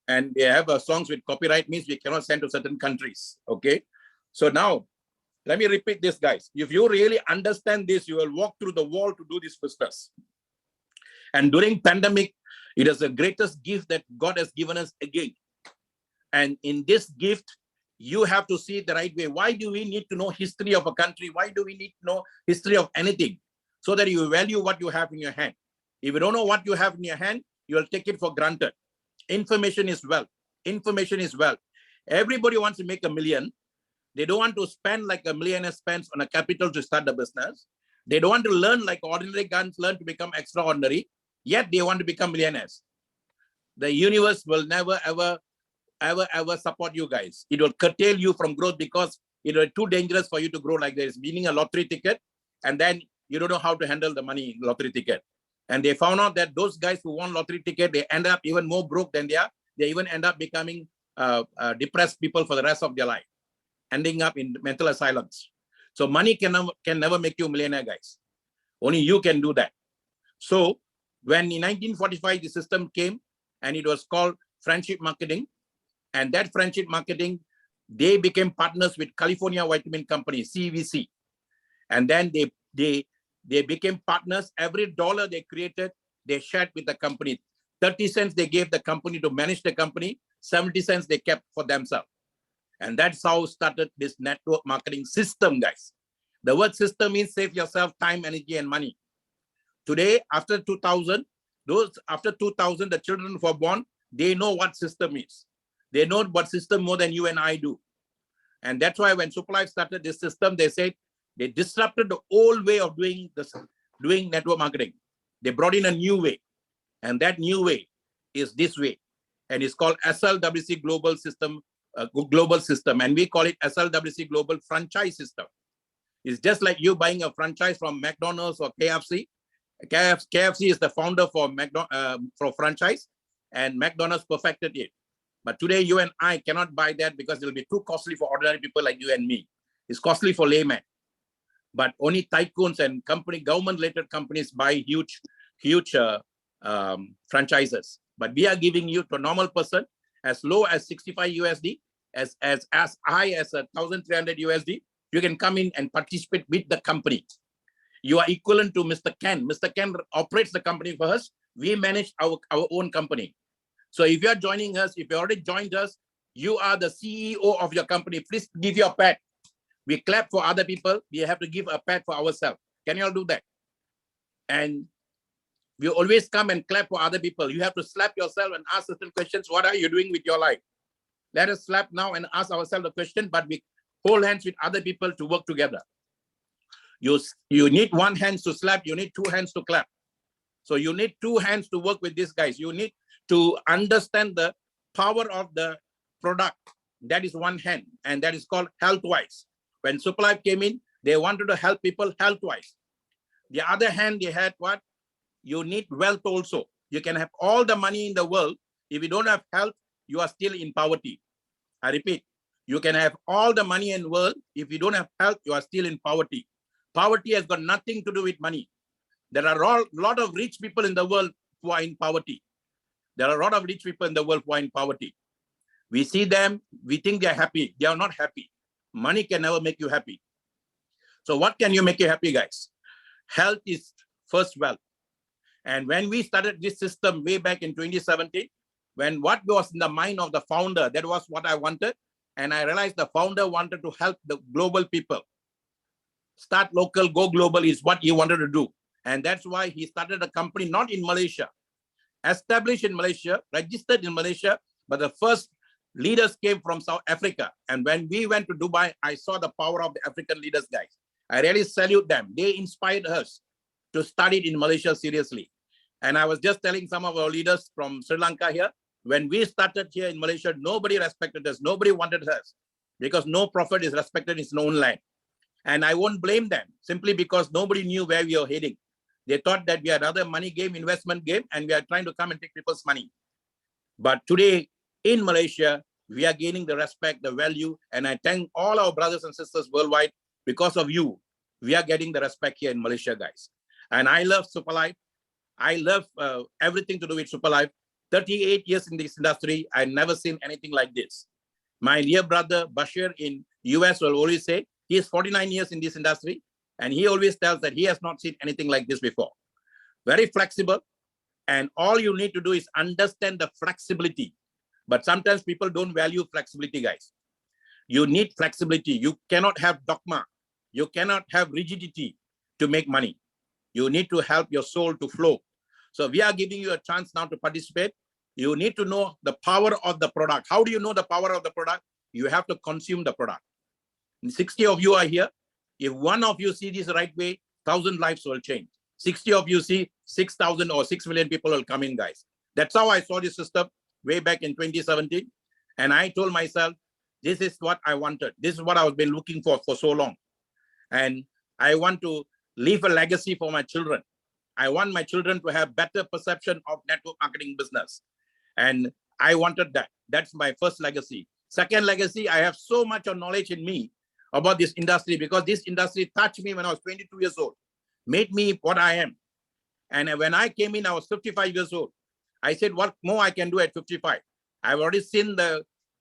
And they have songs with copyright, means we cannot send to certain countries. Okay. So now, let me repeat this, guys. If you really understand this, you will walk through the wall to do this business. And during pandemic, it is the greatest gift that God has given us again. And in this gift, you have to see it the right way. Why do we need to know history of a country? Why do we need to know history of anything? So that you value what you have in your hand. If you don't know what you have in your hand, you will take it for granted. Information is wealth. Information is wealth. Everybody wants to make $1 million. They don't want to spend like a millionaire spends on a capital to start the business. They don't want to learn like ordinary guns learn to become extraordinary, yet they want to become millionaires. The universe will never, ever support you guys. It will curtail you from growth because it will be too dangerous for you to grow like this, meaning a lottery ticket, and then you don't know how to handle the money lottery ticket. And they found out that those guys who won lottery ticket, they end up even more broke than they are. They even end up becoming depressed people for the rest of their life, ending up in mental asylums. So money can never make you a millionaire, guys. Only you can do that. So when in 1945, the system came and it was called friendship marketing. And that friendship marketing, they became partners with California Vitamin Company, CVC. And then they became partners. Every dollar they created, they shared with the company. 30 cents they gave the company to manage the company. 70 cents they kept for themselves. And that's how started this network marketing system, guys. The word system means save yourself time, energy, and money. Today, after 2000, the children who are born, they know what system is. They know what system more than you and I do. And that's why when SuperLife started this system, they said they disrupted the old way of doing network marketing. They brought in a new way. And that new way is this way. And it's called SLWC Global System. And we call it SLWC Global Franchise System. It's just like you buying a franchise from McDonald's or KFC. KFC is the founder for franchise, and McDonald's perfected it. But today you and I cannot buy that because it will be too costly for ordinary people like you and me. It's costly for laymen. But only tycoons and government-related companies buy huge franchises. But we are giving you to a normal person as low as 65 USD, as high as 1,300 USD. You can come in and participate with the company. You are equivalent to Mr. Ken. Mr. Ken operates the company for us. We manage our own company. So if you are joining us, if you already joined us, you are the CEO of your company. Please give your pat. We clap for other people. We have to give a pat for ourselves. Can you all do that? And we always come and clap for other people. You have to slap yourself and ask certain questions. What are you doing with your life? Let us slap now and ask ourselves the question, but we hold hands with other people to work together. You need one hand to slap. You need two hands to clap. So you need two hands to work with these guys. You need to understand the power of the product. That is one hand, and that is called health-wise. When SuperLife came in, they wanted to help people health-wise. The other hand, they had what? You need wealth also. You can have all the money in the world. If you don't have health, you are still in poverty. I repeat, you can have all the money in the world. If you don't have health, you are still in poverty. Poverty has got nothing to do with money. There are a lot of rich people in the world who are in poverty. There are a lot of rich people in the world who are in poverty. We see them, we think they are happy. They are not happy. Money can never make you happy. So what can you make you happy, guys? Health is first wealth. And when we started this system way back in 2017, when what was in the mind of the founder, that was what I wanted. And I realized the founder wanted to help the global people. Start local, go global is what he wanted to do. And that's why he started a company, not in Malaysia, established in Malaysia, registered in Malaysia, but the first leaders came from South Africa. And when we went to Dubai, I saw the power of the African leaders, guys. I really salute them. They inspired us to study it in Malaysia seriously. And I was just telling some of our leaders from Sri Lanka here, when we started here in Malaysia, nobody respected us. Nobody wanted us because no prophet is respected in his own land. And I won't blame them simply because nobody knew where we were heading. They thought that we are another money game, investment game, and we are trying to come and take people's money. But today in Malaysia, we are gaining the respect, the value, and I thank all our brothers and sisters worldwide. Because of you, we are getting the respect here in Malaysia, guys. And I love SuperLife. I love everything to do with SuperLife. 38 years in this industry. I never seen anything like this. My dear brother Bashir in US will always say he is 49 years in this industry, and he always tells that he has not seen anything like this before. Very flexible, and all you need to do is understand the flexibility. But sometimes people don't value flexibility, guys. You need flexibility. You cannot have dogma. You cannot have rigidity to make money. You need to help your soul to flow. So we are giving you a chance now to participate. You need to know the power of the product. How do you know the power of the product? You have to consume the product. 60 of you are here. If one of you see this right way, 1,000 lives will change. 60 of you see 6,000 or 6 million people will come in, guys. That's how I saw this system way back in 2017. And I told myself, this is what I wanted. This is what I've been looking for so long. And I want to leave a legacy for my children. I want my children to have better perception of network marketing business. And I wanted that. That's my first legacy. Second legacy, I have so much of knowledge in me about this industry, because this industry touched me when I was 22 years old, made me what I am. And when I came in, I was 55 years old. I said, what more I can do at 55? I've already seen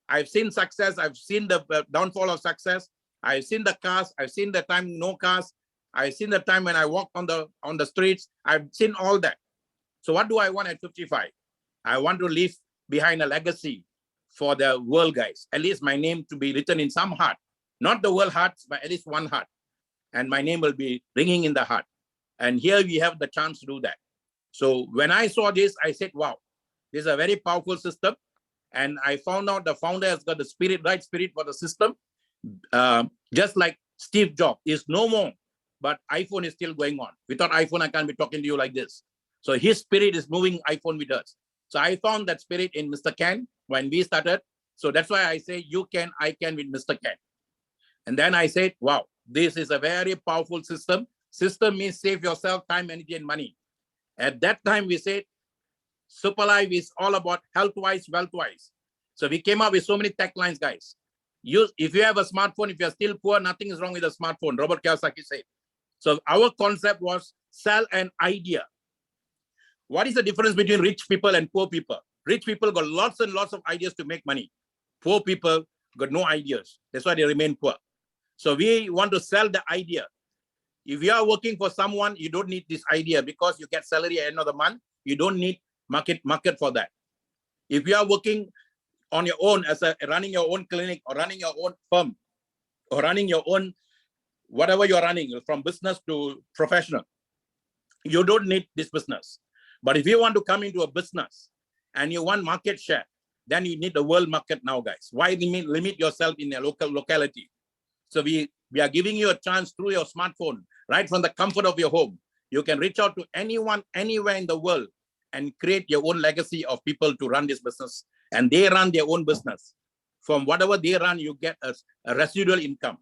I've seen success. I've seen the downfall of success. I've seen the cars. I've seen the time no cars. I've seen the time when I walked on the streets. I've seen all that. So what do I want at 55? I want to leave behind a legacy for the world, guys. At least my name to be written in some heart. Not the world hearts, but at least one heart. And my name will be ringing in the heart. And here we have the chance to do that. So when I saw this, I said, wow, this is a very powerful system. And I found out the founder has got the spirit, right spirit for the system. Just like Steve Jobs is no more, but iPhone is still going on. Without iPhone, I can't be talking to you like this. So his spirit is moving iPhone with us. So I found that spirit in Mr. Ken when we started. So that's why I say you can, I can with Mr. Ken. And then I said, wow, this is a very powerful system. System means save yourself time, energy, and money. At that time, we said, SuperLife is all about health-wise, wealth-wise. So we came up with so many tech lines, guys. If you have a smartphone, if you're still poor, nothing is wrong with a smartphone, Robert Kiyosaki said. So our concept was sell an idea. What is the difference between rich people and poor people? Rich people got lots and lots of ideas to make money. Poor people got no ideas. That's why they remain poor. So we want to sell the idea. If you are working for someone, you don't need this idea because you get salary at the end of the month. You don't need market for that. If you are working on your own as running your own clinic or running your own firm or running your own, whatever you're running from business to professional, you don't need this business. But if you want to come into a business and you want market share, then you need the world market now, guys. Why limit yourself in a locality? So we are giving you a chance through your smartphone, right from the comfort of your home. You can reach out to anyone, anywhere in the world and create your own legacy of people to run this business. And they run their own business. From whatever they run, you get a residual income,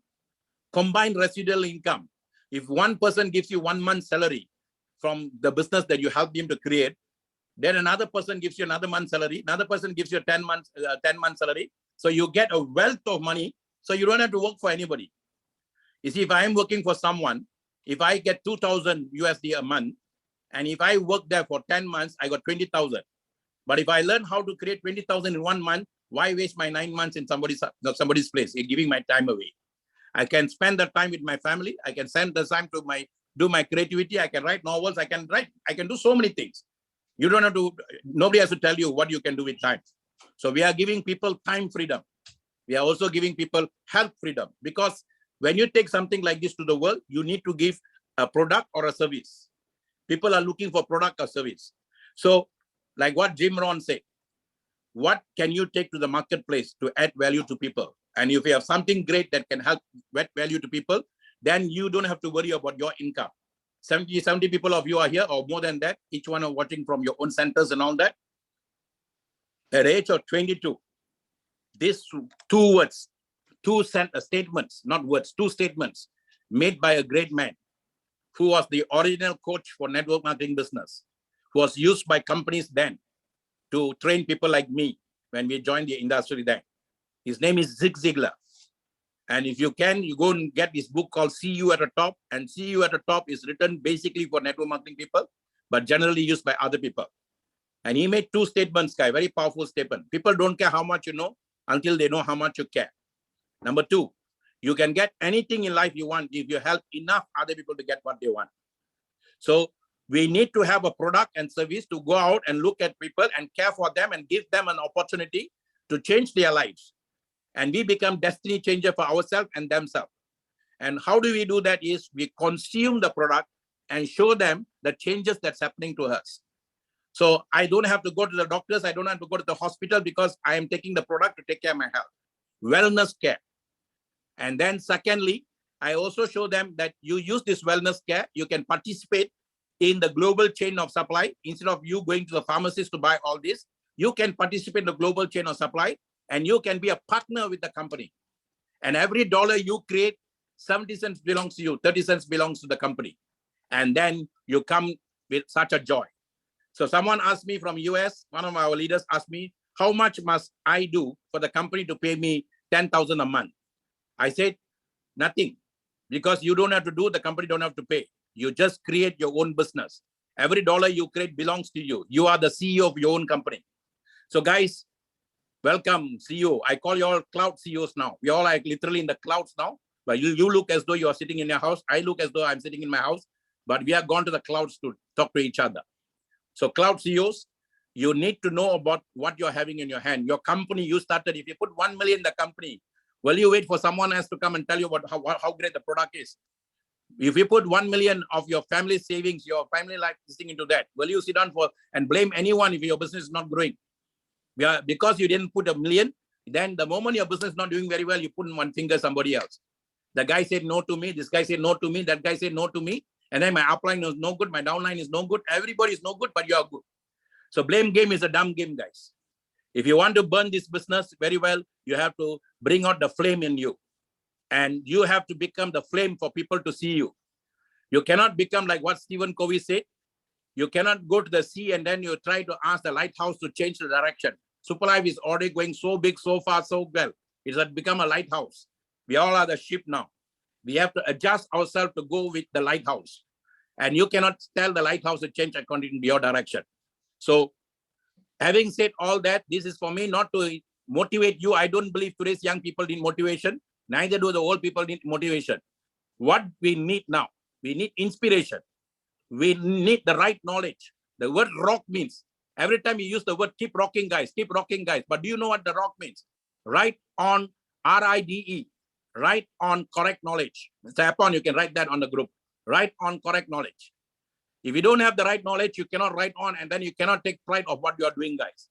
combined residual income. If one person gives you 1 month's salary from the business that you helped him to create, then another person gives you another month's salary, another person gives you 10 months salary. So you get a wealth of money. So you don't have to work for anybody. You see, if I am working for someone, if I get 2,000 USD a month, and if I work there for 10 months, I got 20,000. But if I learn how to create 20,000 in 1 month, why waste my 9 months in somebody's place? You're giving my time away. I can spend that time with my family. I can spend the time to do my creativity. I can write novels. I can do so many things. You don't have to, nobody has to tell you what you can do with time. So we are giving people time freedom. We are also giving people health freedom, because when you take something like this to the world, you need to give a product or a service. People are looking for product or service. So like what Jim Rohn said, what can you take to the marketplace to add value to people? And if you have something great that can help add value to people, then you don't have to worry about your income. 70 people of you are here or more than that. Each one are watching from your own centers and all that. At the age of 22, these two statements, not words, two statements made by a great man who was the original coach for network marketing business, who was used by companies then to train people like me when we joined the industry then. His name is Zig Ziglar. And if you can, you go and get this book called See You at the Top. And See You at the Top is written basically for network marketing people, but generally used by other people. And he made two statements, guy, very powerful statement. People don't care how much you know until they know how much you care. Number two, you can get anything in life you want if you help enough other people to get what they want. So we need to have a product and service to go out and look at people and care for them and give them an opportunity to change their lives. And we become destiny changer for ourselves and themselves. And how do we do that is we consume the product and show them the changes that's happening to us. So I don't have to go to the doctors. I don't have to go to the hospital because I am taking the product to take care of my health. Wellness care. And then secondly, I also show them that you use this wellness care, you can participate in the global chain of supply. Instead of you going to the pharmacist to buy all this, you can participate in the global chain of supply and you can be a partner with the company. And every dollar you create, 70 cents belongs to you, 30 cents belongs to the company. And then you come with such a joy. So someone asked me from US, one of our leaders asked me, how much must I do for the company to pay me 10,000 a month? I said, nothing, because you don't have to do, the company don't have to pay. You just create your own business. Every dollar you create belongs to you. You are the CEO of your own company. So guys, welcome CEO. I call you all cloud CEOs now. We all are literally in the clouds now, but you look as though you are sitting in your house. I look as though I'm sitting in my house, but we have gone to the clouds to talk to each other. So cloud CEOs, you need to know about what you're having in your hand. Your company you started, if you put 1 million in the company, will you wait for someone else to come and tell you about how great the product is? If you put 1 million of your family savings, your family life into that, will you sit down and blame anyone if your business is not growing? Because you didn't put 1 million, then the moment your business is not doing very well, you put in one finger somebody else. The guy said no to me, this guy said no to me, that guy said no to me, and then my upline is no good, my downline is no good, everybody is no good, but you are good. So blame game is a dumb game, guys. If you want to burn this business very well, you have to bring out the flame in you. And you have to become the flame for people to see you. You cannot become like what Stephen Covey said. You cannot go to the sea and then you try to ask the lighthouse to change the direction. SuperLife is already going so big, so far, so well. It has become a lighthouse. We all are the ship now. We have to adjust ourselves to go with the lighthouse. And you cannot tell the lighthouse to change according to your direction. So having said all that, this is for me not to motivate you. I don't believe today's young people need motivation. Neither do the old people need motivation. What we need now, we need inspiration. We need the right knowledge. The word rock means, every time you use the word keep rocking guys, keep rocking guys. But do you know what the rock means? Right on, RIDE, right on correct knowledge. Mr. Apon, you can write that on the group. Right on correct knowledge. If you don't have the right knowledge, you cannot write on, and then you cannot take pride of what you are doing, guys.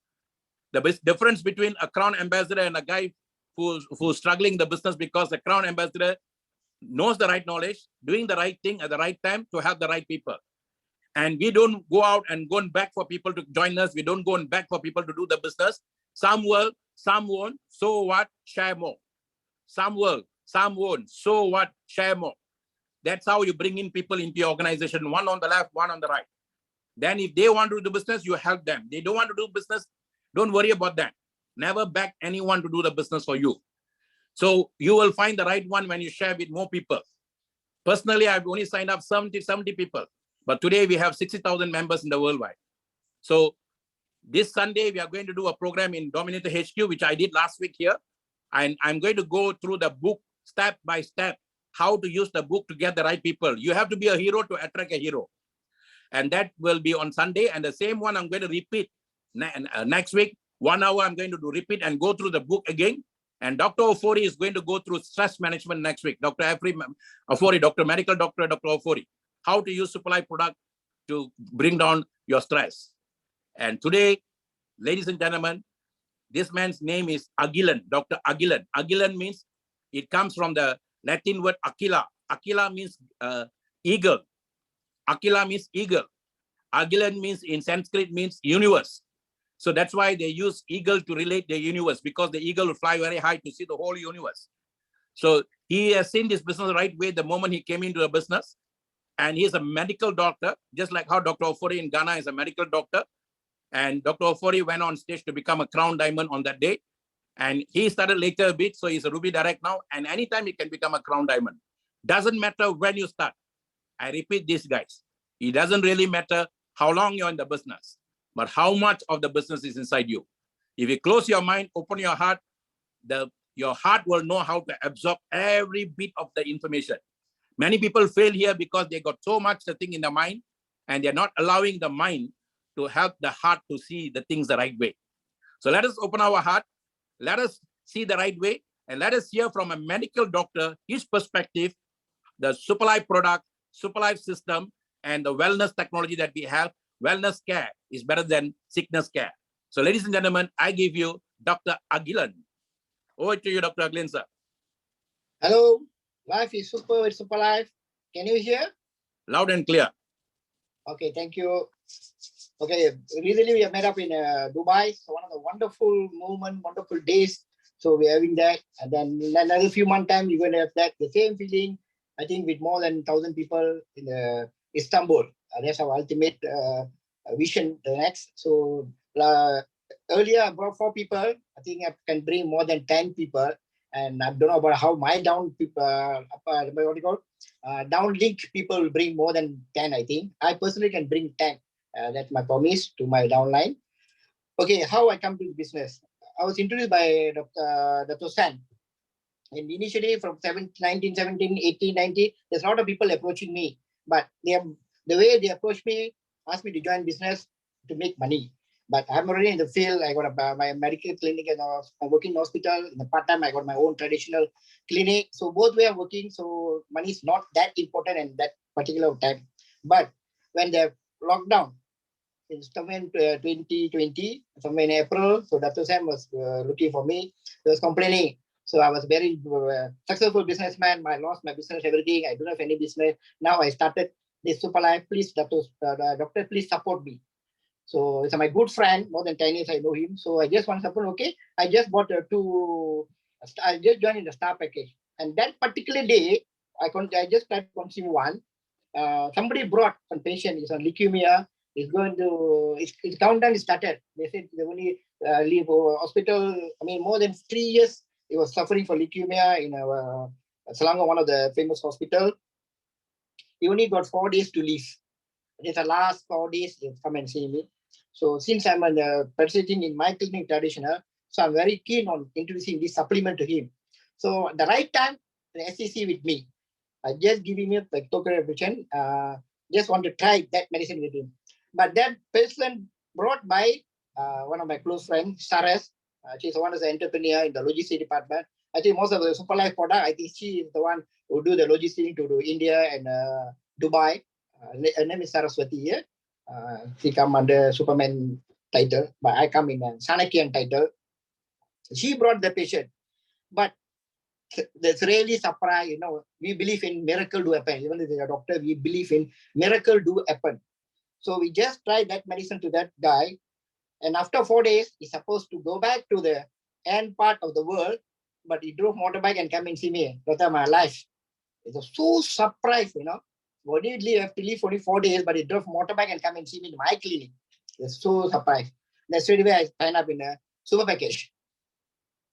The difference between a crown ambassador and a guy who's struggling the business because the crown ambassador knows the right knowledge, doing the right thing at the right time to have the right people. And we don't go out and go and beg for people to join us. We don't go and beg for people to do the business. Some will, some won't. So what? Share more. Some will, some won't. So what? Share more. That's how you bring in people into your organization, one on the left, one on the right. Then if they want to do the business, you help them. They don't want to do business, don't worry about that. Never beg anyone to do the business for you. So you will find the right one when you share with more people. Personally, I've only signed up 70 people. But today we have 60,000 members in the worldwide. So this Sunday, we are going to do a program in Dominator HQ, which I did last week here. And I'm going to go through the book step by step, how to use the book to get the right people. You have to be a hero to attract a hero. And that will be on Sunday. And the same one I'm going to repeat next week. 1 hour I'm going to repeat and go through the book again. And Dr. Ofori is going to go through stress management next week. Dr. Ofori, Dr. Medical Doctor, Dr. Ofori. How to use SuperLife product to bring down your stress. And today, ladies and gentlemen, this man's name is Agilan, Dr. Agilan. Agilan means, it comes from the Latin word Aquila. Aquila means eagle. Aquila means eagle. Agilan means, in Sanskrit, means universe. So that's why they use eagle to relate the universe, because the eagle will fly very high to see the whole universe. So he has seen this business the right way the moment he came into the business. And he's a medical doctor, just like how Dr. Ofori in Ghana is a medical doctor. And Dr. Ofori went on stage to become a crown diamond on that day. And he started later a bit, so he's a Ruby Direct now. And anytime he can become a crown diamond. Doesn't matter when you start. I repeat this, guys. It doesn't really matter how long you're in the business. but how much of the business is inside you. If you close your mind, open your heart, your heart will know how to absorb every bit of the information. Many people fail here because they got so much the thing in the mind, and they're not allowing the mind to help the heart to see the things the right way. So let us open our heart, let us see the right way, and let us hear from a medical doctor, his perspective, the SuperLife product, SuperLife system, and the wellness technology that we have. Wellness care is better than sickness care. So ladies and gentlemen, I give you Dr. Agilan. Over to you, Dr. Agilan, sir. Hello, life is super with SuperLife. Can you hear? Loud and clear. Okay, thank you. Okay, recently we have met up in Dubai. So one of the wonderful moments, wonderful days. So we're having that. And then another few months time, we're going to have that, the same feeling, I think with more than 1,000 people in Istanbul. That's our ultimate vision, the next. So earlier I brought 4 people. I think I can bring more than 10 people. And I don't know about how my down people, what do you call downlink people will bring more than 10, I think. I personally can bring 10. That's my promise to my downline. Okay, how I come to the business. I was introduced by Dr. San. And initially from 19, 17, 18, 19, there's a lot of people approaching me. But the way they approach me, ask me to join business to make money. But I'm already in the field. I got my medical clinic and I'm working in hospital. In the part-time, I got my own traditional clinic. So both way I'm working. So money is not that important in that particular time. But when the lockdown, in somewhere in 2020, somewhere in April, so Dr. Sam was looking for me. He was complaining. So I was very successful businessman. I lost my business, everything. I don't have any business. Now I started this SuperLife. Please, doctor, please support me. So it's my good friend, more than 10 years I know him. So I just want to support, okay. I just bought I just joined in the star package. And that particular day, I just tried to consume one. Somebody brought one patient, he's on leukemia. He's going to, his countdown started. They said they only leave hospital. I mean, more than 3 years, he was suffering for leukemia in Selangor, one of the famous hospital. He only got 4 days to live. It's the last 4 days they come and see me. So since I'm participating in my clinic traditional, so I'm very keen on introducing this supplement to him. So at the right time, the SEC with me. I just give him the token revision. Just want to try that medicine with him. But that person brought by one of my close friends, Saras. She's one of the entrepreneur in the logistics department. I think most of the SuperLife product, I think she is the one who do the logistics to India and Dubai. Her name is Saraswati here. She come under Superman title, but I come in a Sanakian title. She brought the patient. But that's really surprise, we believe in miracle do happen. Even as a doctor, we believe in miracle do happen. So we just tried that medicine to that guy. And after 4 days, he's supposed to go back to the end part of the world, but he drove motorbike and come and see me. Doctor, my life. It was so surprised, What did he have to leave only 4 days, but he drove motorbike and come and see me in my clinic. It's so surprised. That's straight away I signed up in a super package.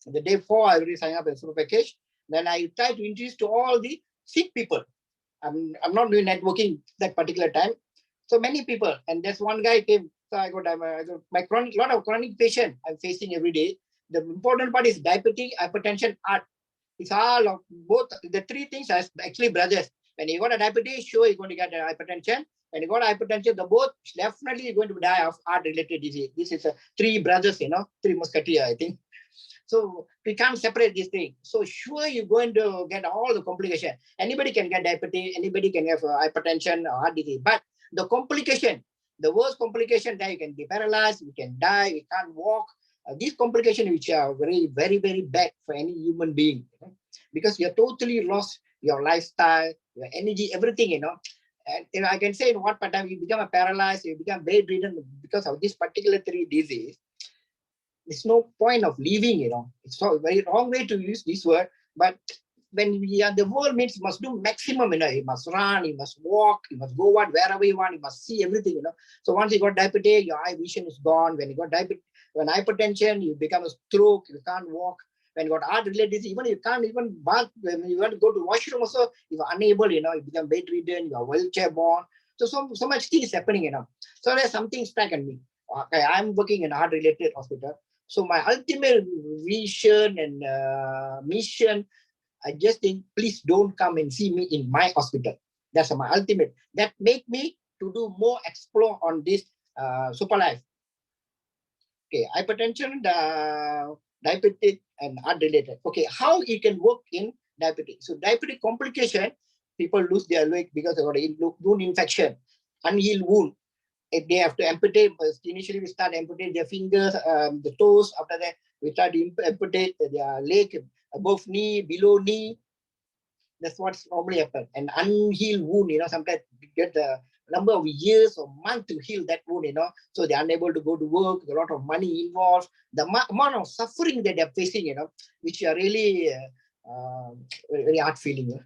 The day before, I already signed up in a super package. Then I tried to introduce to all the sick people. I'm not doing networking that particular time. So many people, and there's one guy came. So I got my lot of chronic patient I'm facing every day. The important part is diabetes, hypertension, heart. It's all of both the 3 things are actually brothers. When you got a diabetes, sure you're going to get a hypertension. When you got hypertension, the both definitely going to die of heart-related disease. This is 3 brothers, 3 musketeers, I think. So we can't separate this thing. So sure you're going to get all the complication. Anybody can get diabetes, anybody can have hypertension or heart disease. But the complication, the worst complication, that you can be paralyzed, you can die, you can't walk. These complications which are very, very, very bad for any human being, because you're totally lost your lifestyle, your energy, everything, And I can say in one part time you become a paralyzed, you become bedridden because of this particular 3 disease. There's no point of living, It's a very wrong way to use this word, but when we are, the world means you must do maximum, you must run, you must walk, you must go wherever you want, you must see everything, So once you got diabetes, your eye vision is gone. When you got diabetes, when hypertension, you become a stroke, you can't walk. When you got heart-related disease, even you can't even bath. When you want to go to washroom also, you are unable, you become bedridden, you are wheelchair born. So much things happening, So there's something stuck on me. Okay, I'm working in heart-related hospital. So my ultimate vision and mission, I just think, please don't come and see me in my hospital. That's my ultimate. That make me to do more explore on this SuperLife. Okay, hypertension, diabetic, and heart related. Okay, how it can work in diabetic? So diabetic complication, people lose their leg because of a wound infection, unhealed wound. If they have to amputate, initially we start amputate their fingers, the toes. After that, we start to amputate their leg above knee, below knee. That's what's normally happen. An unhealed wound, sometimes get a number of years or months to heal that wound, so they're unable to go to work, a lot of money involved, the amount of suffering that they're facing, which are really very hard feeling.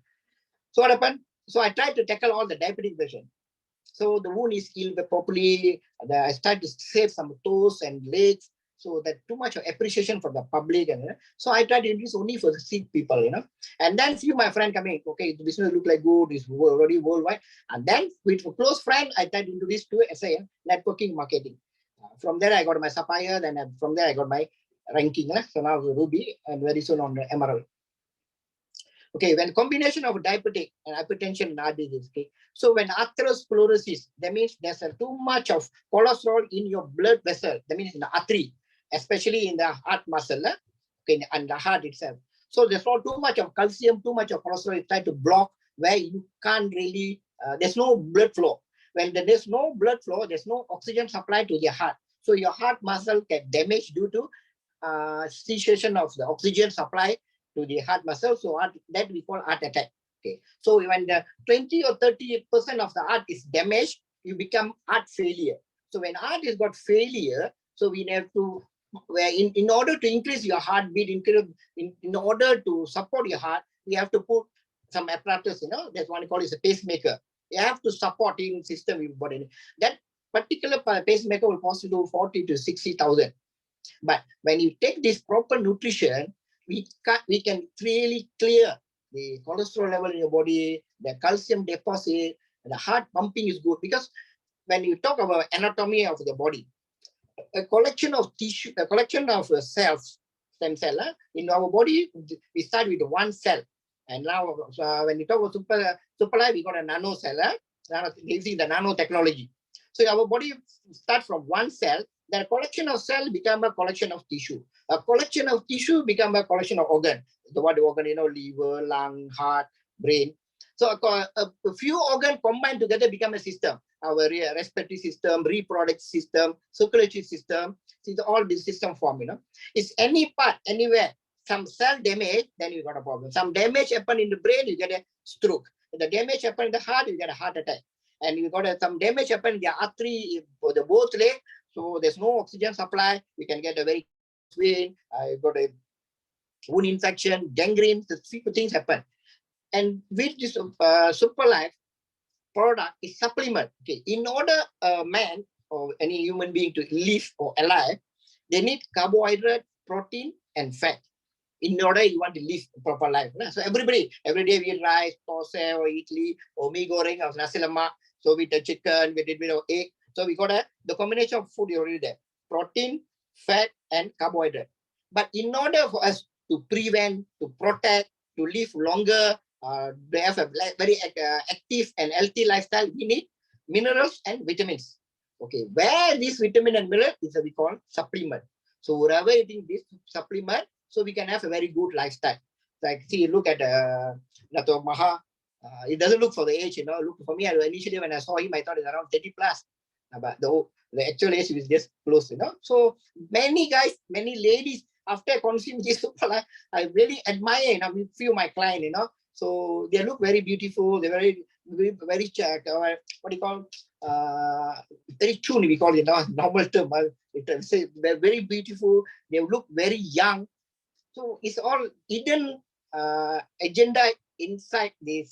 So what happened? So I tried to tackle all the diabetic patient. So the wound is healed properly. I started to save some toes and legs. So that too much of appreciation from the public. And so I tried to introduce only for the sick people, And then few my friend coming, okay, the business look like good, it's already worldwide. And then with a close friend, I tried to introduce to SIM, networking marketing. From there, I got my Sapphire. Then from there, I got my ranking. So now Ruby and very soon on the Emerald. Okay, when combination of diabetic and hypertension and heart disease, okay. So when atherosclerosis, that means there's too much of cholesterol in your blood vessel. That means in the artery, especially in the heart muscle, okay, and the heart itself. So there's not too much of calcium, too much of cholesterol. It try to block where you can't really. There's no blood flow. When there's no blood flow, there's no oxygen supply to your heart. So your heart muscle get damaged due to cessation of the oxygen supply to the heart muscle. So that we call heart attack. Okay. So when the 20 or 30% of the heart is damaged, you become heart failure. So when heart has got failure, so we have to, in order to increase your heartbeat, in order to support your heart, we have to put some apparatus, that's one called is a pacemaker. You have to support in system in body. That particular pacemaker will cost you 40 to 60,000. But when you take this proper nutrition, we can really clear the cholesterol level in your body, the calcium deposit, and the heart pumping is good. Because when you talk about anatomy of the body, a collection of tissue, a collection of cells, stem cell, in our body, we start with one cell. And now, when you talk about SuperLife, we got a nano cell, using the nanotechnology. So our body starts from one cell. That collection of cell become a collection of tissue. A collection of tissue become a collection of organ. The what organ, liver, lung, heart, brain. So a few organs combined together become a system. Our respiratory system, reproductive system, circulatory system. See, all this system form, It's any part, anywhere, some cell damage, then you got a problem. Some damage happen in the brain, you get a stroke. If the damage happen in the heart, you get a heart attack. And you got some damage happen in the artery, for the both leg. So there's no oxygen supply. We can get a very pain. I got a wound infection, gangrene. The things happen. And with this SuperLife product is supplement. Okay, in order a man or any human being to live or alive, they need carbohydrate, protein, and fat. In order you want to live a proper life. So everybody, every day we eat rice, tosai, or idli, or mee goreng, or nasi lemak. So with the chicken, with a bit of egg. So we got the combination of food already there. Protein, fat, and carbohydrate. But in order for us to prevent, to protect, to live longer, to have a very active and healthy lifestyle, we need minerals and vitamins. Okay, where this vitamin and mineral is we call supplement. So wherever eating this supplement, so we can have a very good lifestyle. Like, see, look at Dr.Maha. It doesn't look for the age, Look for me. Initially, when I saw him, I thought it's around 30 plus. But the actual age is just close, So many guys, many ladies, after consuming this SuperLife, I really admire, few my client, So they look very beautiful. They're very, very, very what do you call? Very chun, we call it now, normal term. They're very beautiful. They look very young. So it's all hidden agenda inside the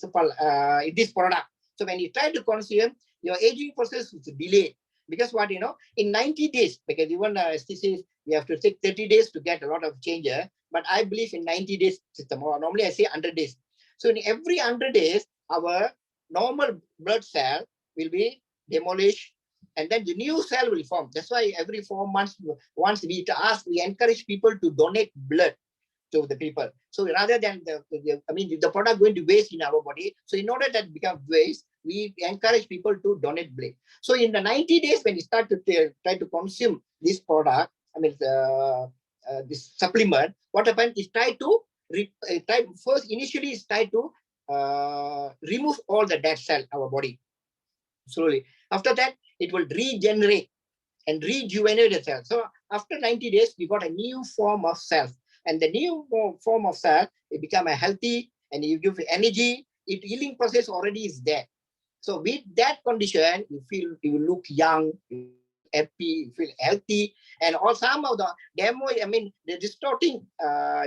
this product. So when you try to consume, your aging process is delayed. Because what, in 90 days, because even STCs, we have to take 30 days to get a lot of change. But I believe in 90 days system, or normally I say 100 days. So in every 100 days, our normal blood cell will be demolished, and then the new cell will form. That's why every 4 months, once we encourage people to donate blood to the people. So rather than the product going to waste in our body. So in order that become waste, we encourage people to donate blood. So in the 90 days, when you start to try to consume this product, this supplement, what happened is initially is try to remove all the dead cell our body slowly. After that, it will regenerate and rejuvenate the cell. So after 90 days, we got a new form of cell. And the new form of cell, it become a healthy and you give energy. It healing process already is there. So with that condition, you look young, you feel happy, you feel healthy, and all some of the the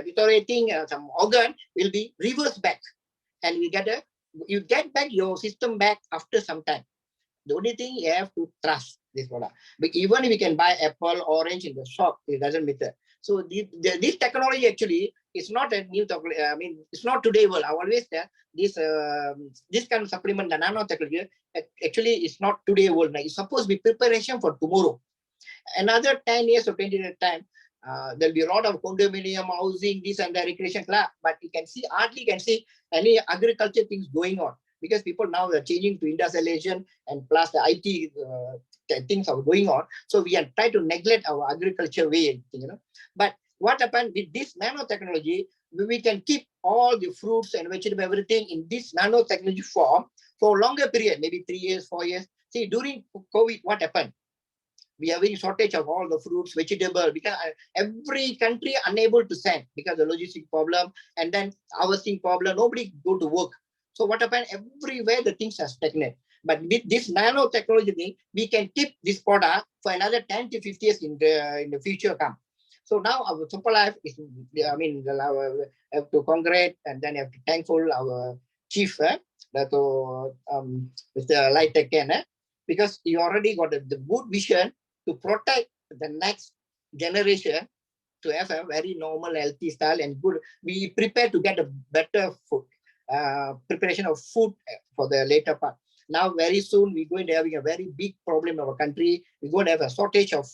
deteriorating some organ will be reversed back, and you get back your system back after some time. The only thing you have to trust this product. But even if you can buy apple, orange in the shop, it doesn't matter. So this technology actually is not a new technology. It's not today world. I always tell this kind of supplement, the nanotechnology, actually it's not today world. It's supposed to be preparation for tomorrow. Another 10 years or 20 years time, there'll be a lot of condominium housing, this and that recreation club, but you can see hardly can see any agriculture things going on. Because people now are changing to industrialization and plus the IT things are going on. So we are trying to neglect our agriculture way, But what happened with this nanotechnology, we can keep all the fruits and vegetables, everything in this nanotechnology form for a longer period, maybe 3 years, 4 years. See, during COVID, what happened? We are very shortage of all the fruits, vegetables, because every country unable to send because the logistic problem and then housing problem, nobody go to work. So what happened? Everywhere the things are stagnant. But with this nanotechnology thing, we can keep this product for another 10 to 50 years in the future come. So now our SuperLife is, I have to congratulate and then have to thankful our chief, Mr. Light Ken, because he already got the good vision to protect the next generation to have a very normal, healthy style and good. We prepare to get a better food. Preparation of food for the later part. Now, very soon, we're going to have a very big problem in our country. We're going to have a shortage of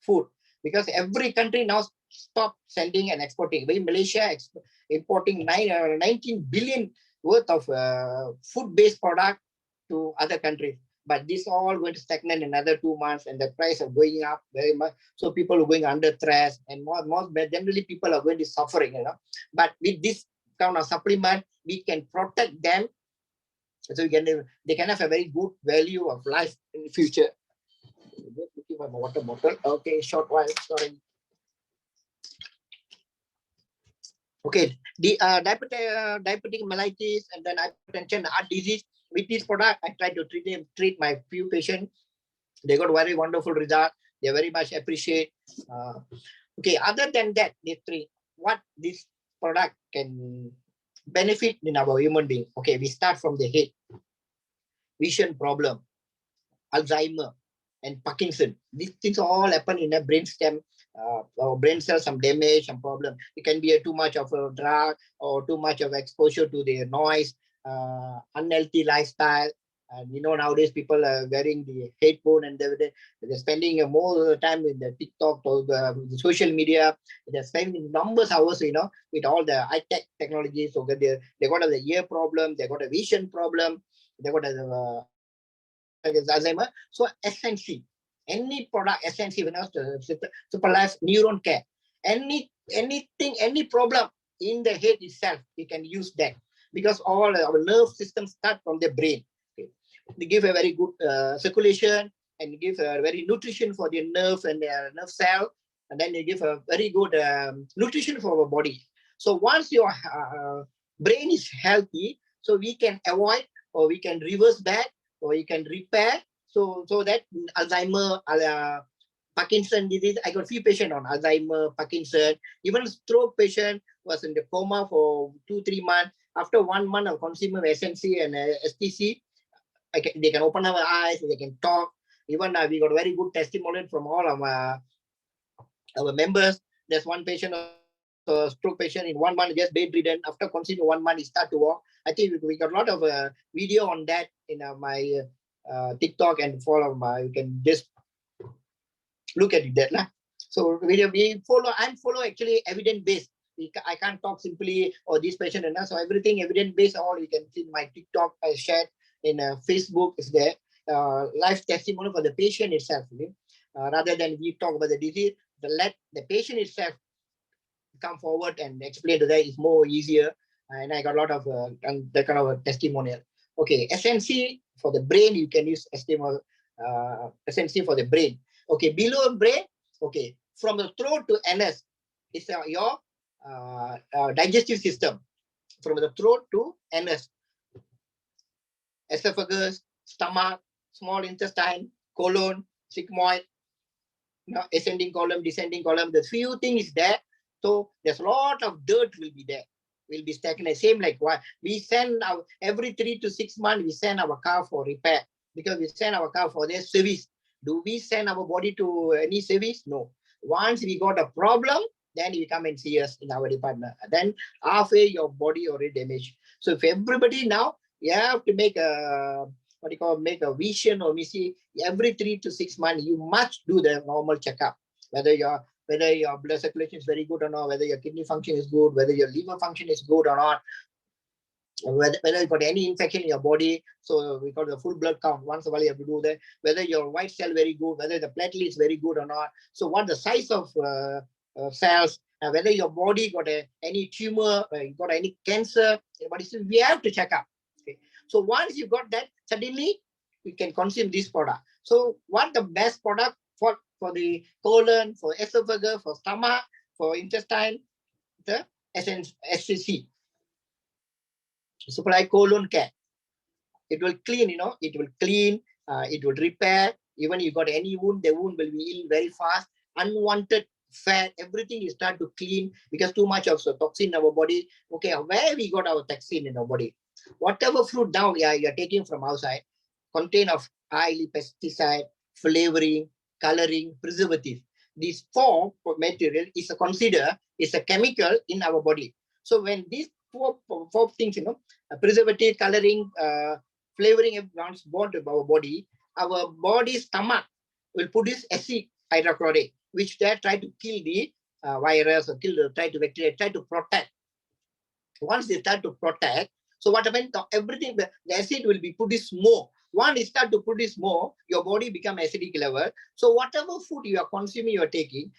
food because every country now stop sending and exporting. We Malaysia importing 19 billion worth of food-based product to other countries. But this all going to stagnate in another 2 months, and the price are going up very much. So people are going under stress, and more generally people are going to suffering. But with this kind of supplement, we can protect them, so they can have a very good value of life in the future. Just looking for my water bottle. Okay, short while. Sorry. Okay, the diabetic mellitus and then hypertension, heart disease. With this product, I try to treat my few patients. They got very wonderful result. They very much appreciate. Okay, other than that, these three, what this product can benefit in our human being. Okay, we start from the head. Vision problem, Alzheimer, and Parkinson. These things all happen in a brain stem. Our brain cells, some damage, some problem. It can be too much of a drug or too much of exposure to the noise, unhealthy lifestyle. And nowadays people are wearing the headphone and they're spending more time in the TikTok or the social media. They're spending numbers hours, with all the high-tech technology. So they got the ear problem, they got a vision problem, they got a Alzheimer. So SNC, any product SNC, SuperLife Neuron Care, anything, any problem in the head itself, you can use that because all our nerve systems start from the brain. Okay. They give a very good circulation and give a very nutrition for the nerve and the nerve cell, and then they give a very good nutrition for our body. So once your brain is healthy, so we can avoid or we can reverse back or you can repair. So that Alzheimer, Parkinson disease, I got few patients on Alzheimer, Parkinson, even stroke patient was in the coma for 2-3 months. After 1 month of consuming SNC and STC, they can open our eyes, they can talk. Even we got very good testimonial from all of our members. There's one patient, stroke patient, in 1 month just bedridden. After consuming 1 month, he start to walk. I think we got a lot of video on that in my TikTok and follow my, you can just look at that. Lah. So we follow, I'm follow actually evidence-based. I can't talk simply or this patient and that. So everything evidence-based, all you can see in my TikTok, I shared in Facebook is there. Live testimony for the patient itself. Rather than we talk about the disease, let the patient itself come forward and explain to that is more easier. And I got a lot of that kind of a testimonial. Okay, SNC for the brain, you can use SNC for the brain. Okay, below brain, okay, from the throat to anus is your digestive system. From the throat to anus, esophagus, stomach, small intestine, colon, sigmoid, ascending column, descending column. The few things there. So there's a lot of dirt will be there. Will be stagnant. Same like what we send our every 3 to 6 months, we send our car for repair because we send our car for their service. Do we send our body to any service? No. Once we got a problem, then you come and see us in our department. Then halfway your body already damaged. So if everybody now, you have to make a make a vision or mission every 3 to 6 months. You must do the normal checkup, whether your blood circulation is very good or not, whether your kidney function is good, whether your liver function is good or not, whether you got any infection in your body. So we got the full blood count. Once a while you have to do that. Whether your white cell very good, whether the platelet is very good or not. So what the size of cells, whether your body got any tumor, you got any cancer, so we have to check up. Okay. So once you got that, suddenly we can consume this product. So what the best product for the colon, for esophagus, for stomach, for intestine, the SCC. SuperLife colon care. It will clean, it will clean, it will repair. Even you got any wound, the wound will be healed very fast. Unwanted fat, everything you start to clean because too much of toxin in our body. Okay, where we got our toxin in our body? Whatever fruit now you're taking from outside, contain of highly pesticide, flavoring, coloring, preservative. These 4 material is a chemical in our body. So when these four things, preservative, coloring, flavoring, once bought to our body's stomach will produce acid hydrochloride, which they try to kill the virus or try to bacteria, try to protect. Once they start to protect, so what happens? Everything, the acid will be produced more. Once it start to produce more, your body become acidic level. So whatever food you are consuming, you are taking,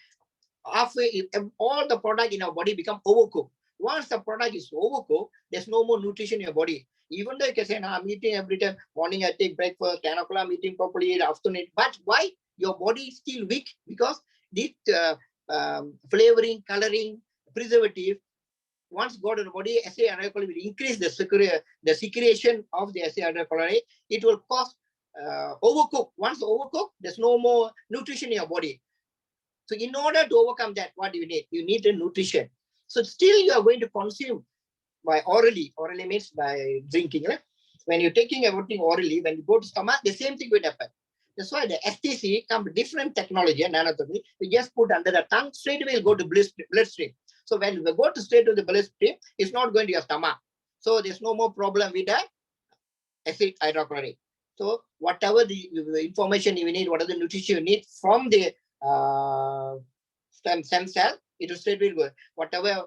halfway, all the product in our body become overcooked. Once the product is overcooked, there's no more nutrition in your body. Even though you can say, I'm eating every time, morning I take breakfast, 10 o'clock I'm eating properly, afternoon. But why? Your body is still weak because this flavoring, coloring, preservative, once got in the body, acid hydrochloride will increase the secretion of the acid hydrochloride. It will cause overcook. Once overcooked, there's no more nutrition in your body. So in order to overcome that, what do you need? You need the nutrition. So still you are going to consume by orally. Orally means by drinking. Right? When you're taking everything orally, when you go to stomach, the same thing will happen. That's why the STC comes with different technology and anatomy. We just put under the tongue, straight away will go to bloodstream. So when we go to straight to the bloodstream, it's not going to your stomach. So there's no more problem with the acid hydrochloride. So whatever the information you need, whatever the nutrition you need from the stem cell, it will straight away go. Whatever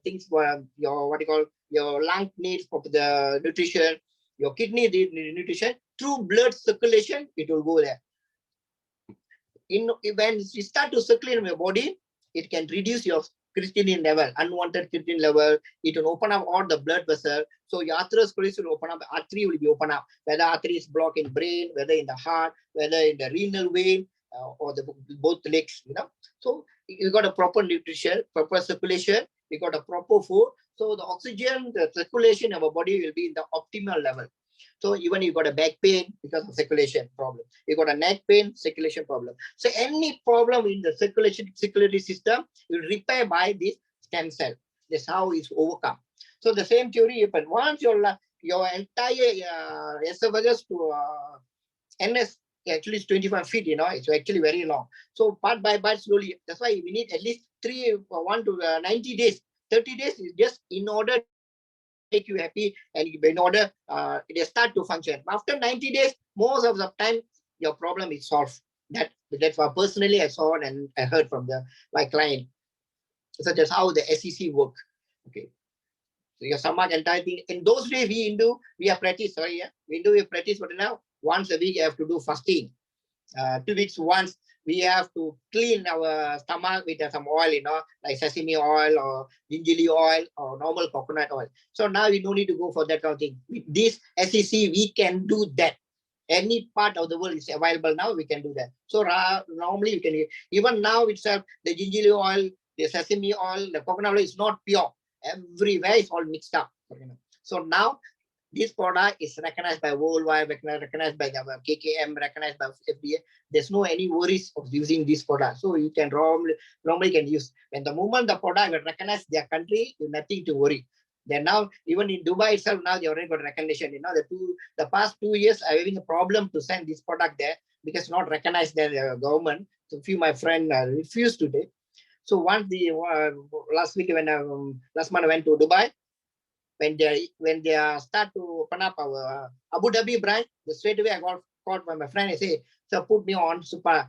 things for your your lung needs for the nutrition, your kidney needs nutrition, through blood circulation, it will go there. When you start to circulate in your body, it can reduce your creatinine level, unwanted creatinine level. It will open up all the blood vessels. So your atherosclerosis will open up, artery will be open up. Whether artery is blocked in brain, whether in the heart, whether in the renal vein, or both legs, So you got a proper nutrition, proper circulation, you got a proper food. So the oxygen, the circulation of our body will be in the optimal level. So even you got a back pain because of circulation problem. You got a neck pain, circulation problem. So any problem in the circulatory system will repair by this stem cell. That's how it's overcome. So the same theory happens. Once your entire esophagus to NS actually is 25 feet, it's actually very long. So part by part slowly. That's why we need at least 1 to 90 days. 30 days is just in order make you happy, and in order it start to function. After 90 days, most of the time your problem is solved. That's what personally I saw and I heard from my client. So that's how the SEC work. Okay. So your stomach entire thing. In those days, we are practice. Sorry, yeah, we practice. But now once a week you have to do fasting. 2 weeks once we have to clean our stomach with some oil, like sesame oil or gingerly oil or normal coconut oil. So now we don't need to go for that kind of thing. With this SEC, we can do that. Any part of the world is available now, we can do that. So normally you can, even now itself, the gingerly oil, the sesame oil, the coconut oil is not pure. Everywhere it's all mixed up. So now this product is recognized by worldwide, recognized by the KKM, recognized by FDA. There's no any worries of using this product. So you can normally can use. When the moment the product will recognize their country, you nothing to worry. Then now, even in Dubai itself, now they already got recognition. The past 2 years, I'm having a problem to send this product there because not recognized by the government. So few my friend refused to take. So once last month I went to Dubai, when they start to open up our Abu Dhabi branch, straight away I got called by my friend. I say, so put me on super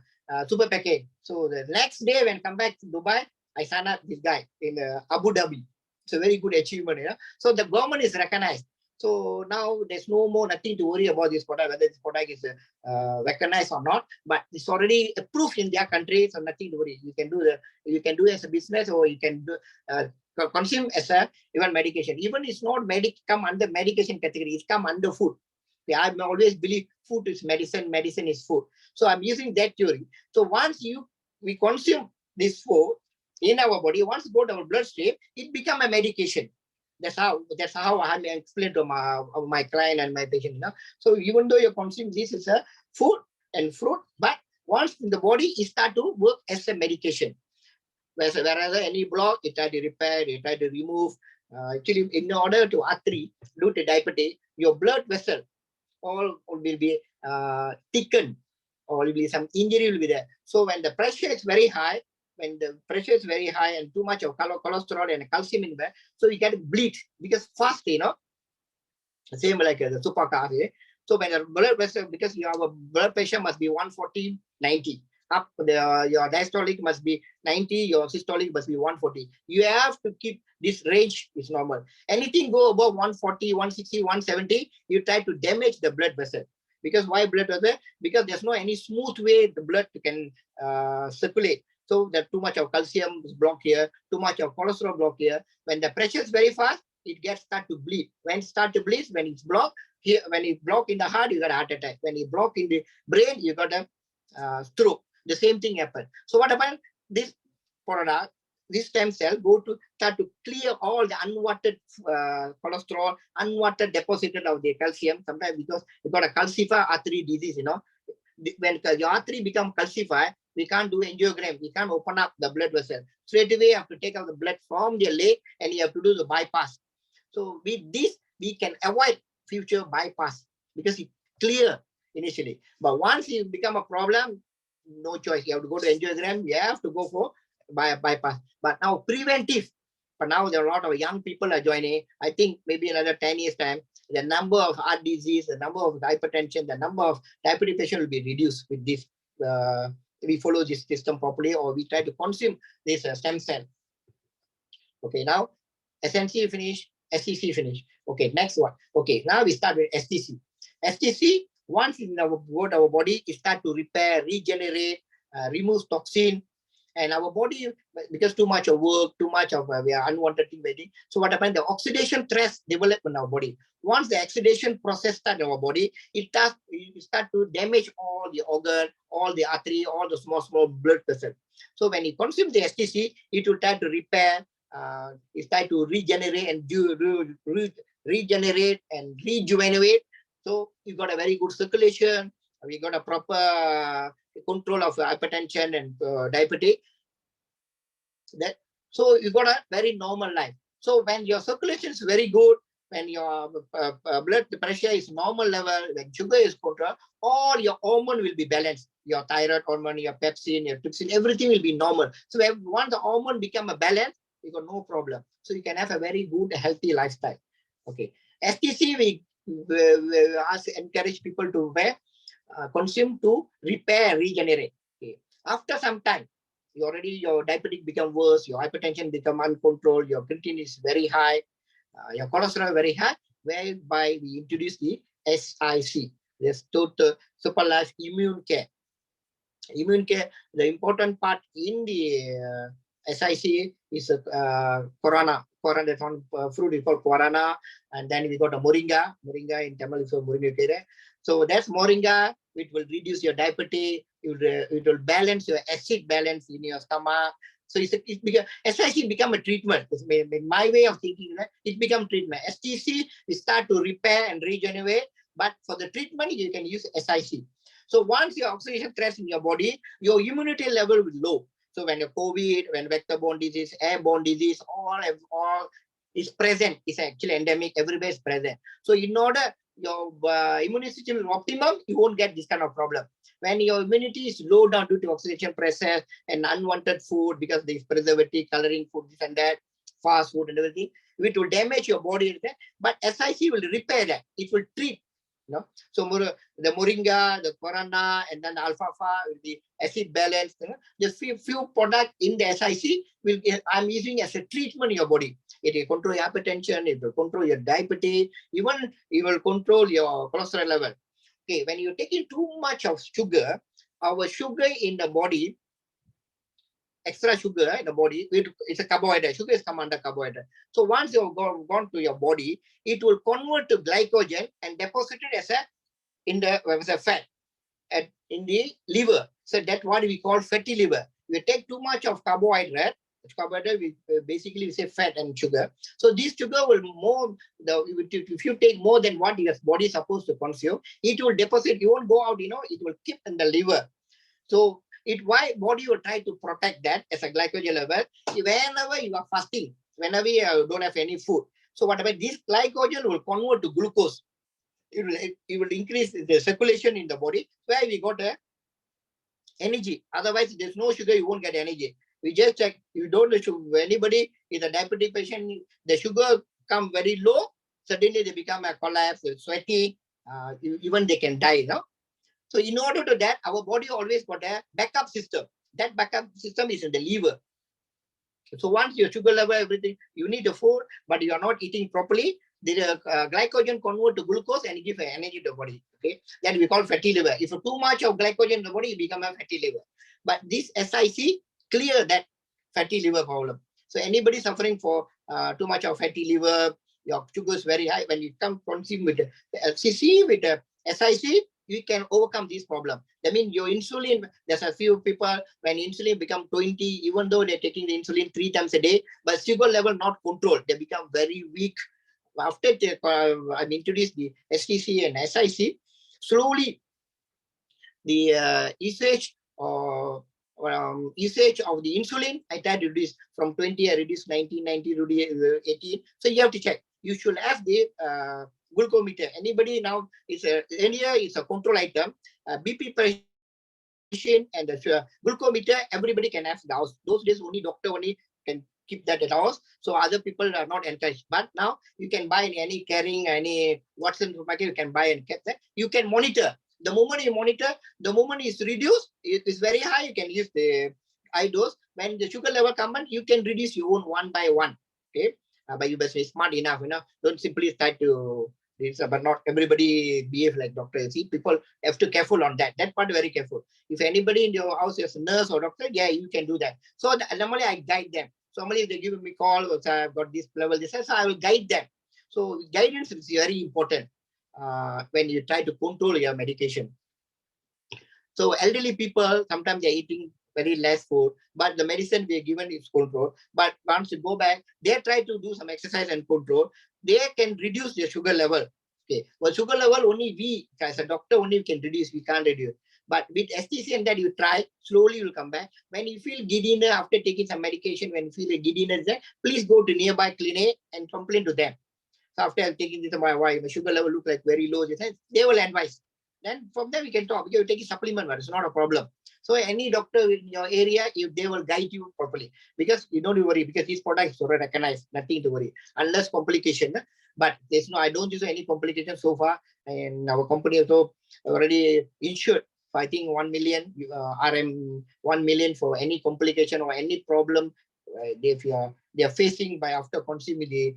package. So the next day when I come back to Dubai, I sign up this guy in Abu Dhabi. It's a very good achievement. So the government is recognized. So now there's no more nothing to worry about this product, whether this product is recognized or not. But it's already approved in their country, so nothing to worry. You can do it as a business, or you can do consume as a even medication. Even it's not come under medication category. It's come under food. I always believe food is medicine, medicine is food. So I'm using that theory. So once we consume this food in our body, once it go to our bloodstream, it become a medication. That's how I explain to my client and my patient. So even though you consume this is a food and fruit, but once in the body, it start to work as a medication. Whereas any block, it try to repair, it try to remove. Actually, in order to artery, due to diabetes, your blood vessel all will be thickened, or will be some injury will be there. So when the pressure is very high, and too much of cholesterol and calcium in there, so you get bleed because fast, same like the supercar. So when the blood pressure, because your blood pressure must be 140/90. Up your diastolic must be 90, your systolic must be 140. You have to keep this range is normal. Anything go above 140, 160, 170, you try to damage the blood vessel. Because why blood vessel? Because there's no any smooth way the blood can circulate. So there's too much of calcium is blocked here, too much of cholesterol blocked here. When the pressure is very fast, it start to bleed. When it start to bleed, when it's blocked here, when it block in the heart, you got a heart attack. When it block in the brain, you got a stroke. The same thing happened. So what happened? This product, this stem cell start to clear all the unwanted cholesterol, unwanted deposited of the calcium. Sometimes because you got a calcified artery disease, when your artery become calcified, we can't do angiogram. We can't open up the blood vessel. Straight away, you have to take out the blood from the leg and you have to do the bypass. So with this, we can avoid future bypass because it's clear initially. But once it become a problem, no choice. You have to go to angiogram. You have to go for bypass. But now preventive. But now there are a lot of young people are joining. I think maybe another 10 years time, the number of heart disease, the number of hypertension, the number of diabetes patients will be reduced with this. We follow this system properly, or we try to consume this stem cell. Okay, now SNC finish, SCC finish. Okay, next one. Okay, now we start with STC. STC, once in our body, it start to repair, regenerate, remove toxin, and our body, because too much of work, too much of we are unwanted thing waiting. So what happens? The oxidation stress develop in our body. Once the oxidation process start in our body, it start to damage all the organ, all the artery, all the small blood vessels. So when you consume the STC, it will try to repair, it try to regenerate and regenerate and rejuvenate. So you got a very good circulation. We got a proper control of hypertension and diabetes. So you got a very normal life. So when your circulation is very good, when your blood pressure is normal level, when sugar is controlled, all your hormone will be balanced. Your thyroid hormone, your pepsin, your trypsin, everything will be normal. So once the hormone become a balance, you got no problem. So you can have a very good, healthy lifestyle. Okay. STC, we encourage people to consume to repair, regenerate. Okay. After some time, your diabetic become worse, your hypertension become uncontrolled, your creatinine is very high, your cholesterol very high, whereby we introduce the SIC, the total SuperLife immune care. Immune care, the important part in the SIC is Corona. Corona, that's one fruit is called Corona, and then we got a Moringa. Moringa in Tamil is Moringa. So that's Moringa. It will reduce your diabetes. It will balance your acid balance in your stomach. So SIC become a treatment. In my way of thinking, it become treatment. STC, we start to repair and regenerate, but for the treatment, you can use SIC. So once your oxidation stress in your body, your immunity level will low. So when your COVID, when vector-borne disease, airborne disease, all is present, is actually endemic, everywhere is present. So in order your immune system is optimum, you won't get this kind of problem. When your immunity is low down due to oxidation process and unwanted food, because there is preservative, coloring food, this and that, fast food and everything, it will damage your body. But SIC will repair that. It will treat. No? So the Moringa, the Corona, and then the Alfalfa, the acid balance, the few products in the SIC I'm using as a treatment in your body. It will control your hypertension, it will control your diabetes, even it will control your cholesterol level. Okay, when you're taking too much of sugar, our sugar in the body, extra sugar in the body, it's a carbohydrate. Sugar is come under carbohydrate. So once you've gone to your body, it will convert to glycogen and deposit it as a fat in the liver. So that's what we call fatty liver. We take too much of carbohydrate. We basically say fat and sugar. So this sugar will if you take more than what your body is supposed to consume, it will deposit. You won't go out. It will keep in the liver. So why body will try to protect that as a glycogen level whenever you are fasting, whenever you don't have any food. So whatever this glycogen will convert to glucose. It will increase the circulation in the body where we got energy. Otherwise, there's no sugar, you won't get energy. We just check. You don't know anybody is a diabetic patient, the sugar come very low, suddenly they become a collapse, sweaty, even they can die. No? So in order to that, our body always got a backup system. That backup system is in the liver. So once your sugar level, everything, you need the food, but you are not eating properly, the glycogen convert to glucose and give energy to the body. Okay, that we call fatty liver. If too much of glycogen in the body, you become a fatty liver. But this SIC clear that fatty liver problem. So anybody suffering for too much of fatty liver, your sugar is very high. When you come consume with the LCC, with the SIC, you can overcome this problem. That means your insulin, there's a few people, when insulin become 20, even though they're taking the insulin 3 times a day, but sugar level not controlled, they become very weak. After I've introduced the STC and SIC, slowly the usage of the insulin, I tried to reduce from 20, I reduced 19, 90, 18. So you have to check. You should have the glucometer. Anybody now India is a control item. BP pressure and the glucometer, everybody can have the house. Those days only doctor can keep that at house. So other people are not encouraged. But now you can buy any carrying, any Watson supermarket, you can buy and keep that. You can monitor. The moment you monitor, the moment it's reduced, it is very high, you can use the high dose. When the sugar level comes in, you can reduce your own one by one. Okay. But you must be smart enough, Don't simply try to this, but not everybody behave like doctor. See, people have to careful on that. That part very careful. If anybody in your house is a nurse or doctor, yeah, you can do that. So normally I guide them. So normally they give me call, so I've got this level, this, so I will guide them. So guidance is very important when you try to control your medication. So elderly people, sometimes they're eating very less food, but the medicine we are given is control. But once you go back, they try to do some exercise and control. They can reduce their sugar level. Okay, well, sugar level only we, as a doctor, only can reduce. We can't reduce. But with STC and that you try, slowly you will come back. When you feel giddiness after taking some medication, when you feel a giddiness there, please go to nearby clinic and complain to them. So after I'm taking this, my sugar level look like very low. They will advise. Then from there we can talk. Because you take a supplement, it's not a problem. So any doctor in your area, if they will guide you properly, because you don't worry, because these products is already recognized, nothing to worry, unless complication. But there's no, I don't use any complication so far, and our company also already insured. I think 1 million RM, 1 million for any complication or any problem they are facing by after consuming the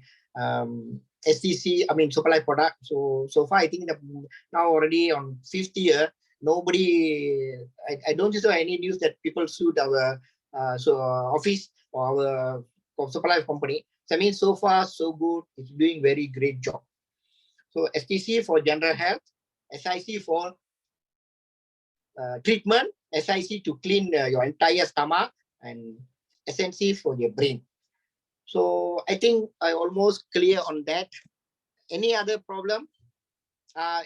STC, I mean SuperLife product. So far I think that now already on 50 year, nobody, I don't see any news that people sued our office or our SuperLife company. So I mean, so far so good. It's doing very great job. So STC for general health, SIC for treatment, SIC to clean your entire stomach, and SNC for your brain. So I think I almost clear on that. Any other problem?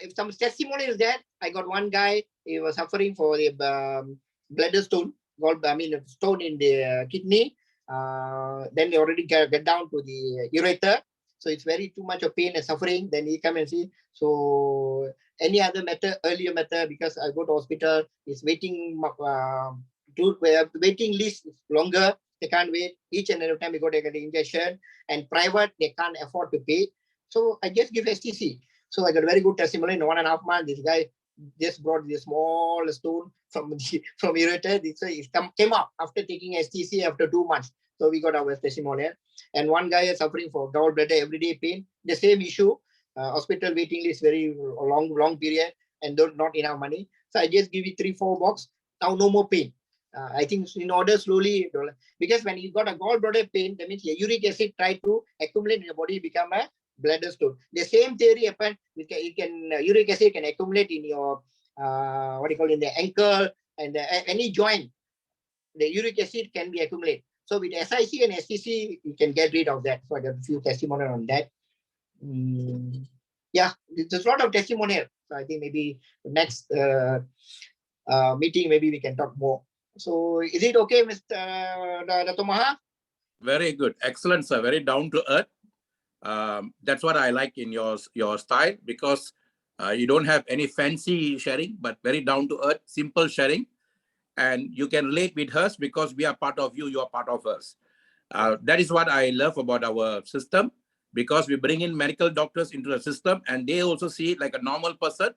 If some testimony is there, I got one guy, he was suffering for the bladder stone, stone in the kidney. Then they already get down to the ureter. So it's very too much of pain and suffering. Then he come and see. So any other matter, earlier matter, because I go to hospital, it's waiting, waiting list is longer. They can't wait. Each and every time we go to get the injection, and private, they can't afford to pay. So I just give STC. So I got a very good testimony. In 1.5 months, this guy just brought this small stone from ureter. It came up after taking STC after 2 months. So we got our testimonial. And one guy is suffering for gallbladder, everyday pain. The same issue. Hospital waiting list, very long period, and not enough money. So I just give you 3-4 box. Now no more pain. I think in order slowly, because when you got a gallbladder pain, that means your uric acid try to accumulate in your body, become a bladder stone. The same theory happen. Uric acid can accumulate in your in the ankle and any joint. The uric acid can be accumulated. So with SIC and STC, you can get rid of that. So I got a few testimonial on that. Yeah, there's a lot of testimonial. So I think maybe next meeting, maybe we can talk more. So is it okay, Mr. Dr.Maha? Very good. Excellent, sir. Very down to earth. That's what I like in your style, because you don't have any fancy sharing, but very down to earth, simple sharing. And you can relate with us because we are part of you, you are part of us. That is what I love about our system, because we bring in medical doctors into the system and they also see it like a normal person.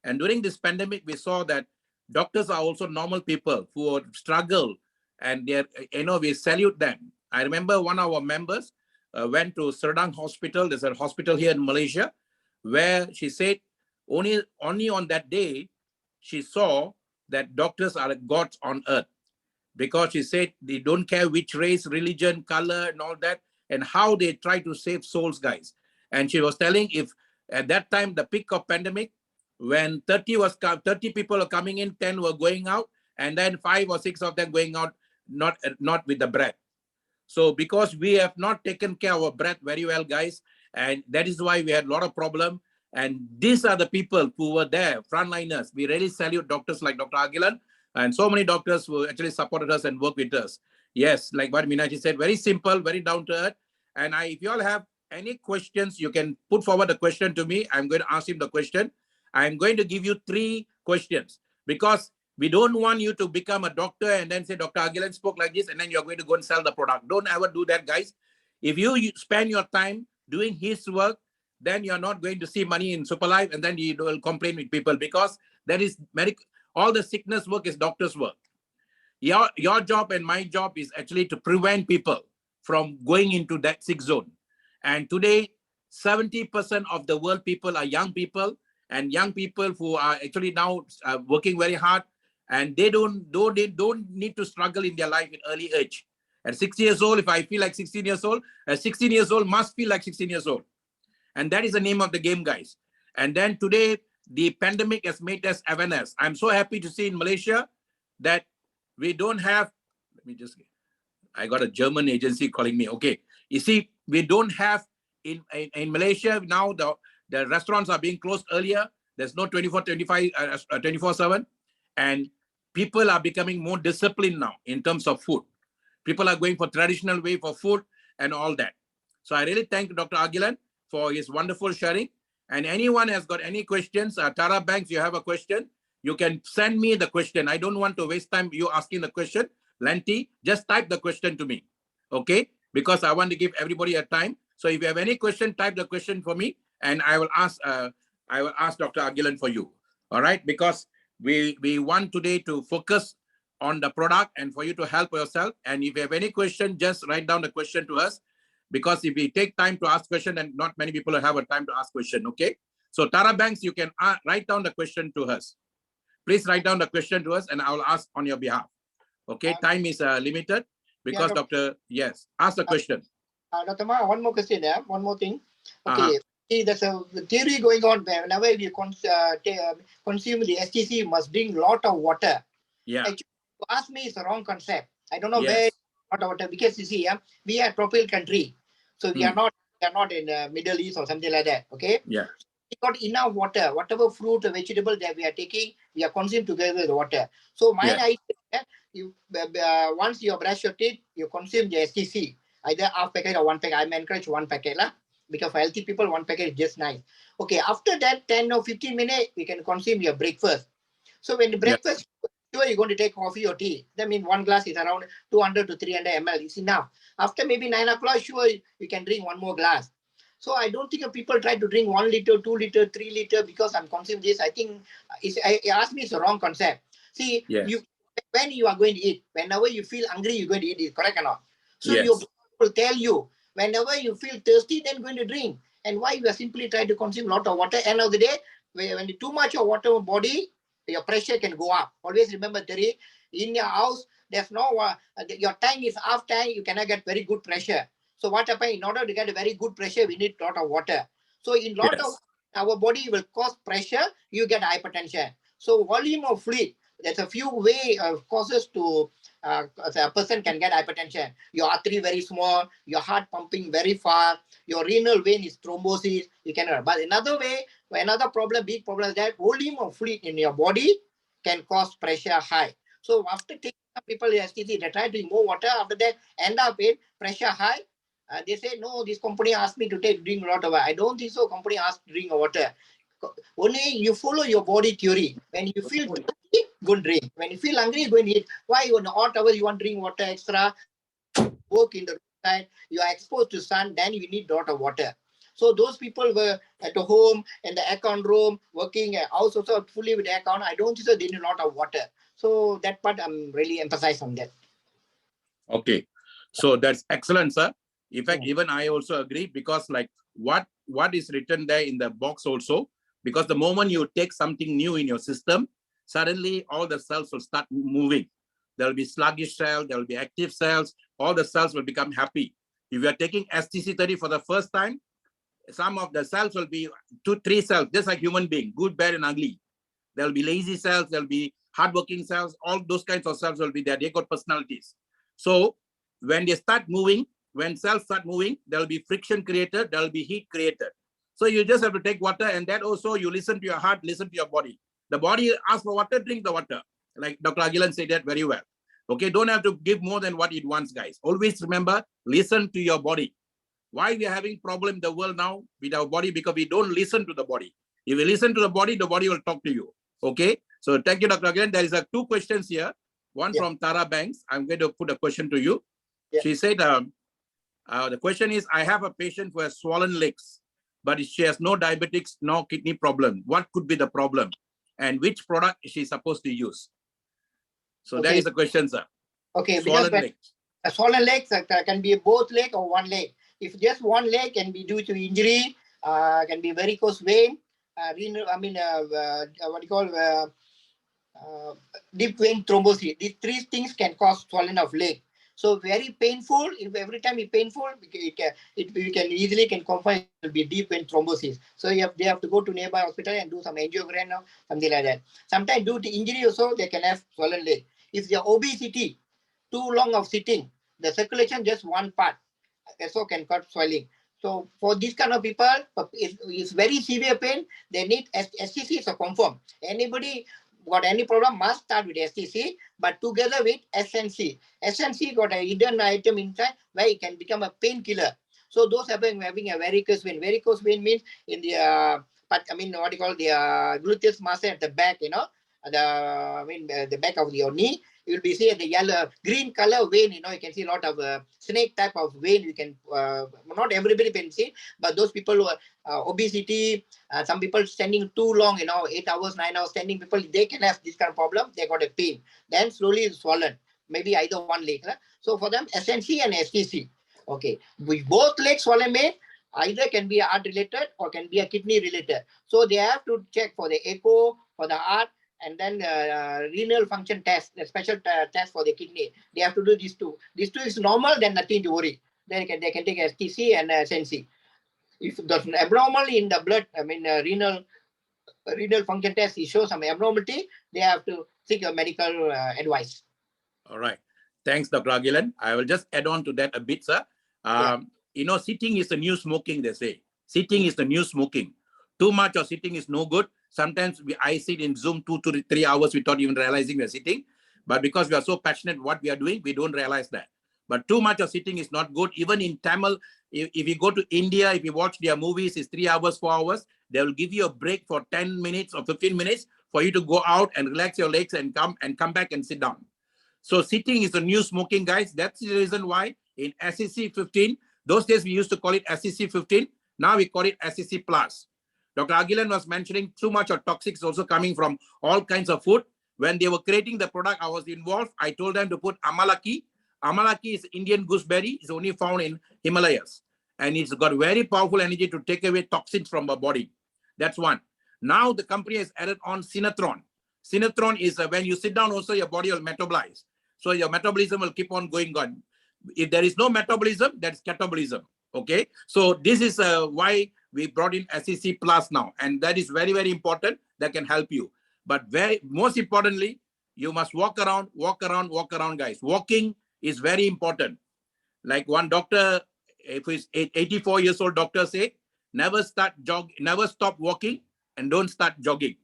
And during this pandemic, we saw that doctors are also normal people who struggle, and we salute them. I remember one of our members went to Serdang Hospital. There's a hospital here in Malaysia, where she said only on that day she saw that doctors are gods on earth, because she said they don't care which race, religion, color, and all that, and how they try to save souls, guys. And she was telling, if at that time, the peak of pandemic, when 30 people are coming in, 10 were going out, and then 5 or 6 of them going out, not with the breath. So because we have not taken care of our breath very well, guys, and that is why we had a lot of problem. And these are the people who were there, frontliners. We really salute doctors like Dr. Agilan and so many doctors who actually supported us and worked with us. Yes, like what Minaji said, very simple, very down to earth. And if you all have any questions, you can put forward the question to me. I'm going to ask him the question. I'm going to give you 3 questions, because we don't want you to become a doctor and then say, Dr. Agilan spoke like this, and then you're going to go and sell the product. Don't ever do that, guys. If you spend your time doing his work, then you're not going to see money in SuperLife, and then you will complain with people, because that is all the sickness work is doctor's work. Your job and my job is actually to prevent people from going into that sick zone. And today, 70% of the world people are young people, and young people who are actually now working very hard, and they don't need to struggle in their life in early age. At 60 years old, if I feel like 16 years old, 16 years old must feel like 16 years old. And that is the name of the game, guys. And then today, the pandemic has made us awareness. I'm so happy to see in Malaysia that we don't have, I got a German agency calling me. Okay. You see, we don't have in Malaysia now, the restaurants are being closed earlier. There's no 24/7. And people are becoming more disciplined now in terms of food. People are going for traditional way for food and all that. So I really thank Dr. Agilan for his wonderful sharing. And anyone has got any questions, Tara Banks, you have a question, you can send me the question. I don't want to waste time you asking the question lengthy. Just type the question to me, okay? Because I want to give everybody a time. So if you have any question, type the question for me, and I will ask Dr. Agilan for you. All right, because we want today to focus on the product and for you to help yourself. And if you have any question, just write down the question to us, because if we take time to ask question, and not many people have a time to ask question. Okay, so Tara Banks, you can write down the question to us. Please write down the question to us and I will ask on your behalf. Okay, time is limited because yes, ask the question. Dr. Ma, one more question there, one more thing. Okay, see, there's a theory going on where whenever you consume the STC, you must drink a lot of water. Yeah. Actually, to ask me, it's a wrong concept. I don't know where lot of water, because you see, we are a tropical country, so we are not in the Middle East or something like that. Okay. Yeah. We got enough water. Whatever fruit or vegetable that we are taking, we are consuming together with the water. So my idea, you once you brush your teeth, you consume the STC, either half packet or 1 packet. I'm encourage 1 packet lah, because for healthy people 1 packet is just nice. Okay, after that 10 or 15 minutes, we can consume your breakfast. So when the breakfast, sure you're going to take coffee or tea. That means 1 glass is around 200 to 300 ml. It's enough. After maybe 9 o'clock, sure you can drink 1 more glass. So I don't think people try to drink 1 liter, 2 liter, 3 liter because I'm consuming this. I think ask me, it's a wrong concept. See, when you are going to eat, whenever you feel hungry, you're going to eat it, correct or not? So your body will tell you, whenever you feel thirsty, then going to drink. And why you are simply trying to consume a lot of water? End of the day, when too much of water in body, your pressure can go up. Always remember, Terry, in your house, there's no, your tank is half tank, you cannot get very good pressure. So what happens, in order to get a very good pressure, we need a lot of water. So in lot of our body will cause pressure, you get hypertension. So volume of fluid, there's a few way of causes to a person can get hypertension. Your artery very small, your heart pumping very fast, your renal vein is thrombosis, you cannot. But another way, another problem, big problem is that volume of fluid in your body can cause pressure high. So after taking people in STC, they try to drink more water, after that end up in pressure high. They say, no, this company asked me to drink a lot of water. I don't think so. Company asked to drink water. Only you follow your body theory. When you feel thirsty, go and drink. When you feel hungry, go and eat. Why in the hot hours you want to drink water extra? Work in the roadside, you are exposed to sun, then you need a lot of water. So those people were at the home, in the aircon room, working house also fully with aircon. I don't think so they need a lot of water. So that part I'm really emphasize on that. Okay. So that's excellent, sir. In fact, even I also agree, because like what is written there in the box also, because the moment you take something new in your system, suddenly all the cells will start moving. There will be sluggish cells, there will be active cells, all the cells will become happy. If you are taking STC30 for the first time, some of the cells will be 2-3 cells, just like human being, good, bad, and ugly. There will be lazy cells, there will be hardworking cells, all those kinds of cells will be there. They got personalities. So when they start moving, when cells start moving, there will be friction created, there will be heat created. So you just have to take water, and that also you listen to your heart, listen to your body. The body asks for water, drink the water. Like Dr. Agilan said that very well. Okay, don't have to give more than what it wants, guys. Always remember, listen to your body. Why we are having problem in the world now with our body? Because we don't listen to the body. If you listen to the body will talk to you. Okay, so thank you, Dr. Agilan. There is 2 questions here. One from Tara Banks. I'm going to put a question to you. She said, the question is, I have a patient who has swollen legs, but she has no diabetics, no kidney problem. What could be the problem? And which product is she supposed to use? So that is the question, sir. Okay, swollen legs. Swollen legs can be both leg or one leg. If just one leg can be due to injury, can be varicose vein, renal, what do you call, deep vein thrombosis. These 3 things can cause swelling of leg. So very painful. If every time it's painful, you can easily confirm it will be deep vein thrombosis. So they have to go to nearby hospital and do some angiogram or something like that. Sometimes due to injury also, they can have swollen leg. If they are obesity, too long of sitting, the circulation just one part, also can cause swelling. So for this kind of people, it's very severe pain, they need STC is a confirm. Anybody got any problem must start with STC, but together with SNC. SNC got a hidden item inside where it can become a painkiller. So those having a varicose vein. Varicose vein means in the what do you call the gluteus muscle at the back, the back of your knee, you'll be seeing the yellow, green color vein. You can see a lot of snake type of vein. You can, not everybody can see, but those people who are obesity, some people standing too long, 8 hours, 9 hours standing people, they can have this kind of problem. They got a pain. Then slowly it's swollen. Maybe either one leg. So for them, SNC and STC. Okay. With both legs swollen made, either can be heart related or can be a kidney related. So they have to check for the echo, for the heart, and then renal function test, the special test for the kidney. They have to do these two. These two is normal, then nothing to worry. Then they can take STC and SNC. If there's abnormal in the blood, renal function test, it shows some abnormality, they have to seek a medical advice. All right. Thanks, Dr. Agilan. I will just add on to that a bit, sir. Sitting is the new smoking, they say. Sitting is the new smoking. Too much of sitting is no good. Sometimes I sit in Zoom 2 to 3 hours without even realizing we're sitting. But because we are so passionate what we are doing, we don't realize that. But too much of sitting is not good. Even in Tamil, if you go to India, if you watch their movies, it's 3 hours, 4 hours. They will give you a break for 10 minutes or 15 minutes for you to go out and relax your legs and come back and sit down. So sitting is the new smoking, guys. That's the reason why in SEC 15, those days we used to call it SEC 15. Now we call it SEC plus. Dr. Agilan was mentioning too much of toxics also coming from all kinds of food. When they were creating the product, I was involved. I told them to put amalaki. Amalaki is Indian gooseberry. It's only found in Himalayas. And it's got very powerful energy to take away toxins from our body. That's one. Now the company has added on Sinatron. Sinatron is when you sit down also, your body will metabolize. So your metabolism will keep on going on. If there is no metabolism, that's catabolism. Okay. So this is why we brought in SEC Plus now. And that is very, very important. That can help you. But most importantly, you must walk around, guys. Walking is very important. Like one doctor, if he's 84 years old, doctor say, never stop walking and don't start jogging.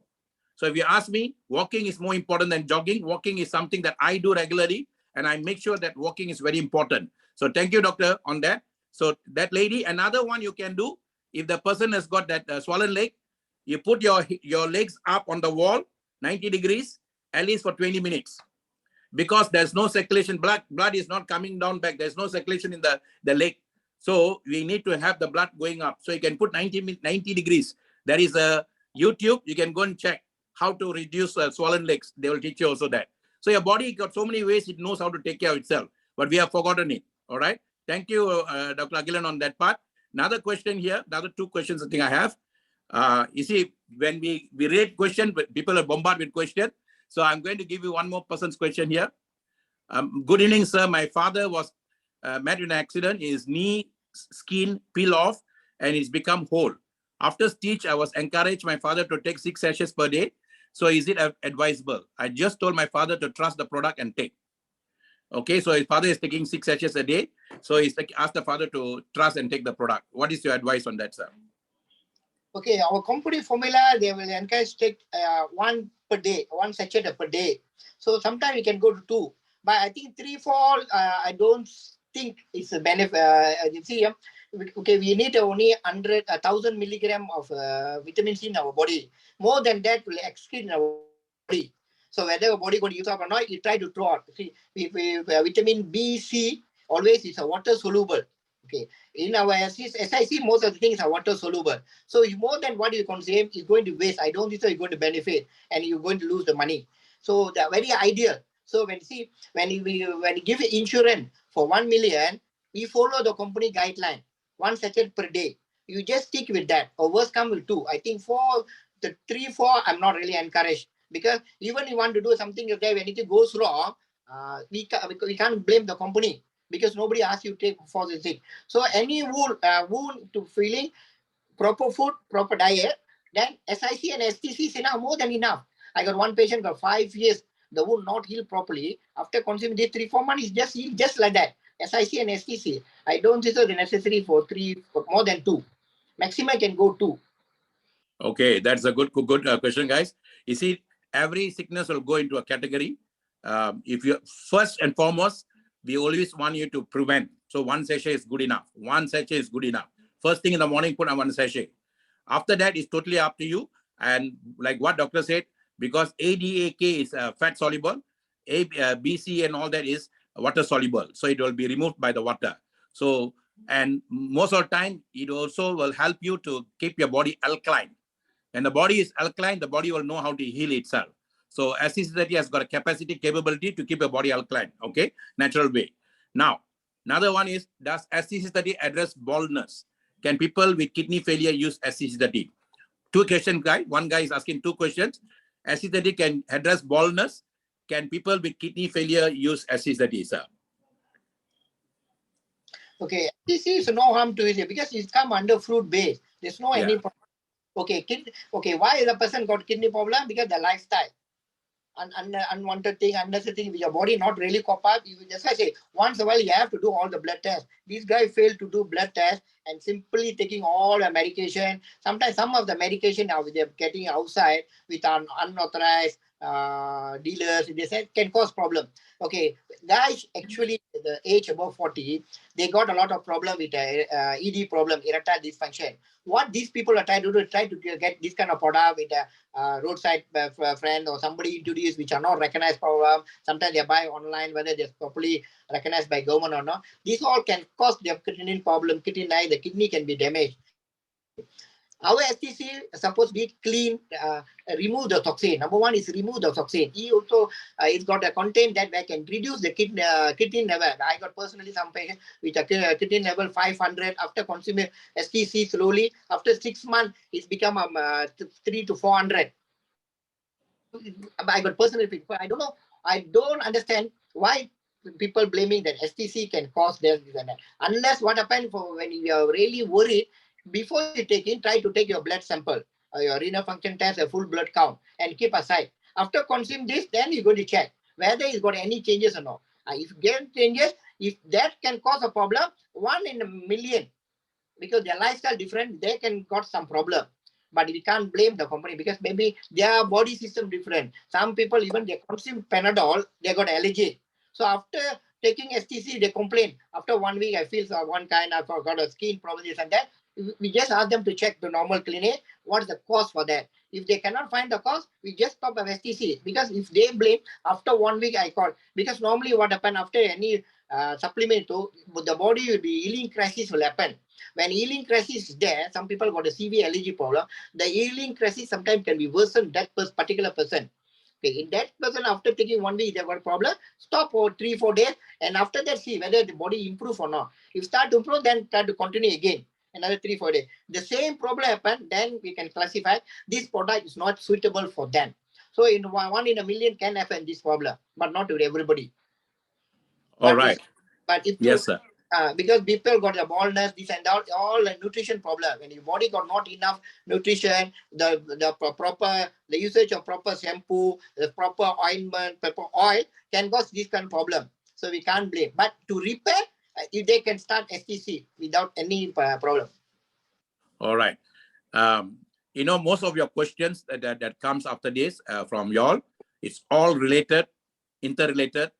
So if you ask me, walking is more important than jogging. Walking is something that I do regularly, and I make sure that walking is very important. So thank you, doctor, on that. So that lady, another one you can do, if the person has got that swollen leg, you put your legs up on the wall, 90 degrees, at least for 20 minutes. Because there's no circulation, blood is not coming down back. There's no circulation in the leg. So we need to have the blood going up. So you can put 90 degrees. There is a YouTube, you can go and check how to reduce swollen legs. They will teach you also that. So your body got so many ways, it knows how to take care of itself, but we have forgotten it. All right. Thank you, Dr. Agilan, on that part. Another question here, another two questions I think I have. You see, when we rate question, people are bombarded with questions. So I'm going to give you one more person's question here. Good evening, sir. My father was met in an accident. His knee skin peel off and he's become whole. After stitch, I was encouraged my father to take 6 sachets per day. So is it advisable? I just told my father to trust the product and take. Okay, so his father is taking 6 sachets a day. So he's asked the father to trust and take the product. What is your advice on that, sir? Okay, our company formula, they will encourage take 1 per day, 1 sachet per day. So sometimes we can go to 2. But I think 3, 4, I don't think it's a benefit. You see, okay, we need only 1,000 milligram of vitamin C in our body. More than that will excrete in our body. So whether our body going to use up or not, you try to throw out. See, vitamin B, C, always is a water soluble. Okay, in our SIC, most of the things are water soluble. So if more than what you consume is going to waste, I don't think so you're going to benefit and you're going to lose the money. So they're very ideal. So when we give insurance for 1 million, we follow the company guideline, 1 sachet per day. You just stick with that. Or worst come with 2. I think the 3, 4, I'm not really encouraged. Because even if you want to do something like that, when it goes wrong, we can't blame the company. Because nobody asks you to take for the sick. So any wound to feeling, proper food, proper diet, then SIC and STC is enough, more than enough. I got one patient for 5 years, the wound not healed properly. After consuming this 3, 4 months, it's just healed just like that. SIC and STC. I don't think so the necessary for more than 2. Maximum can go 2. Okay, that's a good question, guys. You see, every sickness will go into a category. If you first and foremost, we always want you to prevent. So 1 sachet is good enough. 1 sachet is good enough. First thing in the morning, put on 1 sachet. After that, it's totally up to you. And like what doctor said, because ADAK is fat soluble, BC and all that is water soluble. So it will be removed by the water. So, and most of the time, it also will help you to keep your body alkaline. When the body is alkaline, the body will know how to heal itself. So SC30 has got a capability to keep your body alkaline, okay? Natural way. Now, another one is, does SC30 address baldness? Can people with kidney failure use SC30? Two questions, guy. One guy is asking two questions. SC30 can address baldness. Can people with kidney failure use SC30, sir? Okay, this is no harm to it because it's come under fruit base. There's no any problem. Okay, why the person got kidney problem? Because the lifestyle. Unwanted thing, unnecessary thing with your body not really cope up. You just say once a while you have to do all the blood tests. This guy failed to do blood tests and simply taking all the medication. Sometimes some of the medication now they're getting outside with an unauthorized dealers. They said can cause problem. Okay, guys, actually the age above 40, they got a lot of problem with ED problem, erectile dysfunction. What these people are trying to do is try to get this kind of product with a roadside friend or somebody introduced which are not recognized problem. Sometimes they buy online whether they're properly recognized by government or not. These all can cause their kidney problem, the kidney can be damaged. Our STC is supposed to be clean, remove the toxin. Number one is remove the toxin. He also it's got a content that can reduce the kidney level. I got personally some patient with a kidney level 500 after consuming STC slowly. After 6 months, it's become 3 to 400. I got personally people. I don't know. I don't understand why people blaming that STC can cause this and that. Unless what happened for when you are really worried, before you take in, try to take your blood sample, your renal function test, a full blood count, and keep aside. After consuming this, then you're going to check whether it's got any changes or not. If you get changes, if that can cause a problem, 1 in a million, because their lifestyle different, they can got some problem. But we can't blame the company because maybe their body system different. Some people even they consume Panadol, they got allergy. So after taking STC, they complain. After 1 week, I feel one kind, I got a skin problem, this and that. We just ask them to check the normal clinic. What's the cause for that? If they cannot find the cause, we just stop the STC. Because if they blame, after 1 week, I call. Because normally what happen after any supplement, the body will be healing crisis will happen. When healing crisis is there, some people got a severe allergy problem. The healing crisis sometimes can be worsened that particular person. Okay, in that person, after taking 1 week, they got a problem, stop for 3-4 days, and after that, see whether the body improve or not. If start to improve, then try to continue again. Another 3-4 days. The same problem happen, then we can classify this product is not suitable for them. So in 1 in a million can happen this problem, but not to everybody. All right. But if yes, sir. Because people got the baldness, this and that, all the nutrition problem. When your body got not enough nutrition, the usage of proper shampoo, the proper ointment, proper oil can cause this kind of problem. So we can't blame. But to repair, if they can start STC without any problem. All right. Most of your questions that comes after this from y'all, it's all related, interrelated.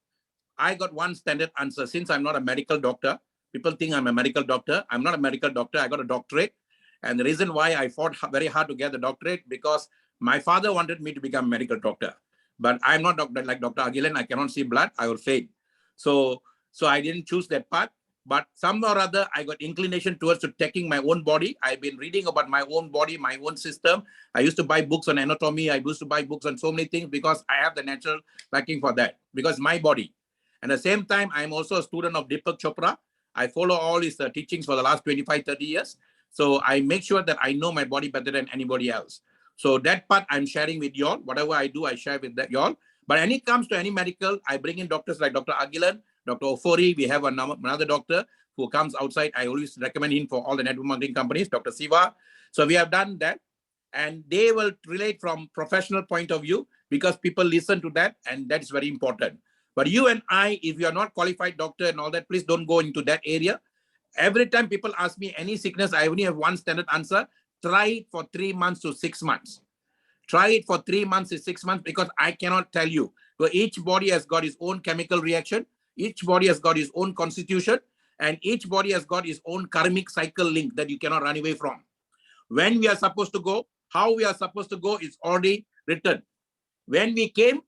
I got one standard answer. Since I'm not a medical doctor, people think I'm a medical doctor. I'm not a medical doctor. I got a doctorate. And the reason why I fought very hard to get the doctorate, because my father wanted me to become a medical doctor. But I'm not like Dr. Agilan. I cannot see blood. I will fail. So I didn't choose that path. But somehow or other, I got inclination towards to taking my own body. I've been reading about my own body, my own system. I used to buy books on anatomy. I used to buy books on so many things because I have the natural backing for that. Because my body. And at the same time, I'm also a student of Deepak Chopra. I follow all his teachings for the last 25, 30 years. So I make sure that I know my body better than anybody else. So that part I'm sharing with y'all. Whatever I do, I share with y'all. But when it comes to any medical, I bring in doctors like Dr. Agilan, Dr. Ofori. We have another doctor who comes outside. I always recommend him for all the network marketing companies, Dr. Siva. So we have done that. And they will relate from professional point of view because people listen to that. And that is very important. But you and I, if you are not qualified doctor and all that, please don't go into that area. Every time people ask me any sickness, I only have one standard answer. Try it for 3 months to 6 months. Try it for 3 months to 6 months because I cannot tell you. So each body has got its own chemical reaction. Each body has got its own constitution. And each body has got its own karmic cycle link that you cannot run away from. When we are supposed to go, how we are supposed to go is already written. When we came,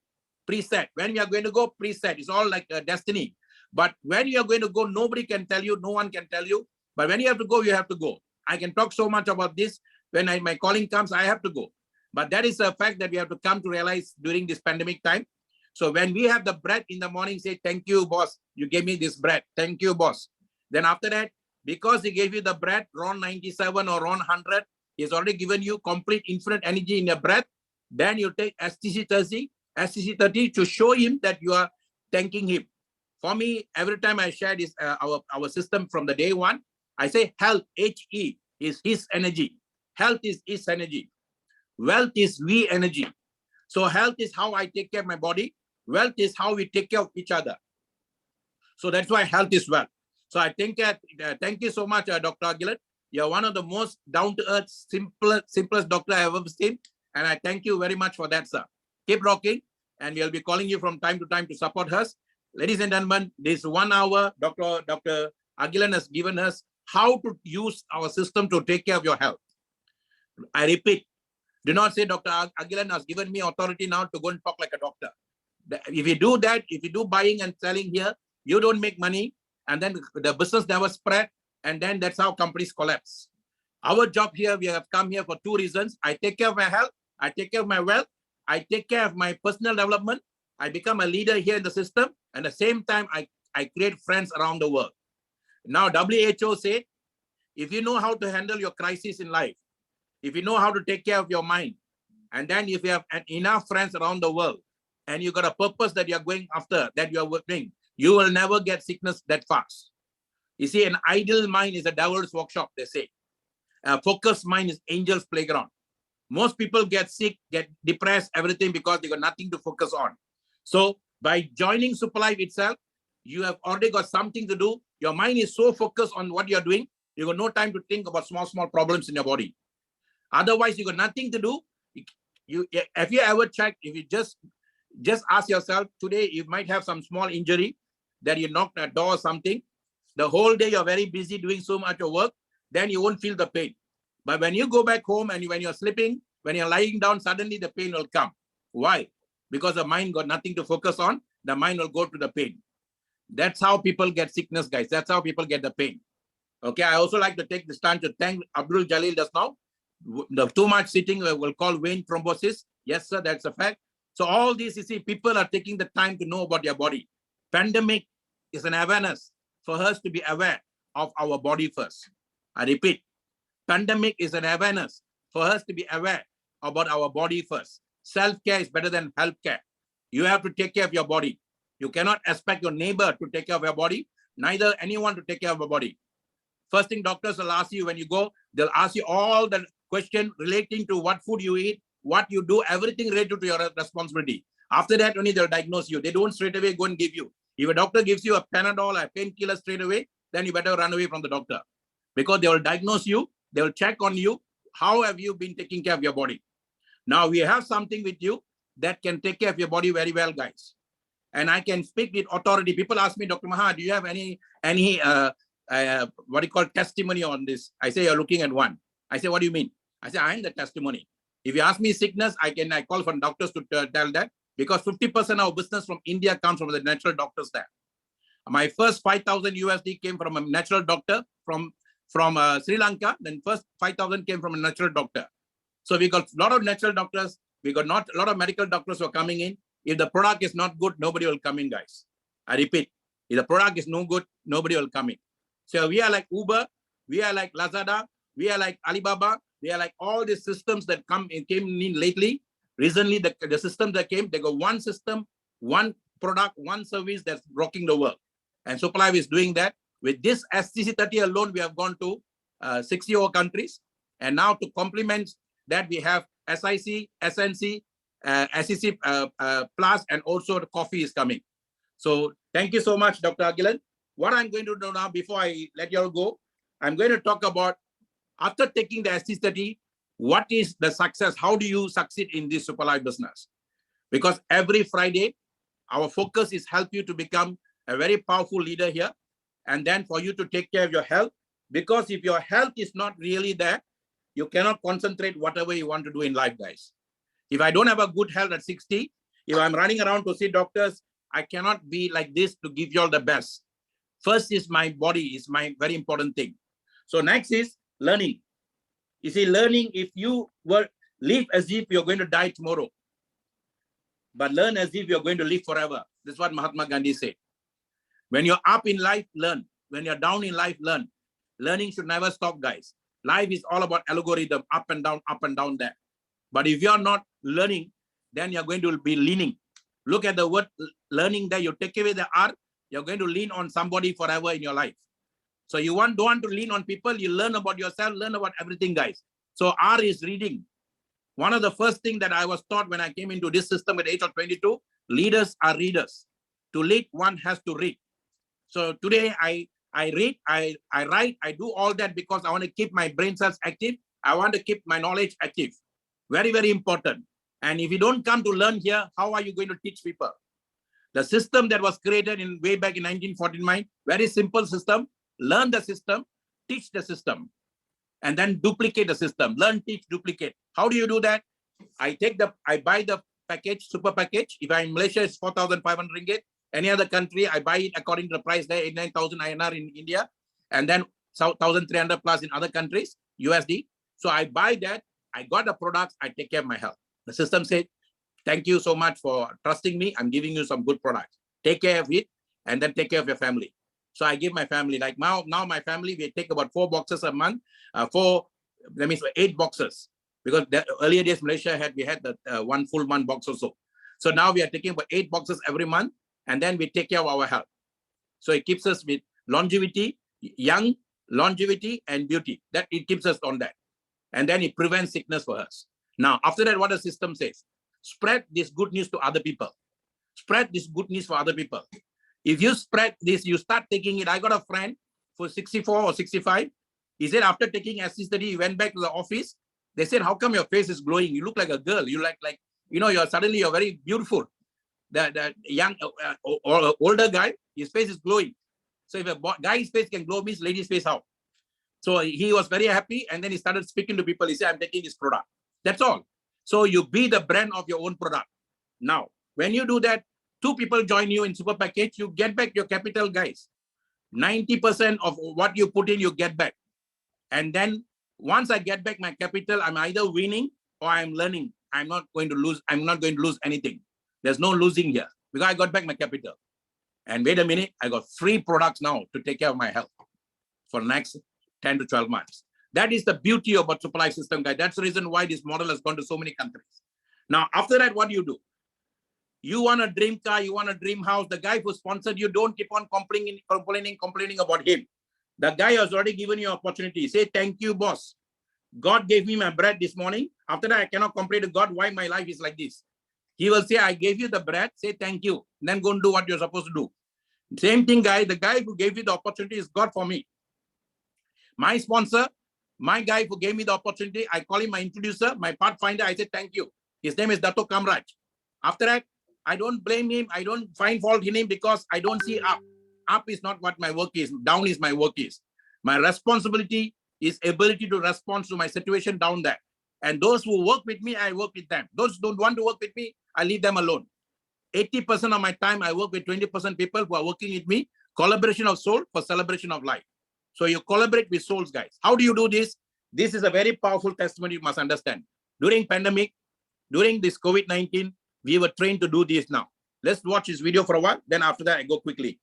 preset. When we are going to go, preset. It's all like a destiny. But when you are going to go, nobody can tell you, no one can tell you. But when you have to go, you have to go. I can talk so much about this. When my calling comes, I have to go. But that is a fact that we have to come to realize during this pandemic time. So when we have the bread in the morning, say, thank you, boss. You gave me this bread. Thank you, boss. Then after that, because he gave you the bread, round 97 or round 100, he's already given you complete infinite energy in your breath. Then you take STC 30 to show him that you are thanking him. For me, every time I share this, our system from the day one, I say health, HE, is his energy. Health is his energy. Wealth is we energy. So health is how I take care of my body. Wealth is how we take care of each other. So that's why health is wealth. So I think thank you so much, Dr. Agilan. You're one of the most down-to-earth, simplest doctor I've ever seen. And I thank you very much for that, sir. Keep rocking. And we'll be calling you from time to time to support us. Ladies and gentlemen, this 1 hour, Dr. Agilan has given us how to use our system to take care of your health. I repeat, do not say Dr. Agilan has given me authority now to go and talk like a doctor. If you do that, if you do buying and selling here, you don't make money, and then the business never spread, and then that's how companies collapse. Our job here, we have come here for two reasons. I take care of my health, I take care of my wealth, I take care of my personal development, I become a leader here in the system, and at the same time, I create friends around the world. Now, WHO say, if you know how to handle your crisis in life, if you know how to take care of your mind, and then if you have enough friends around the world, and you got a purpose that you're going after, that you're working, you will never get sickness that fast. You see, an idle mind is a devil's workshop, they say. A focused mind is angel's playground. Most people get sick, get depressed, everything because they got nothing to focus on. So by joining SuperLife itself, you have already got something to do. Your mind is so focused on what you're doing, you got no time to think about small problems in your body. Otherwise, you got nothing to do. Have you ever checked, if you just ask yourself, today you might have some small injury that you knocked a door or something. The whole day you're very busy doing so much of work, then you won't feel the pain. But when you go back home and when you're sleeping, when you're lying down, suddenly the pain will come. Why? Because the mind got nothing to focus on, the mind will go to the pain. That's how people get sickness, guys. That's how people get the pain. Okay, I also like to take this time to thank Abdul Jalil just now. The too much sitting will call vein thrombosis. Yes, sir, that's a fact. So all these, you see, people are taking the time to know about their body. Pandemic is an awareness for us to be aware of our body first. I repeat, pandemic is an awareness for us to be aware about our body first. Self-care is better than health-care. You have to take care of your body. You cannot expect your neighbor to take care of your body, neither anyone to take care of your body. First thing doctors will ask you when you go, they'll ask you all the questions relating to what food you eat, what you do, everything related to your responsibility. After that, only they'll diagnose you. They don't straight away go and give you. If a doctor gives you a Panadol, a painkiller straight away, then you better run away from the doctor. Because they will diagnose you, they will check on you, how have you been taking care of your body. Now we have something with you that can take care of your body very well, guys. And I can speak with authority. People ask me, Dr. Maha, do you have any what do you call testimony on this? I say, you're looking at one. I say, what do you mean? I say, I'm the testimony. If you ask me sickness, I call for doctors to tell that, because 50% of business from India comes from the natural doctors there. My first 5,000 USD came from a natural doctor from Sri Lanka. Then first 5,000 came from a natural doctor. So we got a lot of natural doctors. We got not a lot of medical doctors who are coming in. If the product is not good, nobody will come in, guys. I repeat, if the product is no good, nobody will come in. So we are like Uber, we are like Lazada, we are like Alibaba, we are like all these systems that came in lately. Recently, the systems that came, they got one system, one product, one service that's rocking the world. And SuperLife is doing that. With this STC 30 alone, we have gone to 60 over countries. And now to complement that, we have SIC, SNC, SEC Plus, and also the coffee is coming. So thank you so much, Dr. Agilan. What I'm going to do now, before I let you all go, I'm going to talk about, after taking the STC 30, what is the success? How do you succeed in this SuperLife business? Because every Friday, our focus is help you to become a very powerful leader here. And then for you to take care of your health, because if your health is not really there, you cannot concentrate whatever you want to do in life, guys. If I don't have a good health at 60, if I'm running around to see doctors, I cannot be like this to give you all the best. First is my body, is my very important thing. So next is learning. You see, learning, if you live as if you're going to die tomorrow, but learn as if you're going to live forever. That's what Mahatma Gandhi said. When you're up in life, learn. When you're down in life, learn. Learning should never stop, guys. Life is all about algorithm, up and down there. But if you're not learning, then you're going to be leaning. Look at the word learning there. You take away the R, you're going to lean on somebody forever in your life. So you don't want to lean on people. You learn about yourself, learn about everything, guys. So R is reading. One of the first things that I was taught when I came into this system at the age of 22, leaders are readers. To lead, one has to read. So today I read, I write, I do all that because I want to keep my brain cells active. I want to keep my knowledge active. Very, very important. And if you don't come to learn here, how are you going to teach people? The system that was created way back in 1949, very simple system. Learn the system, teach the system, and then duplicate the system. Learn, teach, duplicate. How do you do that? I buy the package, super package. If I'm in Malaysia, it's 4,500 ringgit. Any other country, I buy it according to the price there, 89,000 INR in India, and then 1,300 plus in other countries, USD. So I buy that, I got the products, I take care of my health. The system said, thank you so much for trusting me. I'm giving you some good products. Take care of it, and then take care of your family. So I give my family, like now my family, we take about 4 boxes a month, 8 boxes. Because the earlier days, Malaysia we had the 1 full month box or so. So now we are taking about 8 boxes every month, and then we take care of our health. So it keeps us with longevity, young, longevity, and beauty. That it keeps us on that. And then it prevents sickness for us. Now, after that, what the system says, spread this good news to other people. Spread this good news for other people. If you spread this, you start taking it. I got a friend for 64 or 65. He said after taking SC study, he went back to the office. They said, how come your face is glowing? You look like a girl. You like you're very beautiful. The young or older guy, his face is glowing. So if a guy's face can glow, means lady's face out. So he was very happy, and then he started speaking to people. He said, I'm taking this product. That's all. So you be the brand of your own product. Now, when you do that, 2 people join you in super package, you get back your capital, guys. 90% of what you put in, you get back. And then once I get back my capital, I'm either winning or I'm learning. I'm not going to lose. I'm not going to lose anything. There's no losing here because I got back my capital. And wait a minute, I got free products now to take care of my health for the next 10 to 12 months. That is the beauty of a SuperLife system, guys. That's the reason why this model has gone to so many countries. Now, after that, what do you do? You want a dream car, you want a dream house. The guy who sponsored you, don't keep on complaining about him. The guy has already given you an opportunity. Say, thank you, boss. God gave me my bread this morning. After that, I cannot complain to God why my life is like this. He will say, I gave you the bread. Say, thank you. Then go and do what you're supposed to do. Same thing, guy. The guy who gave you the opportunity is God for me. My sponsor, my guy who gave me the opportunity, I call him my introducer, my pathfinder. I say, thank you. His name is Dr. Kamraj. After that, I don't blame him. I don't find fault in him because I don't see up. Up is not what my work is. Down is my work is. My responsibility is ability to respond to my situation down there. And those who work with me, I work with them. Those who don't want to work with me, I leave them alone. 80% of my time, I work with 20% people who are working with me. Collaboration of soul for celebration of life. So you collaborate with souls, guys. How do you do this? This is a very powerful testimony you must understand. During pandemic, during this COVID-19, we were trained to do this now. Let's watch this video for a while. Then after that, I go quickly.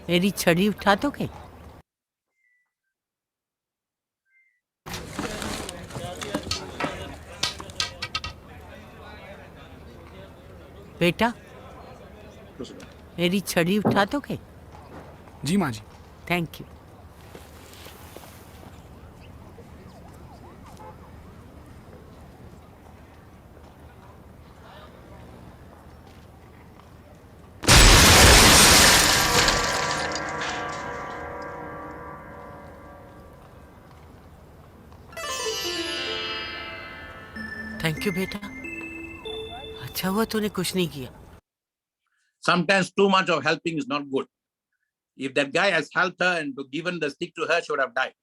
मेरी छड़ी उठा दोगे? बेटा, मेरी छड़ी उठा दोगे? जी माँ जी. Thank you. थैंक यू बेटा. अच्छा हुआ तूने कुछ नहीं किया. Sometimes too much of helping is not good. If that guy has helped her and given the stick to her, she would have died.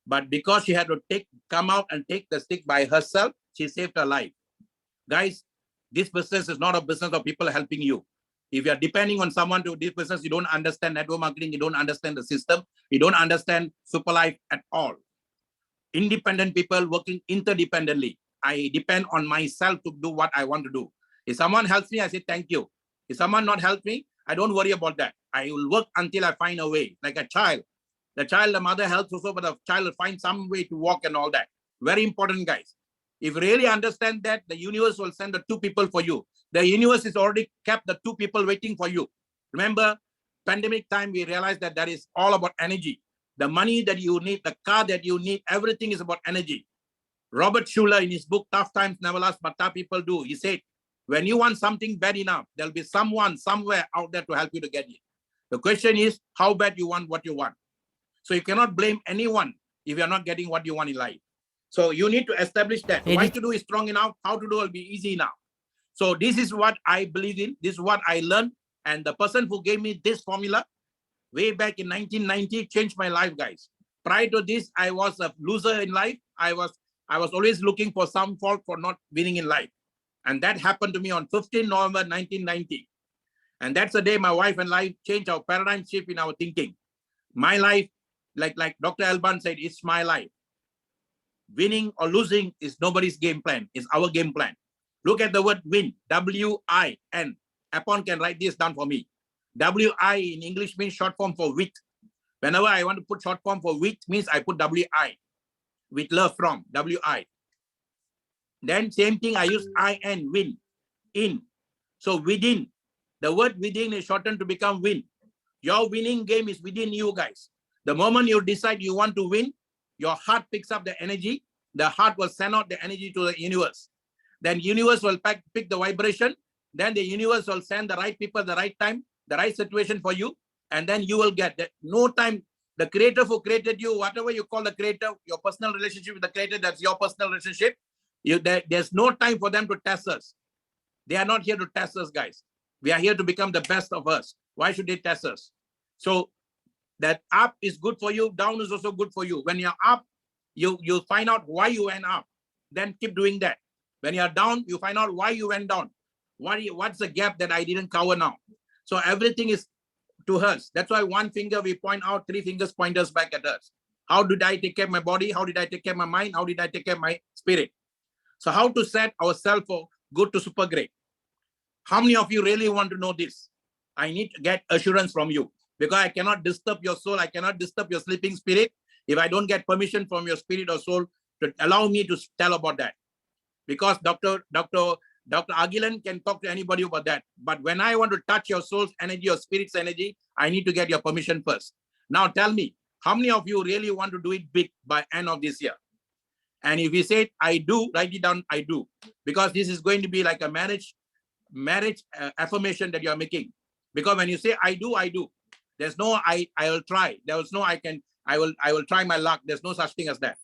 But because she had to come out and take the stick by herself, she saved her life. Guys, this business is not a business of people helping you. If you're depending on someone to do this business, you don't understand network marketing, you don't understand the system, you don't understand SuperLife at all. Independent people working interdependently. I depend on myself to do what I want to do. If someone helps me, I say thank you. If someone not help me, I don't worry about that. I will work until I find a way, like a child. The mother helps also, but the child will find some way to walk and all that. Very important, guys. If you really understand that, the universe will send the 2 people for you. The universe is already kept the 2 people waiting for you. Remember, pandemic time, we realized that that is all about energy. The money that you need, the car that you need, everything is about energy. Robert Schuller, in his book, Tough Times Never Last, But Tough People Do, he said, when you want something bad enough, there'll be someone somewhere out there to help you to get it. The question is, how bad you want what you want. So you cannot blame anyone if you're not getting what you want in life. So you need to establish that. Why to do is strong enough, how to do will be easy enough. So this is what I believe in. This is what I learned. And the person who gave me this formula way back in 1990 changed my life, guys. Prior to this, I was a loser in life. I was always looking for some fault for not winning in life. And that happened to me on 15 November 1990. And that's the day my wife and I changed our paradigm shift in our thinking. My life, like Dr. Alban said, it's my life. Winning or losing is nobody's game plan. It's our game plan. Look at the word win, W-I-N. Upon can write this down for me. W-I in English means short form for with. Whenever I want to put short form for with, means I put W-I. With love from, W-I. Then same thing, I use I-N, win, in. So within, the word within is shortened to become win. Your winning game is within you, guys. The moment you decide you want to win, your heart picks up the energy. The heart will send out the energy to the universe. Then universe will pick the vibration. Then the universe will send the right people, the right time, the right situation for you. And then you will get that. No time. The creator who created you, whatever you call the creator, your personal relationship with the creator, that's your personal relationship. There's no time for them to test us. They are not here to test us, guys. We are here to become the best of us. Why should they test us? So that up is good for you. Down is also good for you. When you're up, you find out why you went up. Then keep doing that. When you're down, you find out why you went down. What's the gap that I didn't cover now? So everything is to us. That's why one finger we point out, 3 fingers point us back at us. How did I take care of my body? How did I take care of my mind? How did I take care of my spirit? So how to set ourselves for good to super great? How many of you really want to know this? I need to get assurance from you, because I cannot disturb your soul. I cannot disturb your sleeping spirit if I don't get permission from your spirit or soul to allow me to tell about that. Because Dr. Agilan can talk to anybody about that. But when I want to touch your soul's energy or spirit's energy, I need to get your permission first. Now tell me, how many of you really want to do it big by end of this year? And if you say, I do, write it down, I do. Because this is going to be like a marriage affirmation that you're making. Because when you say, I do, I do. There's no, I will try. There was no, I will try my luck. There's no such thing as that.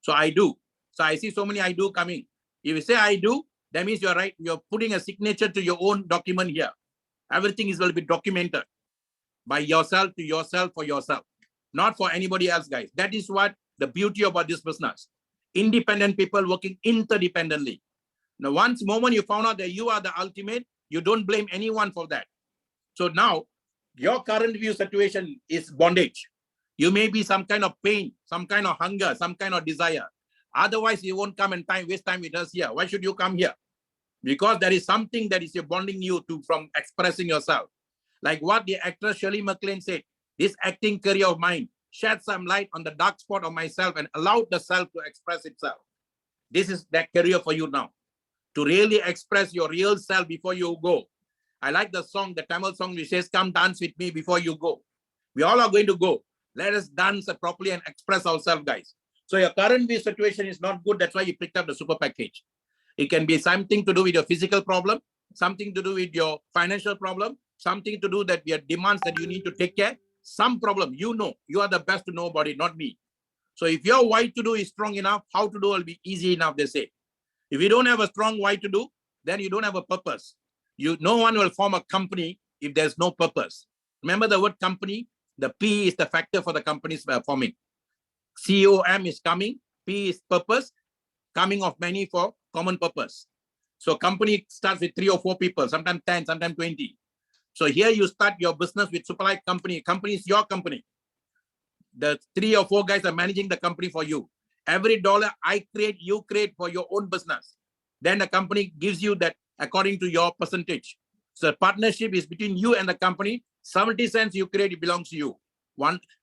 So I do. So I see so many I do coming. If you say I do, that means you're right. You're putting a signature to your own document here. Everything will be documented by yourself to yourself for yourself, not for anybody else, guys. That is what the beauty about this business. Independent people working interdependently. Now, moment you found out that you are the ultimate, you don't blame anyone for that. So now your current view situation is bondage. You may be some kind of pain, some kind of hunger, some kind of desire. Otherwise, you won't come and waste time with us here. Why should you come here? Because there is something that is bonding you to from expressing yourself. Like what the actress Shirley MacLaine said, this acting career of mine shed some light on the dark spot of myself and allowed the self to express itself. This is that career for you now, to really express your real self before you go. I like the song, the Tamil song which says, come dance with me before you go. We all are going to go. Let us dance properly and express ourselves, guys. So your current situation is not good. That's why you picked up the super package. It can be something to do with your physical problem, something to do with your financial problem, something to do that your demands that you need to take care, some problem. You know, you are the best to know about it, not me. So if your why to do is strong enough, how to do will be easy enough, they say. If you don't have a strong why to do, then you don't have a purpose. No one will form a company if there's no purpose. Remember the word company? The P is the factor for the company's forming. COM is coming, P is purpose, coming of many for common purpose. So company starts with 3 or 4 people, sometimes 10, sometimes 20. So here you start your business with SuperLife company. Company is your company. The 3 or 4 guys are managing the company for you. Every dollar I create, you create for your own business. Then the company gives you that according to your percentage. So partnership is between you and the company. 70 cents you create, it belongs to you.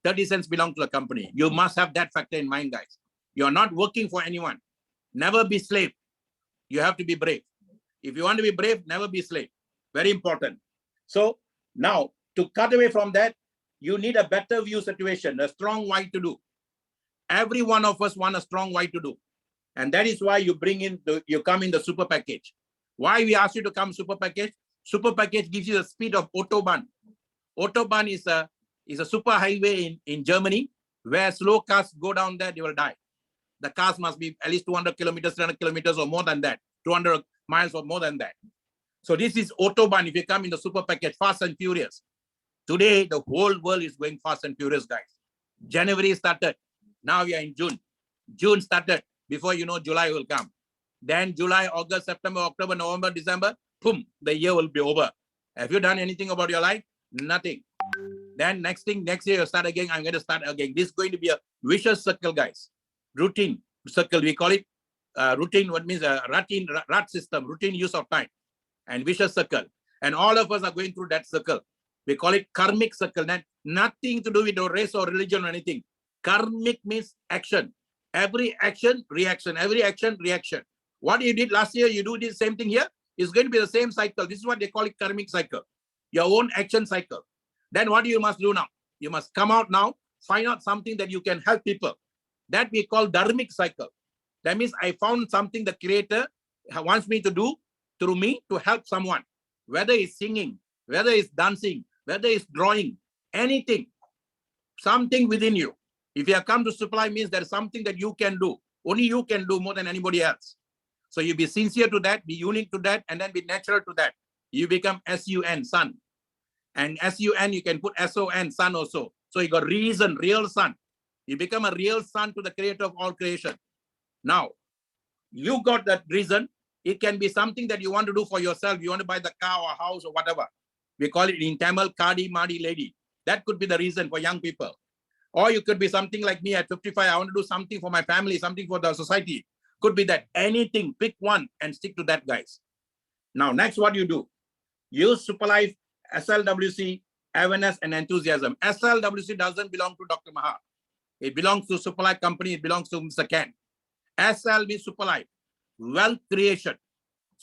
30 cents belong to the company. You must have that factor in mind, guys. You're not working for anyone. Never be slave. You have to be brave. If you want to be brave, never be slave. Very important. So now, to cut away from that, you need a better view situation, a strong why to do. Every one of us want a strong why to do. And that is why you you come in the super package. Why we ask you to come super package? Super package gives you the speed of Autobahn. Autobahn is a super highway in Germany where slow cars go down there, they will die. The cars must be at least 200 kilometers, 300 kilometers or more than that, 200 miles or more than that. So this is Autobahn. If you come in the super package, fast and furious. Today, the whole world is going fast and furious, guys. January started. Now we are in June. June started. Before you know, July will come. Then July, August, September, October, November, December, boom, the year will be over. Have you done anything about your life? Nothing. Then next year you start again. I'm going to start again. This is going to be a vicious circle, guys. Routine circle. We call it routine. What means a rat system, routine use of time, and vicious circle. And all of us are going through that circle. We call it karmic circle. That nothing to do with the race or religion or anything. Karmic means action. Every action, reaction. Every action, reaction. What you did last year, you do the same thing here. It's going to be the same cycle. This is what they call it karmic cycle. Your own action cycle. Then what you must do now? You must come out now, find out something that you can help people. That we call dharmic cycle. That means I found something the creator wants me to do through me to help someone. Whether it's singing, whether it's dancing, whether it's drawing, anything, something within you. If you have come to supply means there's something that you can do. Only you can do more than anybody else. So you be sincere to that, be unique to that, and then be natural to that. You become S-U-N, son. And S-U-N, you can put S-O-N, son also. So you got reason, real son. You become a real son to the creator of all creation. Now, you got that reason. It can be something that you want to do for yourself. You want to buy the car or house or whatever. We call it in Tamil, Kadi Madi Lady. That could be the reason for young people. Or you could be something like me at 55. I want to do something for my family, something for the society. Could be that. Anything. Pick one and stick to that, guys. Now, next, what you do? Use SuperLife, SLWC, awareness and enthusiasm. SLWC doesn't belong to Dr. Maha. It belongs to SuperLife company. It belongs to Mr. Ken. SL means SuperLife. Wealth creation.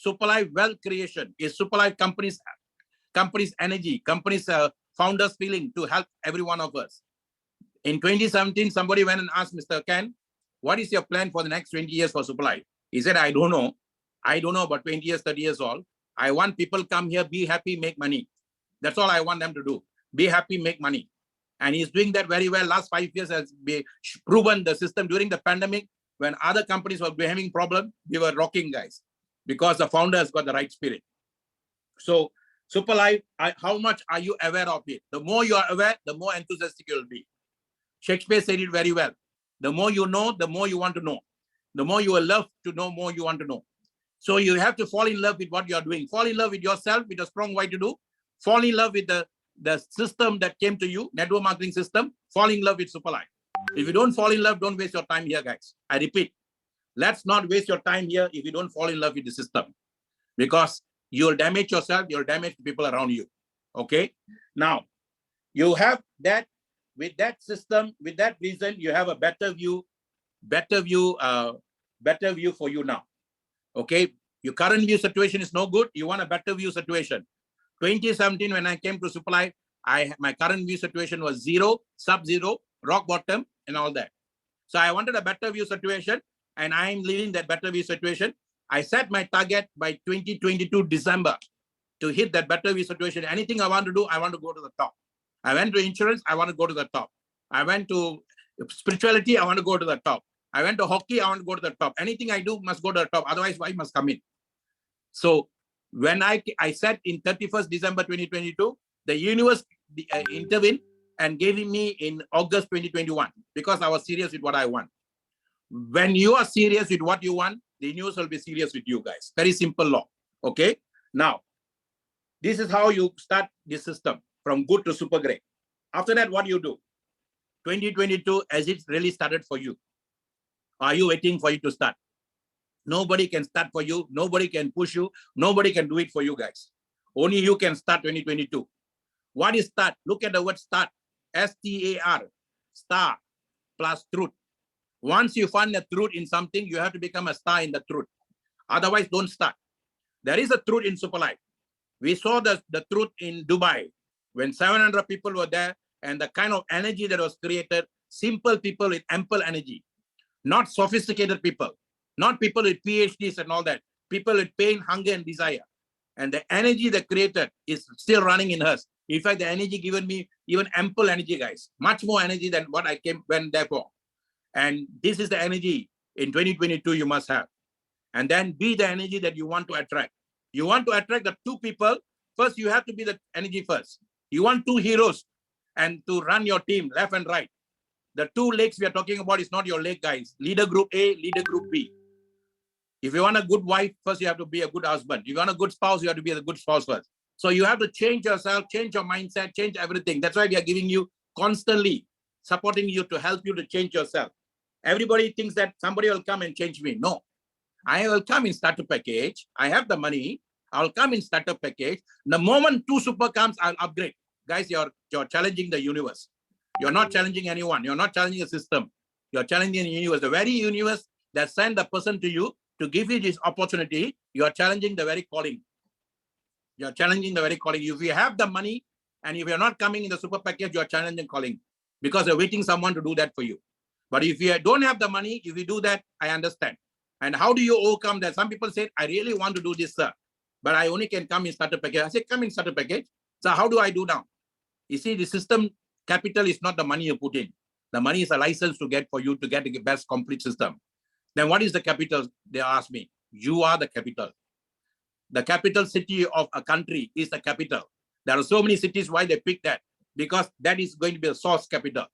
SuperLife wealth creation is SuperLife company's energy, company's founders feeling to help every one of us. In 2017, somebody went and asked Mr. Ken, what is your plan for the next 20 years for SuperLife? He said, I don't know. I don't know about 20 years, 30 years old. I want people come here, be happy, make money. That's all I want them to do. Be happy, make money. And he's doing that very well. Last 5 years has proven the system. During the pandemic, when other companies were having problem, we were rocking, guys, because the founder has got the right spirit. So SuperLife, how much are you aware of it? The more you are aware, the more enthusiastic you will be. Shakespeare said it very well. The more you know, the more you want to know. The more you will love to know, more you want to know. So you have to fall in love with what you are doing. Fall in love with yourself, with a strong why to do. Fall in love with the system that came to you, network marketing system. Fall in love with SuperLife. If you don't fall in love, don't waste your time here, guys. I repeat, let's not waste your time here if you don't fall in love with the system. Because you'll damage yourself, you'll damage the people around you. Okay? Now, you have that. With that system, with that reason, you have a better view for you now. Okay, your current view situation is no good. You want a better view situation. 2017, when I came to SuperLife, my current view situation was zero, sub-zero, rock bottom, and all that. So I wanted a better view situation, and I am living that better view situation. I set my target by 2022 December to hit that better view situation. Anything I want to do, I want to go to the top. I went to insurance, I want to go to the top. I went to spirituality, I want to go to the top. I went to hockey, I want to go to the top. Anything I do must go to the top, otherwise why must come in? So when I said in 31st December 2022, the universe intervened and gave me in August 2021 because I was serious with what I want. When you are serious with what you want, the universe will be serious with you guys. Very simple law. Okay. Now, this is how you start this system from good to super great. After that, what you do? 2022, as it really started for you. Are you waiting for it to start? Nobody can start for you. Nobody can push you. Nobody can do it for you guys. Only you can start 2022. What is start? Look at the word start. S-T-A-R. Star plus truth. Once you find the truth in something, you have to become a star in the truth. Otherwise, don't start. There is a truth in SuperLife. We saw the truth in Dubai when 700 people were there and the kind of energy that was created, simple people with ample energy, not sophisticated people, not people with PhDs and all that, people with pain, hunger, and desire. And the energy they created is still running in us. In fact, the energy given me even ample energy, guys, much more energy than what I went there for. And this is the energy in 2022 you must have. And then be the energy that you want to attract. You want to attract the two people. First, you have to be the energy first. You want two heroes and to run your team left and right. The two legs we are talking about is not your leg, guys. Leader group A, leader group B. If you want a good wife, first you have to be a good husband. If you want a good spouse, you have to be a good spouse first. So you have to change yourself, change your mindset, change everything. That's why we are giving you constantly, supporting you to help you to change yourself. Everybody thinks that somebody will come and change me. No, I will come in starter package. I have the money. I'll come in starter package. The moment 2 super comes, I'll upgrade. Guys, you're challenging the universe. You're not challenging anyone. You're not challenging a system. You're challenging the universe. The very universe that sent the person to you to give you this opportunity, you are challenging the very calling. You're challenging the very calling. If you have the money and if you're not coming in the super package, you're challenging calling because you're waiting someone to do that for you. But if you don't have the money, if you do that, I understand. And how do you overcome that? Some people say, I really want to do this, sir, but I only can come in starter package. I say, come in starter package. So how do I do now? You see, the system capital is not the money you put in. The money is a license to get for you to get the best complete system. Then what is the capital? They ask me. You are the capital. The capital city of a country is the capital. There are so many cities why they pick that, because that is going to be a source capital.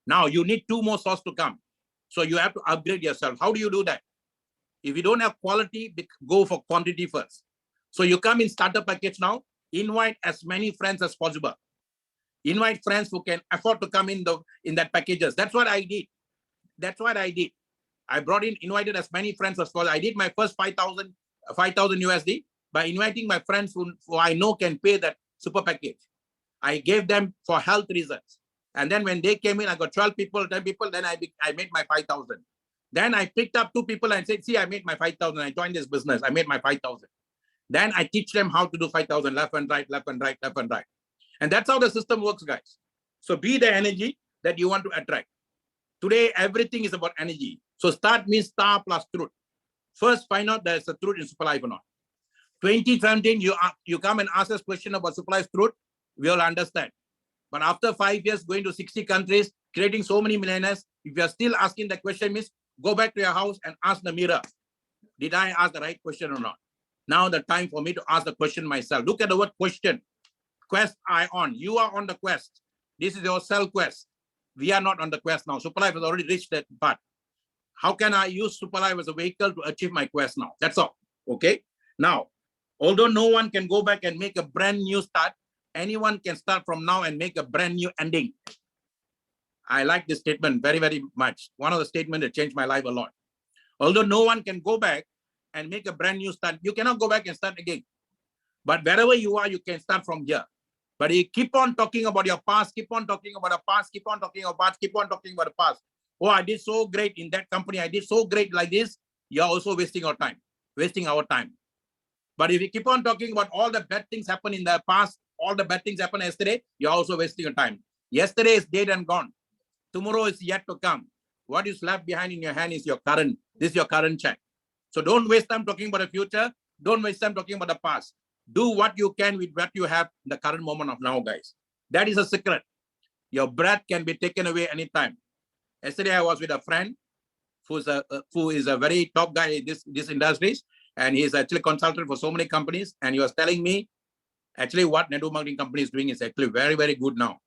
Now you need 2 more sources to come. So you have to upgrade yourself. How do you do that? If you don't have quality, go for quantity first. So you come in starter package now, invite as many friends as possible. Invite friends who can afford to come in that packages. That's what I did. That's what I did. I invited as many friends as possible. I did my first 5,000 USD by inviting my friends who I know can pay that super package. I gave them for health reasons. And then when they came in, I got 12 people, 10 people, then I made my 5,000. Then I picked up 2 people and said, see, I made my 5,000. I joined this business. I made my 5,000. Then I teach them how to do 5,000 left and right, left and right, left and right. And that's how the system works, guys. So be the energy that you want to attract. Today, everything is about energy. So start means star plus truth. First, find out there's a truth in SuperLife or not. 2017, you come and ask us question about SuperLife's truth, we will understand. But after 5 years, going to 60 countries, creating so many millionaires, if you're still asking the question, means go back to your house and ask the mirror, did I ask the right question or not? Now the time for me to ask the question myself. Look at the word question. Quest I on. You are on the quest. This is your self quest. We are not on the quest now. SuperLife has already reached that part. How can I use SuperLife as a vehicle to achieve my quest now? That's all. Okay. Now, although no one can go back and make a brand new start, anyone can start from now and make a brand new ending. I like this statement very, very much. One of the statements that changed my life a lot. Although no one can go back and make a brand new start, you cannot go back and start again. But wherever you are, you can start from here. But you keep on talking about your past, keep on talking about the past, keep on talking about past, keep on talking about the past. Oh, I did so great in that company. I did so great like this. You're also wasting your time, wasting our time. But if you keep on talking about all the bad things happen in the past, all the bad things happened yesterday, you're also wasting your time. Yesterday is dead and gone. Tomorrow is yet to come. What is left behind in your hand is your current. This is your current check. So don't waste time talking about the future. Don't waste time talking about the past. Do what you can with what you have in the current moment of now, guys. That is a secret. Your breath can be taken away anytime. Yesterday, I was with a friend who is a very top guy in this industries, and he's actually consultant for so many companies. And he was telling me, actually, what network marketing company is doing is actually very, very good now.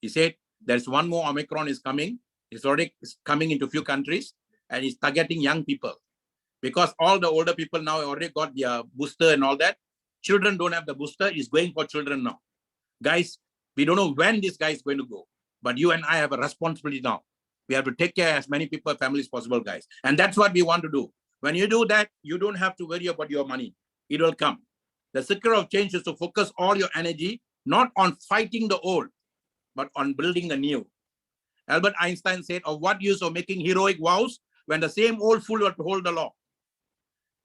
He said there's one more Omicron is coming. It's already coming into few countries, and it's targeting young people. Because all the older people now already got their booster and all that. Children don't have the booster. It's going for children now. Guys, we don't know when this guy is going to go. But you and I have a responsibility now. We have to take care of as many people, families possible, guys. And that's what we want to do. When you do that, you don't have to worry about your money. It will come. The secret of change is to focus all your energy, not on fighting the old, but on building the new. Albert Einstein said, of what use of making heroic vows when the same old fool will hold the law?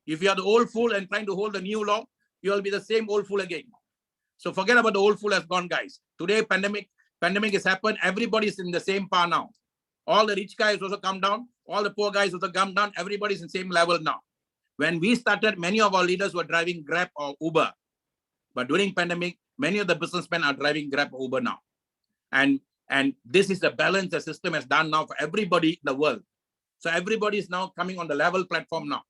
If you are the old fool and trying to hold the new law, you will be the same old fool again. So forget about the old fool has gone, guys. Today, pandemic has happened. Everybody's in the same par now. All the rich guys also come down. All the poor guys also come down. Everybody's in the same level now. When we started, many of our leaders were driving Grab or Uber. But during pandemic, many of the businessmen are driving Grab or Uber now. And this is the balance the system has done now for everybody in the world. So everybody is now coming on the level platform now.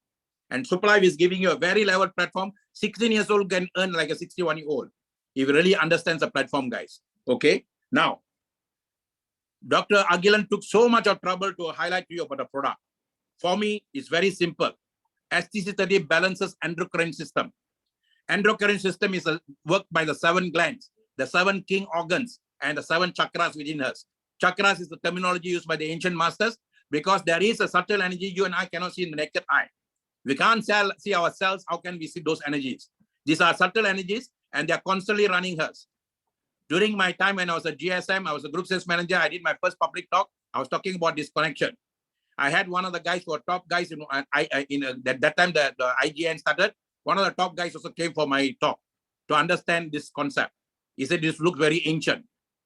And SuperLife is giving you a very level platform. 16 years old can earn like a 61-year-old. If you really understands the platform, guys. Okay. Now, Dr. Agilan took so much of trouble to highlight to you about the product. For me, it's very simple. STC30 balances endocrine system. Endocrine system is worked by the 7 glands, the 7 king organs, and the 7 chakras within us. Chakras is the terminology used by the ancient masters because there is a subtle energy you and I cannot see in the naked eye. We can't see ourselves. How can we see those energies? These are subtle energies, and they are constantly running us. During my time when I was at GSM, I was a group sales manager. I did my first public talk. I was talking about this connection. I had one of the guys who were top guys. That time the IGN started. One of the top guys also came for my talk to understand this concept. He said this looks very ancient.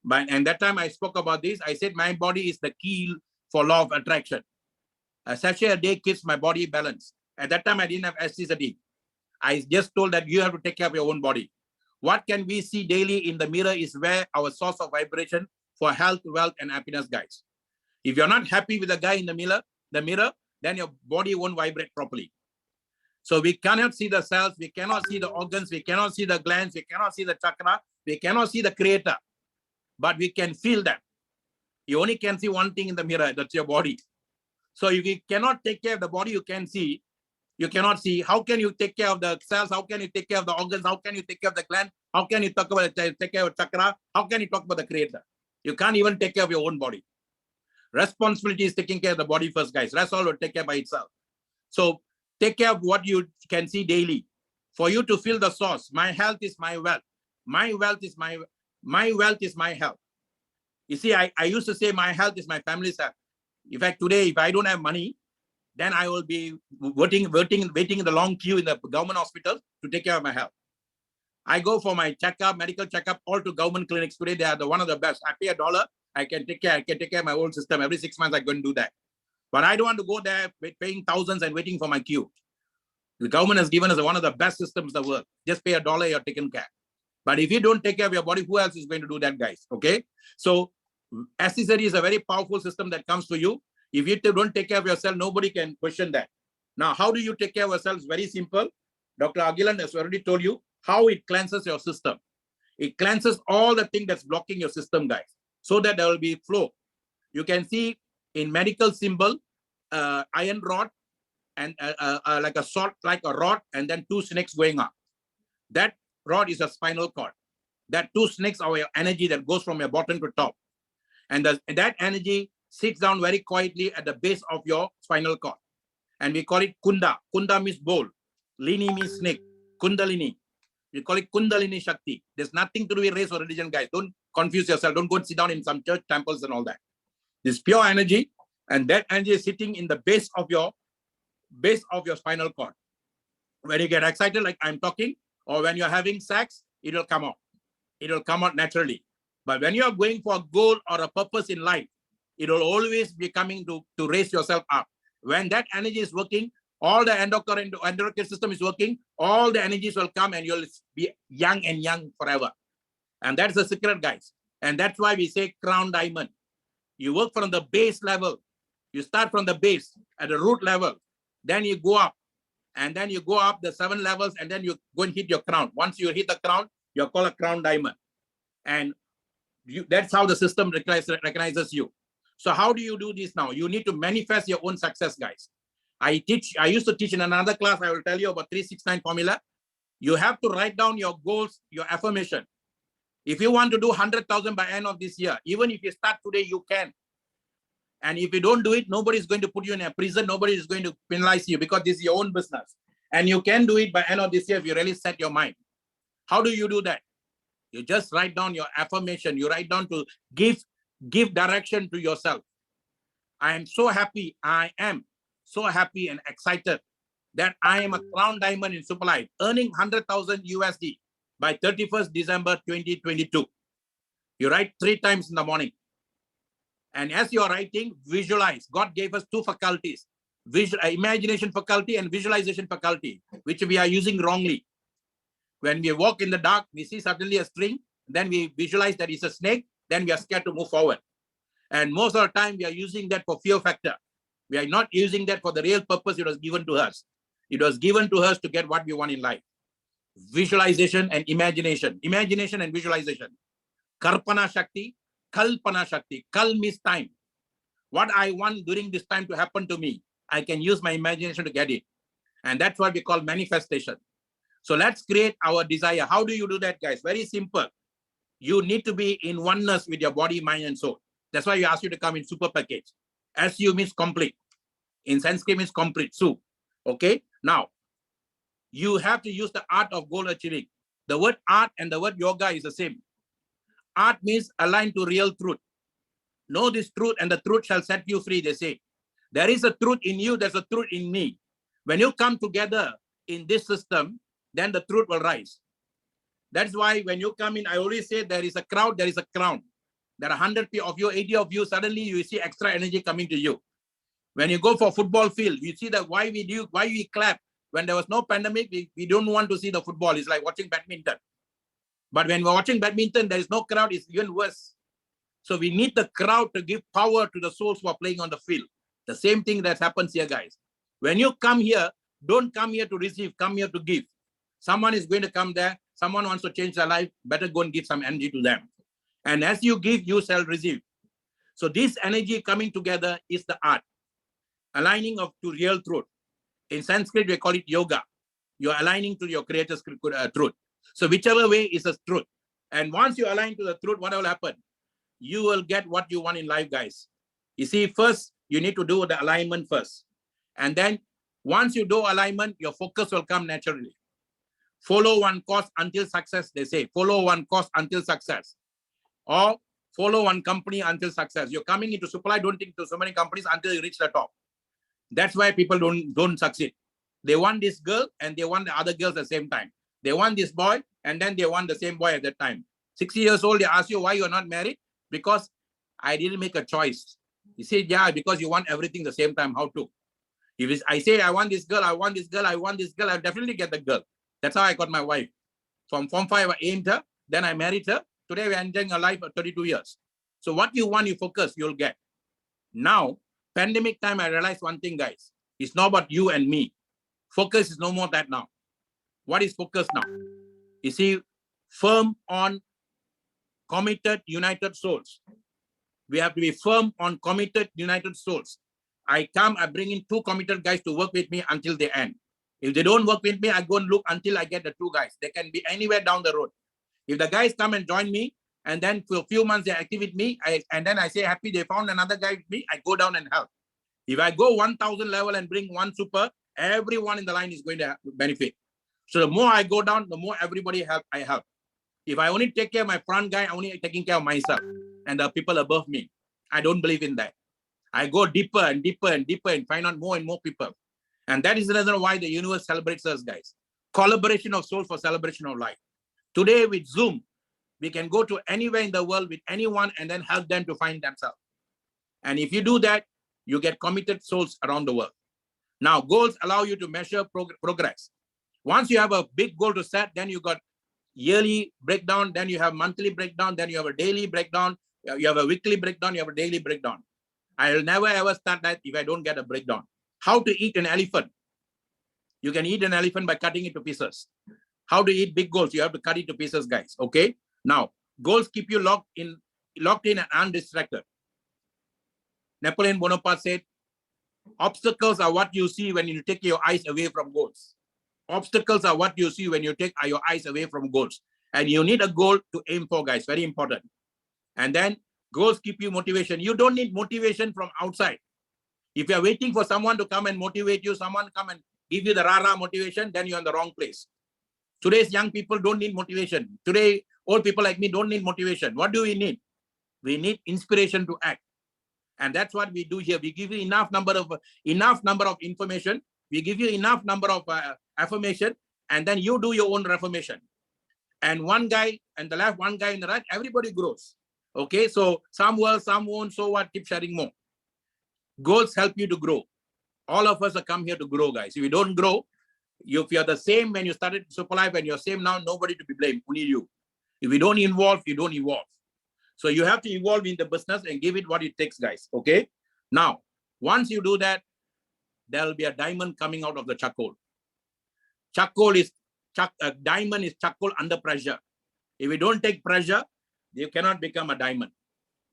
And that time I spoke about this. I said my body is the key for law of attraction. A sachet a day keeps my body balanced. At that time I didn't have STC30. I just told that you have to take care of your own body. What can we see daily in the mirror is where our source of vibration for health, wealth, and happiness, guys. If you're not happy with the guy in the mirror, then your body won't vibrate properly. So we cannot see the cells, we cannot see the organs, we cannot see the glands, we cannot see the chakra, we cannot see the creator, but we can feel that. You only can see one thing in the mirror, that's your body. So if you cannot take care of the body, you cannot see. How can you take care of the cells? How can you take care of the organs? How can you take care of the gland? How can you take care of chakra? How can you talk about the creator? You can't even take care of your own body. Responsibility is taking care of the body first, guys. Rest all will take care by itself. So take care of what you can see daily. For you to feel the source, my health is my wealth. My wealth is my wealth is my health. You see, I used to say my health is my family's health. In fact, today, if I don't have money, then I will be waiting in the long queue in the government hospital to take care of my health. I go for my checkup, medical checkup, all to government clinics. Today, they are one of the best. I pay $1, I can take care of my old system. Every 6 months, I go and do that. But I don't want to go there paying thousands and waiting for my queue. The government has given us one of the best systems in the world. Just pay $1, you're taken care. But if you don't take care of your body, who else is going to do that, guys? Okay? So STC30 is a very powerful system that comes to you. If you don't take care of yourself, nobody can question that. Now, how do you take care of yourselves? Very simple. Dr. Agilan has already told you how it cleanses your system. It cleanses all the things that's blocking your system, guys, so that there will be flow. You can see in medical symbol, iron rod and like a salt, like a rod, and then 2 snakes going up. That rod is a spinal cord. That 2 snakes are your energy that goes from your bottom to top. And that energy sits down very quietly at the base of your spinal cord. And we call it Kunda. Kunda means bowl. Lini means snake. Kundalini. We call it Kundalini Shakti. There's nothing to do with race or religion, guys. Don't confuse yourself. Don't go and sit down in some church temples and all that. This pure energy, and that energy is sitting in the base of your spinal cord. When you get excited, like I'm talking, or when you're having sex, it will come out. It will come out naturally. But when you're going for a goal or a purpose in life, it will always be coming to raise yourself up. When that energy is working, all the endocrine system is working, all the energies will come and you'll be young and young forever. And that's the secret, guys. And that's why we say crown diamond. You work from the base level. You start from the base at the root level. Then you go up. And then you go up the 7 levels and then you go and hit your crown. Once you hit the crown, you're called a crown diamond. And That's how the system recognizes you. So how do you do this now? You need to manifest your own success, guys. I used to teach in another class. I will tell you about 369 formula. You have to write down your goals, your affirmation. If you want to do 100,000 by end of this year, even if you start today, you can. And if you don't do it, nobody is going to put you in a prison. Nobody is going to penalize you because this is your own business. And you can do it by end of this year if you really set your mind. How do you do that? You just write down your affirmation. You write down to give direction to yourself. I am so happy. I am so happy and excited that I am a crown diamond in SuperLife, earning 100,000 USD by 31st December 2022. You write 3 times in the morning. And as you are writing, visualize. God gave us 2 faculties, imagination faculty and visualization faculty, which we are using wrongly. When we walk in the dark, we see suddenly a string, then we visualize that it's a snake, then we are scared to move forward. And most of the time, we are using that for fear factor. We are not using that for the real purpose it was given to us. It was given to us to get what we want in life. Visualization and imagination. Imagination and visualization. Karpana Shakti, Kalpana Shakti. Kal means time. What I want during this time to happen to me, I can use my imagination to get it. And that's what we call manifestation. So let's create our desire. How do you do that, guys? Very simple. You need to be in oneness with your body, mind, and soul. That's why we ask you to come in super package. SU means complete. In Sanskrit means complete. Su. Okay. Now, you have to use the art of goal achieving. The word art and the word yoga is the same. Art means aligned to real truth. Know this truth and the truth shall set you free, they say. There is a truth in you, there's a truth in me. When you come together in this system, then the truth will rise. That's why when you come in, I always say there is a crowd, there is a crown. There are 100 of you, 80 of you, suddenly you see extra energy coming to you. When you go for football field, you see that why we clap. When there was no pandemic, we don't want to see the football. It's like watching badminton. But when we're watching badminton, there is no crowd, it's even worse. So we need the crowd to give power to the souls who are playing on the field. The same thing that happens here, guys. When you come here, don't come here to receive, come here to give. Someone is going to come there. Someone wants to change their life. Better go and give some energy to them. And as you give, you shall receive. So this energy coming together is the art. Aligning to real truth. In Sanskrit, we call it yoga. You're aligning to your creator's truth. So whichever way is the truth. And once you align to the truth, what will happen? You will get what you want in life, guys. You see, first, you need to do the alignment first. And then once you do alignment, your focus will come naturally. Follow one course until success, they say. Follow one course until success. Or follow one company until success. You're coming into SuperLife, don't think to so many companies until you reach the top. That's why people don't succeed. They want this girl and they want the other girls at the same time. They want this boy and then they want the same boy at that time. 60 years old, they ask you why you're not married. Because I didn't make a choice. You say, yeah, because you want everything the same time. How to? If I say, I want this girl, I want this girl, I want this girl, I'll definitely get the girl. That's how I got my wife. From Form 5, I aimed her. Then I married her. Today, we're enjoying a life of 32 years. So what you want, you focus, you'll get. Now, pandemic time, I realized one thing, guys. It's not about you and me. Focus is no more that now. What is focus now? You see, firm on committed, united souls. We have to be firm on committed, united souls. I bring in 2 committed guys to work with me until the end. If they don't work with me, I go and look until I get the 2 guys. They can be anywhere down the road. If the guys come and join me, and then for a few months they're active with me, and then I say happy they found another guy with me, I go down and help. If I go 1,000 level and bring 1 super, everyone in the line is going to benefit. So the more I go down, the more everybody I help. If I only take care of my front guy, I'm only taking care of myself and the people above me. I don't believe in that. I go deeper and deeper and deeper and find out more and more people. And that is the reason why the universe celebrates us, guys. Collaboration of soul for celebration of life. Today with Zoom, we can go to anywhere in the world with anyone and then help them to find themselves. And if you do that, you get committed souls around the world. Now, goals allow you to measure progress. Once you have a big goal to set, then you got yearly breakdown, then you have monthly breakdown, then you have a daily breakdown, you have a weekly breakdown, you have a daily breakdown. I will never ever start that if I don't get a breakdown. How to eat an elephant? You can eat an elephant by cutting it to pieces. How to eat big goals? You have to cut it to pieces, guys. Okay. Now, goals keep you locked in locked in and undistracted. Napoleon Bonaparte said, obstacles are what you see when you take your eyes away from goals. Obstacles are what you see when you take your eyes away from goals. And you need a goal to aim for, guys. Very important. And then goals keep you motivation. You don't need motivation from outside. If you're waiting for someone to come and motivate you, someone come and give you the rah-rah motivation, then you're in the wrong place. Today's young people don't need motivation. Today, old people like me don't need motivation. What do we need? We need inspiration to act. And that's what we do here. We give you enough number of information. We give you enough number of affirmation, and then you do your own reformation. And one guy on the left, one guy in the right, everybody grows. Okay, so some will, some won't. So what? Keep sharing more. Goals help you to grow. All of us are come here to grow, guys. If you don't grow, if you're the same when you started SuperLife and you're same now, nobody to be blamed, only you. If you don't involve, you don't evolve. So you have to evolve in the business and give it what it takes, guys. Okay. Now, once you do that, there will be a diamond coming out of the charcoal. Diamond is charcoal under pressure. If you don't take pressure, you cannot become a diamond.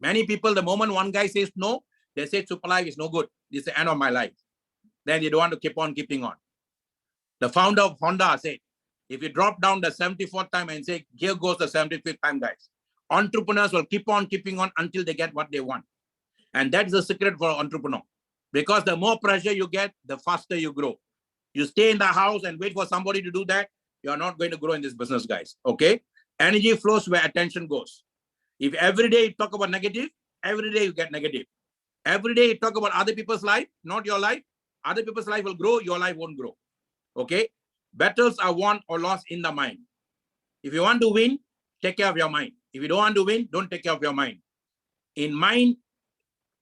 Many people, the moment one guy says no, they say SuperLife is no good. This is the end of my life. Then you don't want to keep on keeping on. The founder of Honda said, if you drop down the 74th time and say, here goes the 75th time, guys. Entrepreneurs will keep on keeping on until they get what they want. And that's the secret for an entrepreneur. Because the more pressure you get, the faster you grow. You stay in the house and wait for somebody to do that, you're not going to grow in this business, guys. Okay? Energy flows where attention goes. If every day you talk about negative, every day you get negative. Every day you talk about other people's life, not your life. Other people's life will grow, your life won't grow. Okay? Battles are won or lost in the mind. If you want to win, take care of your mind. If you don't want to win, don't take care of your mind. In mind,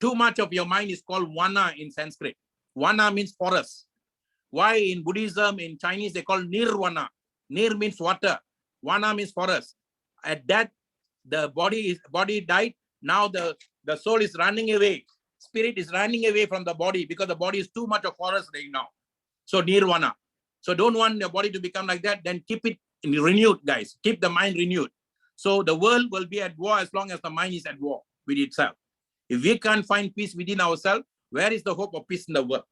too much of your mind is called vana in Sanskrit. Vana means forest. Why in Buddhism, in Chinese, they call nirvana. Nir means water. Vana means forest. At that, the body died. Now the soul is running away. Spirit is running away from the body because the body is too much of forest right now. So nirvana. So don't want your body to become like that. Then keep it renewed, guys. Keep the mind renewed. So the world will be at war as long as the mind is at war with itself. If we can't find peace within ourselves, where is the hope of peace in the world?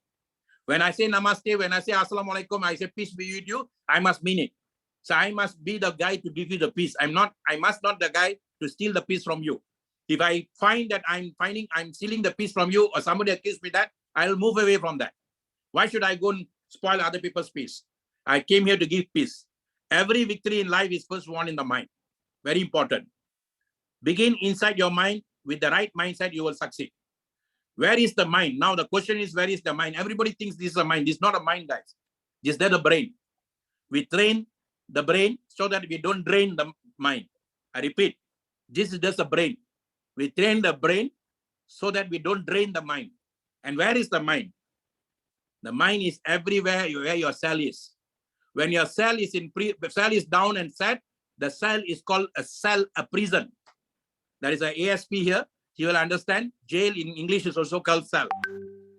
When I say namaste, when I say assalamu alaikum, I say peace be with you, I must mean it. So I must be the guy to give you the peace. I must not the guy to steal the peace from you. If I find that I'm stealing the peace from you or somebody accused me that, I'll move away from that. Why should I go and spoil other people's peace? I came here to give peace. Every victory in life is first won in the mind. Very important. Begin inside your mind. With the right mindset, you will succeed. Where is the mind? Now the question is, where is the mind? Everybody thinks this is a mind. This is not a mind, guys. This is the brain. We train the brain so that we don't drain the mind. I repeat, this is just a brain. We train the brain so that we don't drain the mind. And where is the mind? The mind is everywhere where your cell is. When your cell is cell is down and set, the cell is called a prison. There is an ASP here. He will understand. Jail in English is also called cell.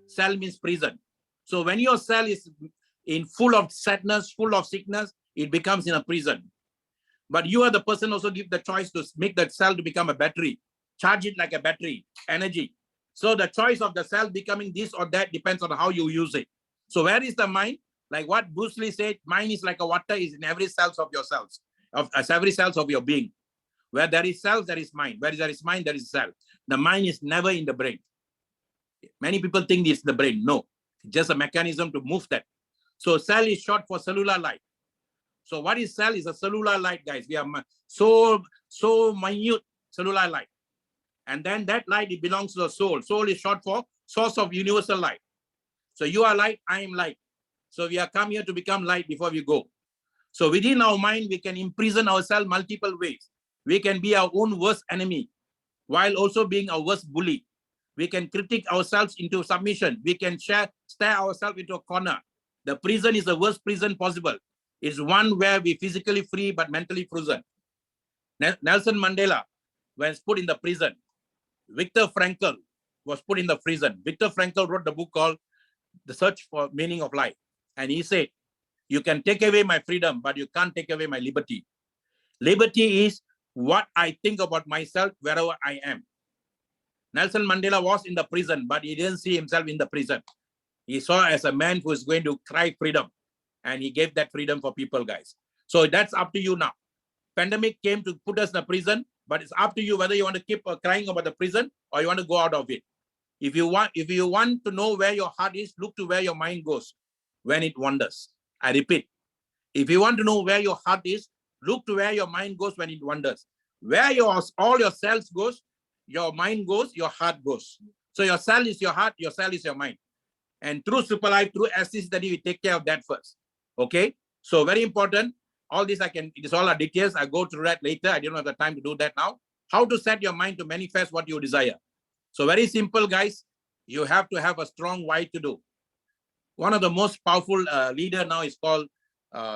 Cell means prison. So when your cell is in full of sadness, full of sickness, it becomes in a prison. But you are the person also give the choice to make that cell to become a battery. Charge it like a battery, energy. So the choice of the cell becoming this or that depends on how you use it. So where is the mind? Like what Bruce Lee said, mind is like a water, is in every cells of your cells, every cells of your being. Where there is cells, there is mind. Where there is mind, there is cell. The mind is never in the brain. Many people think it's the brain. No, it's just a mechanism to move that. So cell is short for cellular light. So what is cell? Is a cellular light, guys. We have so minute cellular light. And then that light, it belongs to the soul. Soul is short for source of universal light. So you are light, I am light. So we are come here to become light before we go. So within our mind, we can imprison ourselves multiple ways. We can be our own worst enemy while also being our worst bully. We can critique ourselves into submission. We can stare ourselves into a corner. The prison is the worst prison possible. It's one where we physically free but mentally frozen. Nelson Mandela was put in the prison. Viktor Frankl was put in the prison. Viktor Frankl wrote the book called The Search for Meaning of Life. And he said, you can take away my freedom, but you can't take away my liberty. Liberty is what I think about myself wherever I am. Nelson Mandela was in the prison, but he didn't see himself in the prison. He saw as a man who is going to cry freedom, and he gave that freedom for people, guys. So that's up to you now. Pandemic came to put us in a prison, but it's up to you whether you want to keep crying about the prison or you want to go out of it. If you want to know where your heart is, look to where your mind goes when it wanders. I repeat, if you want to know where your heart is, look to where your mind goes when it wanders. Where all your cells goes, your mind goes, your heart goes. So your cell is your heart, your cell is your mind. And through SuperLife, through SC study, we take care of that first. Okay? So very important. All this it is all our details. I go through that later. I don't have the time to do that now. How to set your mind to manifest what you desire. So very simple, guys. You have to have a strong why to do. One of the most powerful leader now is called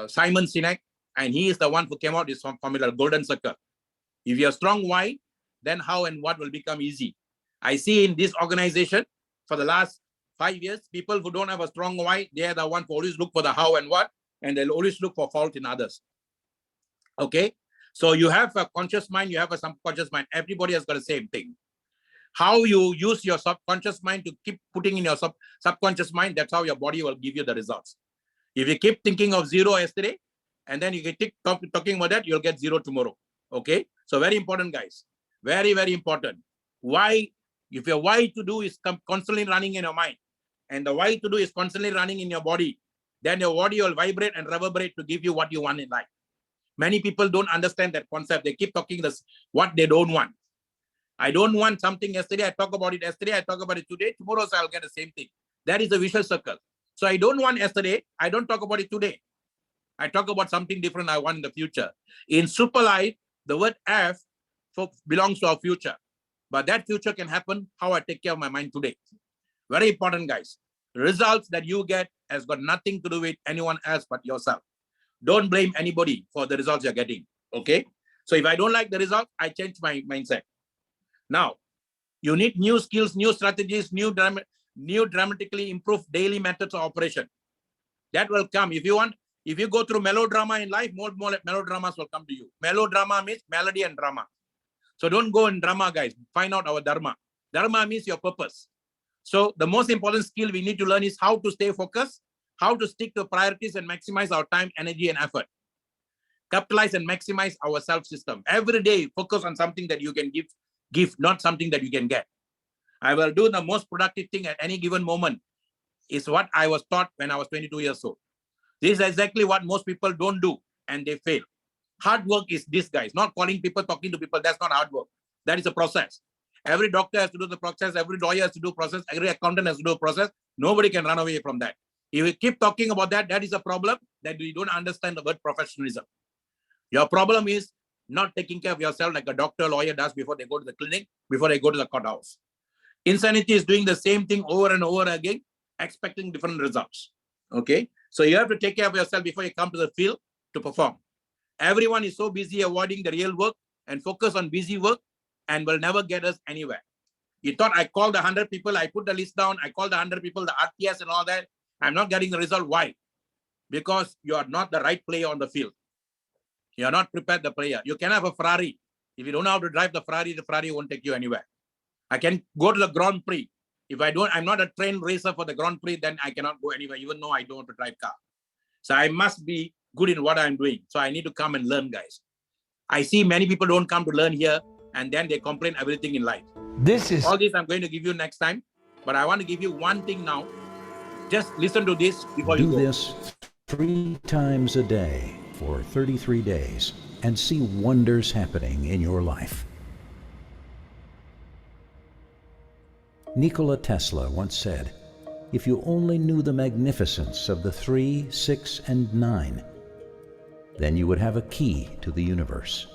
Simon Sinek, and he is the one who came out with this formula, golden circle. If you have strong why, then how and what will become easy. I see in this organization for the last 5 years, people who don't have a strong why, they are the one who always look for the how and what, and they'll always look for fault in others. Okay, so you have a conscious mind, you have a subconscious mind. Everybody has got the same thing. How you use your subconscious mind to keep putting in your subconscious mind, that's how your body will give you the results. If you keep thinking of 0 yesterday, and then you keep talking about that, you'll get 0 tomorrow. Okay, so very important, guys. Very, very important. Why? If your why to do is constantly running in your mind, and the why to do is constantly running in your body, then your body will vibrate and reverberate to give you what you want in life. Many people don't understand that concept. They keep talking this what they don't want. I don't want something yesterday. I talk about it yesterday. I talk about it today. Tomorrow I'll get the same thing. That is a vicious circle. So I don't want yesterday. I don't talk about it today. I talk about something different I want in the future. In SuperLife, the word F belongs to our future. But that future can happen how I take care of my mind today. Very important, guys. Results that you get has got nothing to do with anyone else but yourself. Don't blame anybody for the results you're getting. Okay? So if I don't like the result, I change my mindset. Now, you need new skills, new strategies, new dramatically improved daily methods of operation. That will come. If you go through melodrama in life, more melodramas will come to you. Melodrama means melody and drama. So don't go in drama, guys. Find out our dharma. Dharma means your purpose. So the most important skill we need to learn is how to stay focused, how to stick to priorities and maximize our time, energy, and effort. Capitalize and maximize our self-system. Every day, focus on something that you can give, not something that you can get. I will do the most productive thing at any given moment is what I was taught when I was 22 years old. This is exactly what most people don't do, and they fail. Hard work is this, guys. Not calling people, talking to people. That's not hard work. That is a process. Every doctor has to do the process. Every lawyer has to do process. Every accountant has to do a process. Nobody can run away from that. If you keep talking about that, that is a problem that you don't understand the word professionalism. Your problem is not taking care of yourself like a doctor, lawyer does before they go to the clinic, before they go to the courthouse. Insanity is doing the same thing over and over again, expecting different results. Okay, so you have to take care of yourself before you come to the field to perform. Everyone is so busy avoiding the real work and focus on busy work and will never get us anywhere. You thought I called the 100 people, I put the list down, I called the 100 people, the RTS and all that. I'm not getting the result. Why? Because you are not the right player on the field. You are not prepared the player. You can have a Ferrari. If you don't know how to drive the Ferrari won't take you anywhere. I can go to the Grand Prix. If I'm not a trained racer for the Grand Prix, then I cannot go anywhere, even though I don't want to drive car. So I must be good in what I'm doing. So I need to come and learn, guys. I see many people don't come to learn here, and then they complain everything in life. All this I'm going to give you next time, but I want to give you one thing now. Just listen to this before you go. Do this 3 times a day for 33 days and see wonders happening in your life. Nikola Tesla once said, "If you only knew the magnificence of the 3, 6, and 9, then you would have a key to the universe."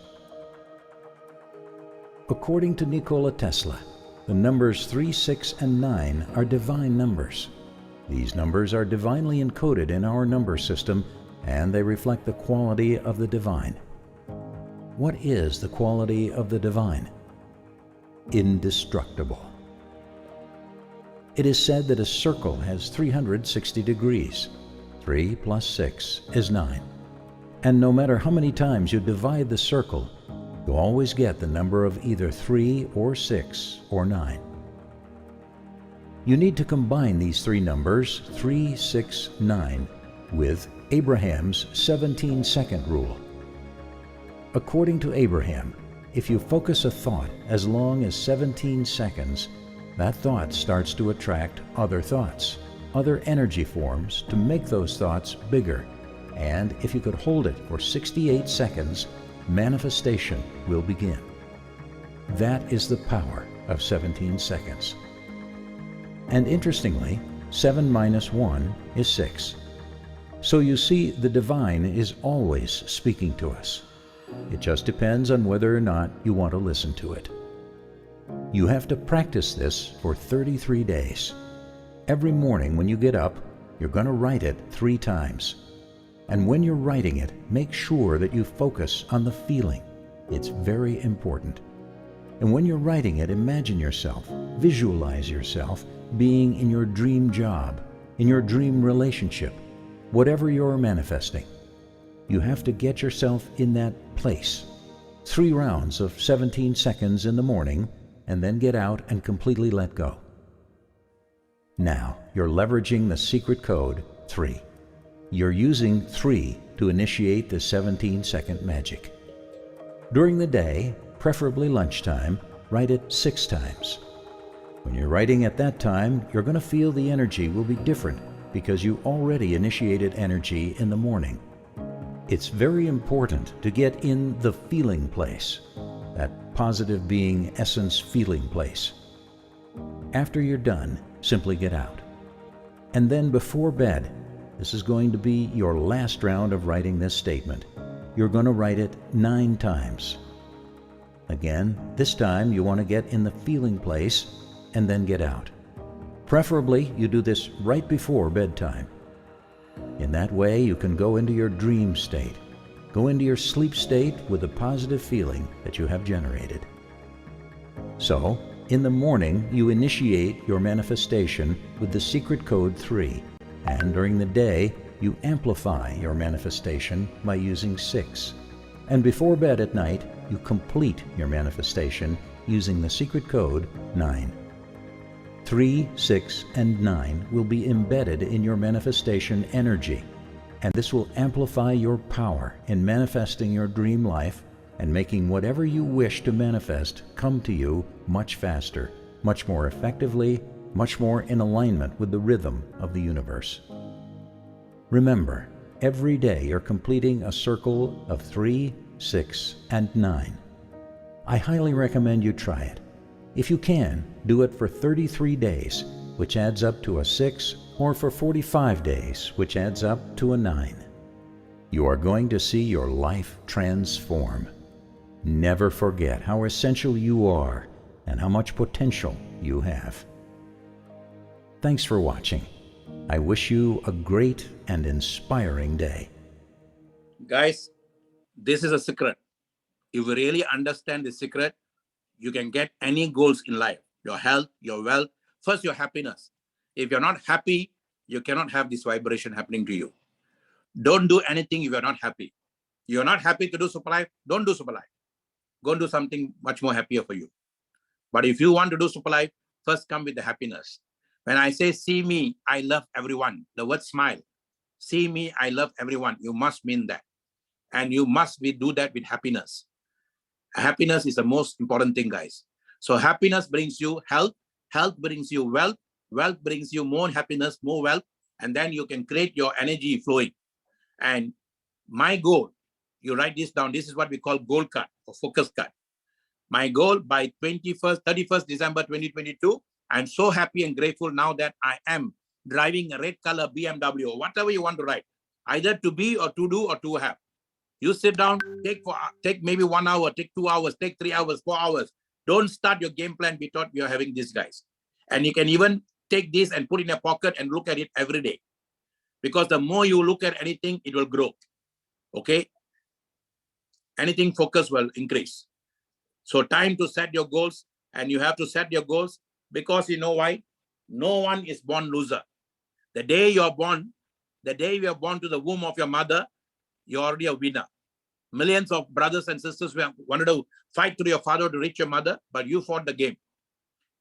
According to Nikola Tesla, the numbers 3, 6, and 9 are divine numbers. These numbers are divinely encoded in our number system, and they reflect the quality of the divine. What is the quality of the divine? Indestructible. It is said that a circle has 360 degrees. 3 plus 6 is 9. And no matter how many times you divide the circle, You always get the number of either 3 or 6 or 9. You need to combine these three numbers, 3, 6, 9, with Abraham's 17-second rule. According to Abraham, if you focus a thought as long as 17 seconds, that thought starts to attract other thoughts, other energy forms to make those thoughts bigger. And if you could hold it for 68 seconds, manifestation will begin. That is the power of 17 seconds. And interestingly, 7 minus 1 is 6. So you see, the divine is always speaking to us. It just depends on whether or not you want to listen to it. You have to practice this for 33 days. Every morning when you get up, you're going to write it 3 times. And when you're writing it, make sure that you focus on the feeling. It's very important. And when you're writing it, imagine yourself, visualize yourself being in your dream job, in your dream relationship, whatever you're manifesting. You have to get yourself in that place. 3 rounds of 17 seconds in the morning, and then get out and completely let go. Now, you're leveraging the secret code 3. You're using 3 to initiate the 17-second magic. During the day, preferably lunchtime, write it 6 times. When you're writing at that time, you're going to feel the energy will be different because you already initiated energy in the morning. It's very important to get in the feeling place, that positive being essence feeling place. After you're done, simply get out. And then before bed, this is going to be your last round of writing this statement. You're going to write it 9 times. Again, this time you want to get in the feeling place and then get out. Preferably, you do this right before bedtime. In that way, you can go into your dream state, go into your sleep state with a positive feeling that you have generated. So, in the morning, you initiate your manifestation with the secret code 3, and during the day, you amplify your manifestation by using 6. And before bed at night, you complete your manifestation using the secret code 9. 3, 6, and 9 will be embedded in your manifestation energy, and this will amplify your power in manifesting your dream life and making whatever you wish to manifest come to you much faster, much more effectively, much more in alignment with the rhythm of the universe. Remember, every day you're completing a circle of 3, 6, and 9. I highly recommend you try it. If you can, do it for 33 days, which adds up to a 6, or for 45 days, which adds up to a 9. You are going to see your life transform. Never forget how essential you are and how much potential you have. Thanks for watching. I wish you a great and inspiring day. Guys, this is a secret. If you really understand the secret, you can get any goals in life, your health, your wealth, first your happiness. If you're not happy, you cannot have this vibration happening to you. Don't do anything if you're not happy. You're not happy to do SuperLife, don't do SuperLife. Go and do something much more happier for you. But if you want to do SuperLife, first come with the happiness. When I say, see me, I love everyone, the word smile. See me, I love everyone. You must mean that. And you must do that with happiness. Happiness is the most important thing, guys. So happiness brings you health, health brings you wealth, wealth brings you more happiness, more wealth, and then you can create your energy flowing. And my goal, you write this down, this is what we call goal card or focus card. My goal by 31st December 2022, I'm so happy and grateful now that I am driving a red color BMW or whatever you want to write, either to be or to do or to have. You sit down, take maybe 1 hour, take 2 hours, take 3 hours, 4 hours. Don't start your game plan without you're having this, guys. And you can even take this and put in a pocket and look at it every day. Because the more you look at anything, it will grow. Okay? Anything focus will increase. So time to set your goals, and you have to set your goals because you know why? No one is born loser. The day you're born, the day you are born to the womb of your mother, you're already a winner. Millions of brothers and sisters who wanted to fight through your father to reach your mother, but you fought the game.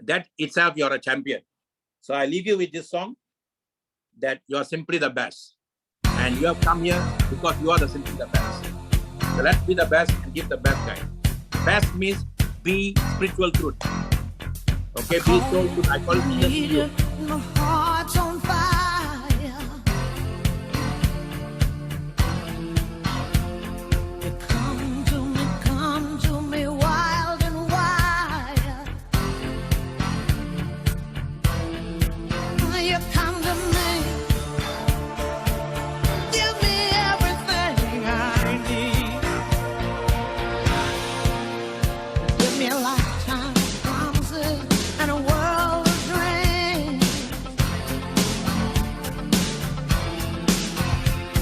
That itself, you're a champion. So I leave you with this song, that you're simply the best. And you have come here because you are simply the best. So let's be the best and give the best, guys. Best means be spiritual truth. Okay, be soul truth. I call it you. My heart's on fire. You come to me wild and wild. You come to me, give me everything I need. Give me a lifetime of promises and a world of dreams.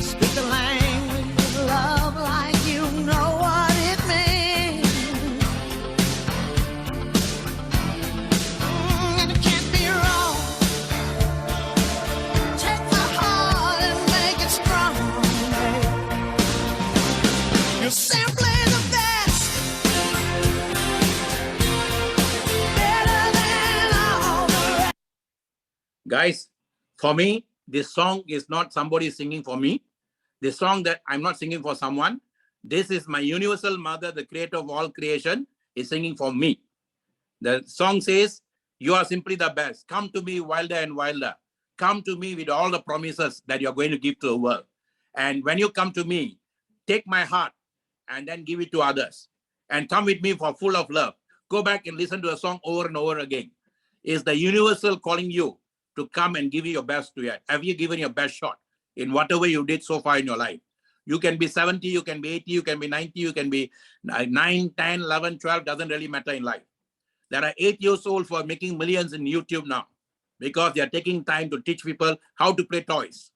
Speak the language of love like you know what it means. And it can't be wrong. Take my heart and make it strong. You're simply the best. Better than all the rest. Guys, for me, this song is not somebody singing for me. This song that I'm not singing for someone. This is my universal mother, the creator of all creation, is singing for me. The song says, you are simply the best. Come to me wilder and wilder. Come to me with all the promises that you're going to give to the world. And when you come to me, take my heart and then give it to others. And come with me for full of love. Go back and listen to a song over and over again. Is the universal calling you to come and give you your best to it. Have you given your best shot in whatever you did so far in your life? You can be 70, you can be 80, you can be 90, you can be 9, 10, 11, 12, doesn't really matter in life. There are 8 years old for making millions in YouTube now because they are taking time to teach people how to play toys.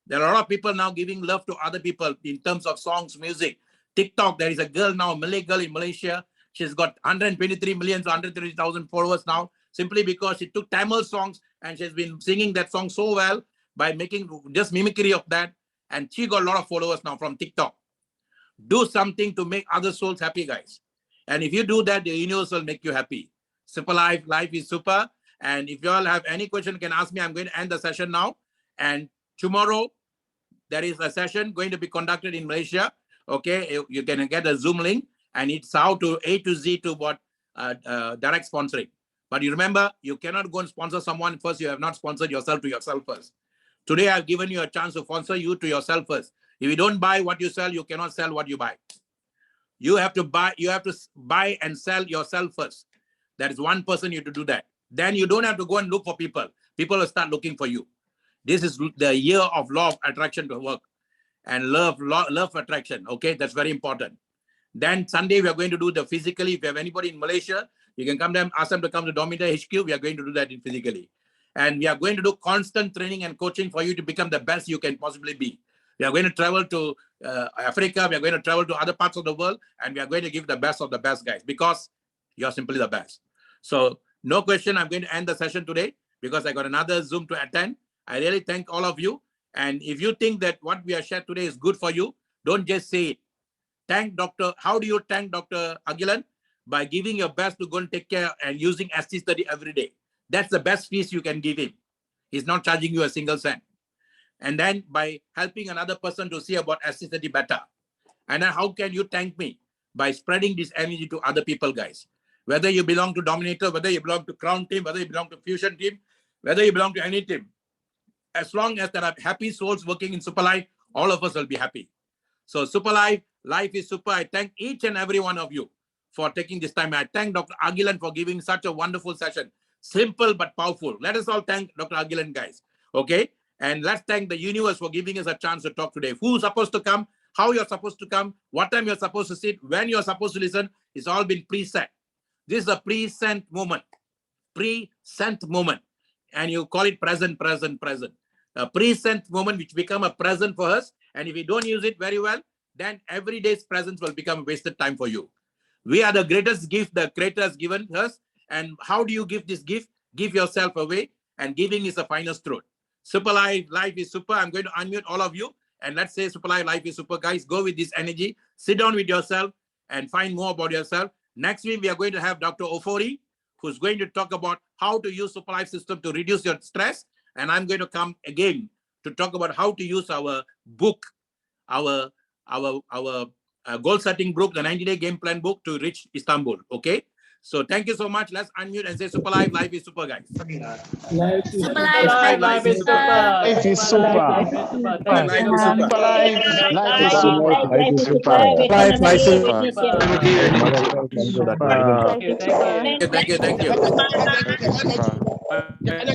There are a lot of people now giving love to other people in terms of songs, music. TikTok, there is a girl now, a Malay girl in Malaysia. She's got 123 million, 130,000 followers now, simply because she took Tamil songs and she's been singing that song so well by making just mimicry of that. And she got a lot of followers now from TikTok. Do something to make other souls happy, guys. And if you do that, the universe will make you happy. SuperLife, life is super. And if you all have any question, you can ask me. I'm going to end the session now. And tomorrow, there is a session going to be conducted in Malaysia. Okay, you can get a Zoom link. And it's how to A to Z to what direct sponsoring. But you remember, you cannot go and sponsor someone first. You have not sponsored yourself to yourself first. Today, I've given you a chance to sponsor you to yourself first. If you don't buy what you sell, you cannot sell what you buy. You have to buy and sell yourself first. That is one person you have to do that. Then you don't have to go and look for people. People will start looking for you. This is the year of law of attraction to work. And love attraction. Okay, that's very important. Then Sunday, we are going to do the physically. If you have anybody in Malaysia, you can come them, ask them to come to Dominator HQ. We are going to do that in physically. And we are going to do constant training and coaching for you to become the best you can possibly be. We are going to travel to Africa. We are going to travel to other parts of the world. And we are going to give the best of the best, guys, because you're simply the best. So no question, I'm going to end the session today because I got another Zoom to attend. I really thank all of you. And if you think that what we have shared today is good for you, don't just say it. Thank Dr. How do you thank Dr. Agilan? By giving your best to go and take care and using ST study every day. That's the best fees you can give him. He's not charging you a single cent. And then by helping another person to see about ST study better. And then how can you thank me? By spreading this energy to other people, guys. Whether you belong to Dominator, whether you belong to Crown team, whether you belong to Fusion team, whether you belong to any team. As long as there are happy souls working in SuperLife, all of us will be happy. So SuperLife, life is super. I thank each and every one of you for taking this time. I thank Dr. Agilan for giving such a wonderful session. Simple but powerful. Let us all thank Dr. Agilan, guys. Okay? And let's thank the universe for giving us a chance to talk today. Who's supposed to come, how you're supposed to come, what time you're supposed to sit, when you're supposed to listen. It's all been preset. This is a present moment. Present moment. And you call it present, present, present. A present moment which become a present for us. And if you don't use it very well, then every day's presence will become wasted time for you. We are the greatest gift the Creator has given us. And how do you give this gift? Give yourself away. And giving is the finest truth. Super life is super. I'm going to unmute all of you. and let's say SuperLife, life is super, guys. Go with this energy, sit down with yourself and find more about yourself. Next week, we are going to have Dr. Ofori, who's going to talk about how to use SuperLife system to reduce your stress. And I'm going to come again to talk about how to use our book, our goal setting book, the 90-day game plan book to reach Istanbul. Okay. So thank you so much. Let's unmute and say SuperLife, life is super, guys. Life is Super super. life, Life is super. Life is super. Life is super. Thank Life you, is Dr. super. Super life. Life is super. Life is super. Life is super. Thank you. Thank you. Thank you. Thank you. Thank you.